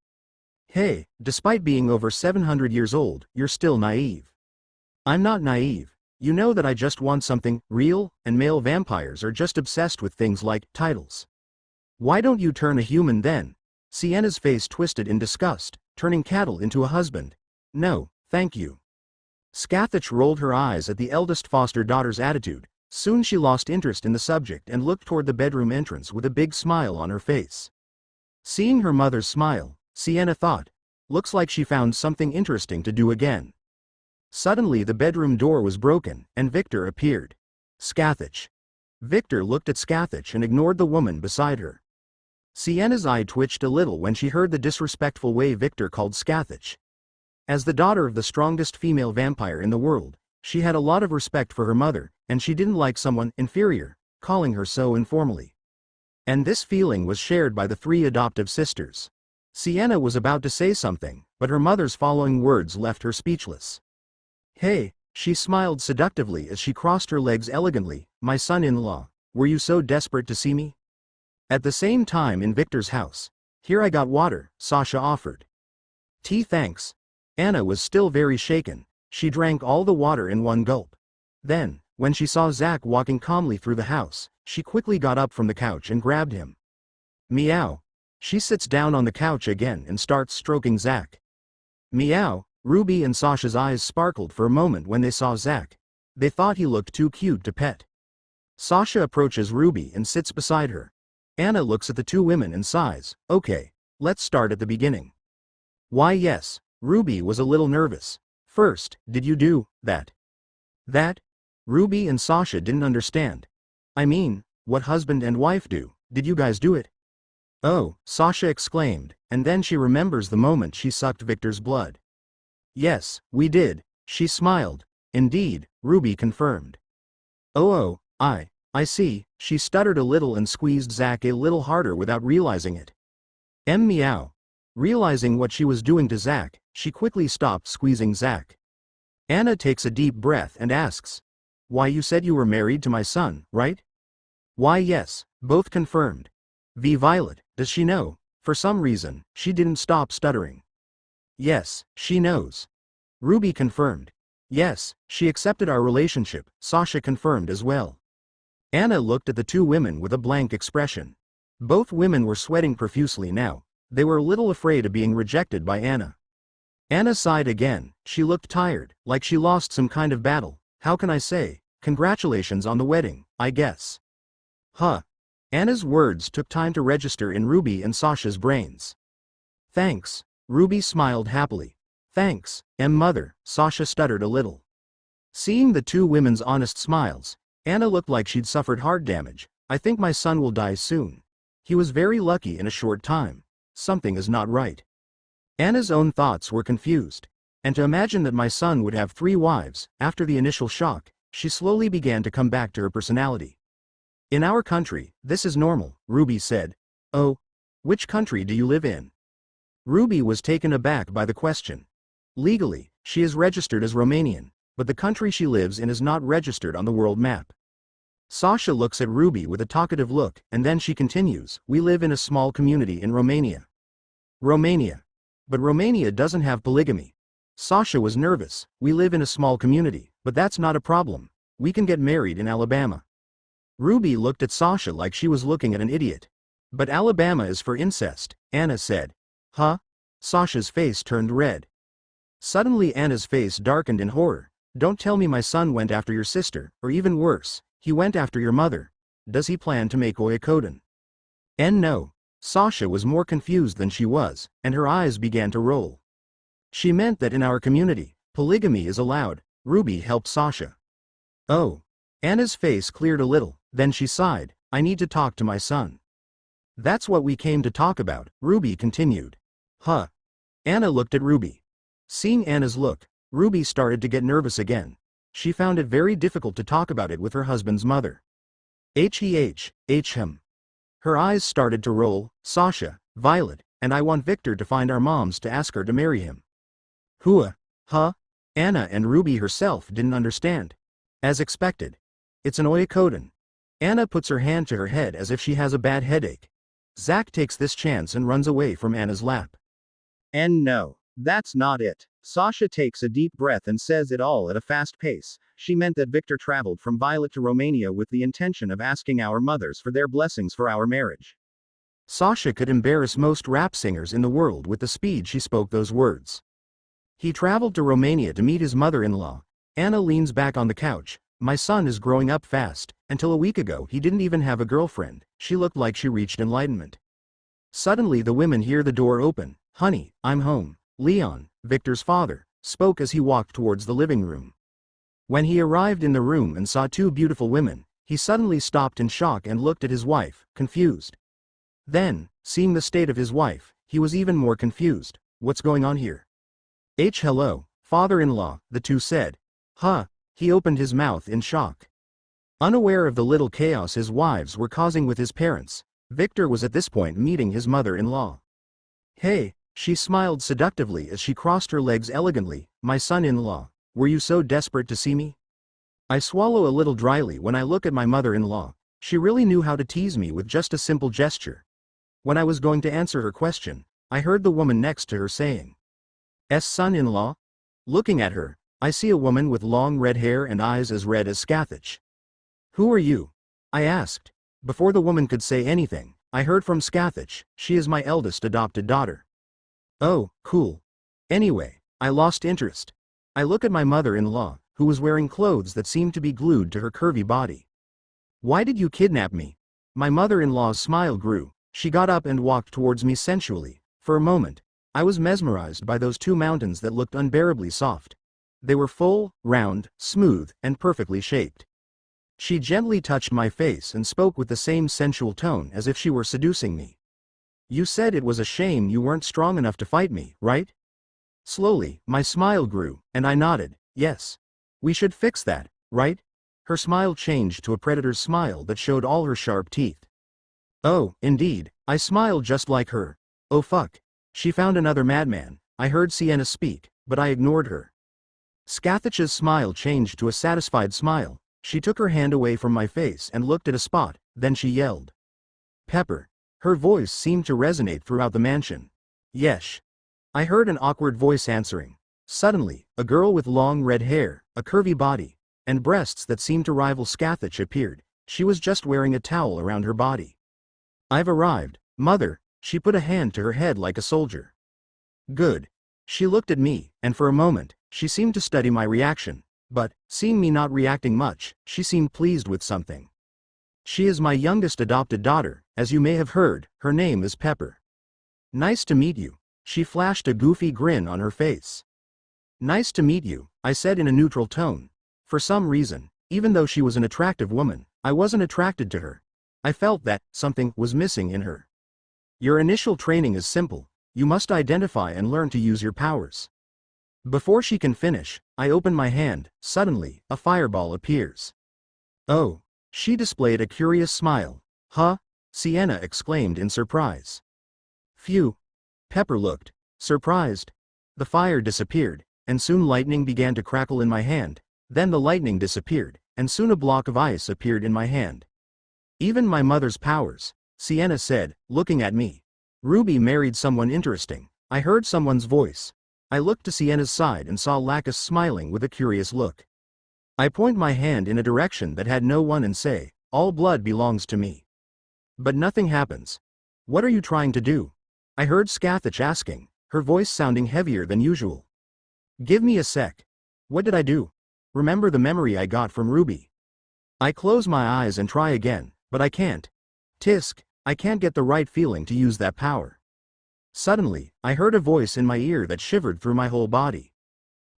Speaker 1: Hey, despite being over 700 years old, you're still naive. I'm not naive. You know that I just want something real, and male vampires are just obsessed with things like titles. Why don't you turn a human then? Sienna's face twisted in disgust, turning cattle into a husband. No, thank you. Scathach rolled her eyes at the eldest foster daughter's attitude. Soon she lost interest in the subject and looked toward the bedroom entrance with a big smile on her face. Seeing her mother's smile, Sienna thought, looks like she found something interesting to do again. Suddenly the bedroom door was broken, and Victor appeared. Scathach. Victor looked at Scathach and ignored the woman beside her. Sienna's eye twitched a little when she heard the disrespectful way Victor called Scathach. As the daughter of the strongest female vampire in the world, she had a lot of respect for her mother, and she didn't like someone inferior calling her so informally. And this feeling was shared by the 3 adoptive sisters. Sienna was about to say something, but her mother's following words left her speechless. Hey, she smiled seductively as she crossed her legs elegantly, my son-in-law, were you so desperate to see me? At the same time in Victor's house. Here I got water, Sasha offered. Tea thanks. Anna was still very shaken. She drank all the water in one gulp. Then, when she saw Zach walking calmly through the house, she quickly got up from the couch and grabbed him. Meow. She sits down on the couch again and starts stroking Zach. Meow. Ruby and Sasha's eyes sparkled for a moment when they saw Zach. They thought he looked too cute to pet. Sasha approaches Ruby and sits beside her. Anna looks at the 2 women and sighs. Okay, let's start at the beginning. Why yes, Ruby was a little nervous. First, did you do that? That? Ruby and Sasha didn't understand. I mean, what husband and wife do, did you guys do it? Oh, Sasha exclaimed, and then she remembers the moment she sucked Victor's blood. Yes, we did, she smiled. Indeed, Ruby confirmed. Oh, I see, she stuttered a little and squeezed Zach a little harder without realizing it. Meow. Realizing what she was doing to Zach, she quickly stopped squeezing Zach. Anna takes a deep breath and asks, why you said you were married to my son, right? Why yes, both confirmed. Violet, does she know? For some reason, she didn't stop stuttering. Yes, she knows. Ruby confirmed. Yes, she accepted our relationship, Sasha confirmed as well. Anna looked at the 2 women with a blank expression. Both women were sweating profusely now. They were a little afraid of being rejected by Anna. Anna sighed again. She looked tired, like she lost some kind of battle. How can I say? Congratulations on the wedding, I guess. Huh. Anna's words took time to register in Ruby and Sasha's brains. Thanks. Ruby smiled happily. Thanks, mother, Sasha stuttered a little. Seeing the 2 women's honest smiles, Anna looked like she'd suffered heart damage. I think my son will die soon. He was very lucky in a short time. Something is not right. Anna's own thoughts were confused. And to imagine that my son would have 3 wives, after the initial shock, she slowly began to come back to her personality. In our country, this is normal, Ruby said. Oh, which country do you live in? Ruby was taken aback by the question. Legally, she is registered as Romanian, but the country she lives in is not registered on the world map. Sasha looks at Ruby with a talkative look, and then she continues, we live in a small community in Romania. Romania. But Romania doesn't have polygamy. Sasha was nervous. We live in a small community, but that's not a problem. We can get married in Alabama. Ruby looked at Sasha like she was looking at an idiot. But Alabama is for incest, Anna said. Huh? Sasha's face turned red. Suddenly Anna's face darkened in horror. Don't tell me my son went after your sister, or even worse, he went after your mother. Does he plan to make oyakodon? No. Sasha was more confused than she was, and her eyes began to roll. She meant that in our community, polygamy is allowed. Ruby helped Sasha. Oh. Anna's face cleared a little, then she sighed, I need to talk to my son. That's what we came to talk about, Ruby continued. Huh. Anna looked at Ruby. Seeing Anna's look, Ruby started to get nervous again. She found it very difficult to talk about it with her husband's mother. Him. Her eyes started to roll, Sasha, Violet, and I want Victor to find our moms to ask her to marry him. Hua. Huh? Anna and Ruby herself didn't understand. As expected. It's an oyakodon. Anna puts her hand to her head as if she has a bad headache. Zach takes this chance and runs away from Anna's lap. And no, that's not it. Sasha takes a deep breath and says it all at a fast pace. She meant that Victor traveled from Violet to Romania with the intention of asking our mothers for their blessings for our marriage. Sasha could embarrass most rap singers in the world with the speed she spoke those words. He traveled to Romania to meet his mother-in-law. Anna leans back on the couch. My son is growing up fast. Until a week ago he didn't even have a girlfriend. She looked like she reached enlightenment. Suddenly the women hear the door open. Honey, I'm home. Leon, Victor's father, spoke as he walked towards the living room. When he arrived in the room and saw two beautiful women, he suddenly stopped in shock and looked at his wife, confused. Then, seeing the state of his wife, he was even more confused. What's going on here? Hello, father-in-law, the two said. Huh, he opened his mouth in shock. Unaware of the little chaos his wives were causing with his parents, Victor was at this point meeting his mother-in-law. Hey, she smiled seductively as she crossed her legs elegantly, my son-in-law, were you so desperate to see me? I swallow a little dryly when I look at my mother-in-law. She really knew how to tease me with just a simple gesture. When I was going to answer her question, I heard the woman next to her saying, son-in-law? Looking at her, I see a woman with long red hair and eyes as red as Scathach. Who are you? I asked. Before the woman could say anything, I heard from Scathach, she is my eldest adopted daughter. Oh, cool. Anyway, I lost interest. I look at my mother-in-law, who was wearing clothes that seemed to be glued to her curvy body. Why did you kidnap me? My mother-in-law's smile grew. She got up and walked towards me sensually. For a moment, I was mesmerized by those two mountains that looked unbearably soft. They were full, round, smooth, and perfectly shaped. She gently touched my face and spoke with the same sensual tone as if she were seducing me. You said it was a shame you weren't strong enough to fight me, right? Slowly, my smile grew, and I nodded, yes. We should fix that, right? Her smile changed to a predator's smile that showed all her sharp teeth. Oh, indeed, I smiled just like her. Oh fuck. She found another madman. I heard Sienna speak, but I ignored her. Scathach's smile changed to a satisfied smile. She took her hand away from my face and looked at a spot, then she yelled. Pepper. Her voice seemed to resonate throughout the mansion. Yesh. I heard an awkward voice answering. Suddenly, a girl with long red hair, a curvy body, and breasts that seemed to rival Scathach appeared. She was just wearing a towel around her body. I've arrived, mother. She put a hand to her head like a soldier. Good. She looked at me, and for a moment, she seemed to study my reaction, but, seeing me not reacting much, she seemed pleased with something. She is my youngest adopted daughter, as you may have heard, her name is Pepper. Nice to meet you. She flashed a goofy grin on her face. Nice to meet you, I said in a neutral tone. For some reason, even though she was an attractive woman, I wasn't attracted to her. I felt that something was missing in her. Your initial training is simple. You must identify and learn to use your powers. Before she can finish, I open my hand. Suddenly, a fireball appears. Oh. She displayed a curious smile. Huh? Sienna exclaimed in surprise. Phew. Pepper looked surprised. The fire disappeared, and soon lightning began to crackle in my hand. Then the lightning disappeared, and soon a block of ice appeared in my hand. Even my mother's powers, Sienna said, looking at me. Ruby married someone interesting. I heard someone's voice. I looked to Sienna's side and saw Lacus smiling with a curious look. I point my hand in a direction that had no one and say, all blood belongs to me. But nothing happens. What are you trying to do? I heard Scathach asking, her voice sounding heavier than usual. Give me a sec. What did I do? Remember the memory I got from Ruby. I close my eyes and try again, but I can't. Tisk, I can't get the right feeling to use that power. Suddenly, I heard a voice in my ear that shivered through my whole body.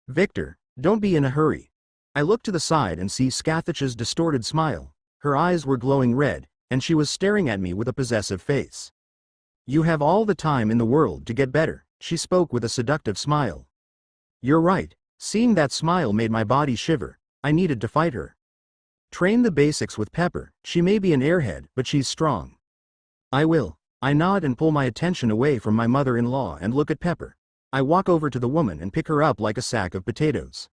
Speaker 1: Victor, don't be in a hurry. I looked to the side and see Scathach's distorted smile. Her eyes were glowing red, and she was staring at me with a possessive face. You have all the time in the world to get better, she spoke with a seductive smile. You're right. Seeing that smile made my body shiver. I needed to fight her. Train the basics with Pepper. She may be an airhead, but she's strong. I will. I nod and pull my attention away from my mother-in-law and look at Pepper. I walk over to the woman and pick her up like a sack of potatoes.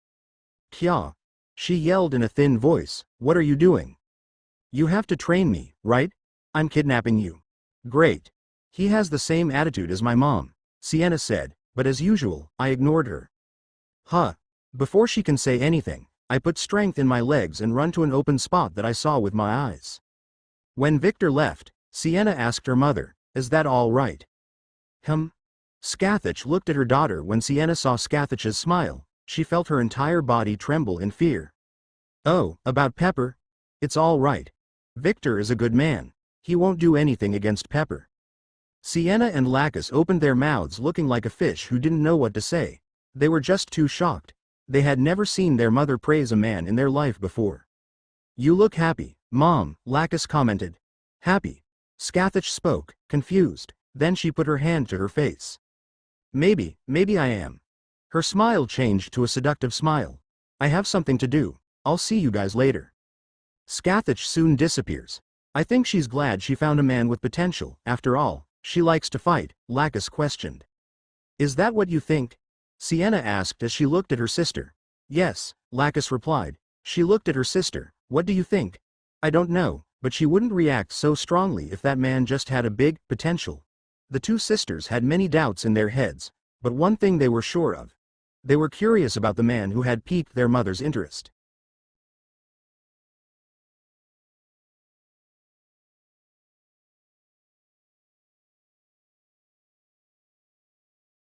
Speaker 1: Kya! She yelled in a thin voice, what are you doing? You have to train me, right? I'm kidnapping you. Great. He has the same attitude as my mom, Sienna said, but as usual, I ignored her. Huh. Before she can say anything, I put strength in my legs and run to an open spot that I saw with my eyes. When Victor left, Sienna asked her mother, is that all right? Scathach looked at her daughter. When Sienna saw Scathach's smile, she felt her entire body tremble in fear. Oh, about Pepper? It's all right. Victor is a good man. He won't do anything against Pepper. Sienna and Lacus opened their mouths looking like a fish who didn't know what to say. They were just too shocked. They had never seen their mother praise a man in their life before. You look happy, Mom, Lacus commented. Happy? Scathach spoke, confused. Then she put her hand to her face. Maybe I am. Her smile changed to a seductive smile. I have something to do. I'll see you guys later. Scathach soon disappears. I think she's glad she found a man with potential. After all, she likes to fight, Lacus questioned. Is that what you think? Sienna asked as she looked at her sister. Yes, Lacus replied. She looked at her sister. What do you think? I don't know, but she wouldn't react so strongly if that man just had a big potential. The two sisters had many doubts in their heads, but one thing they were sure of. They were curious about the man who had piqued their mother's interest.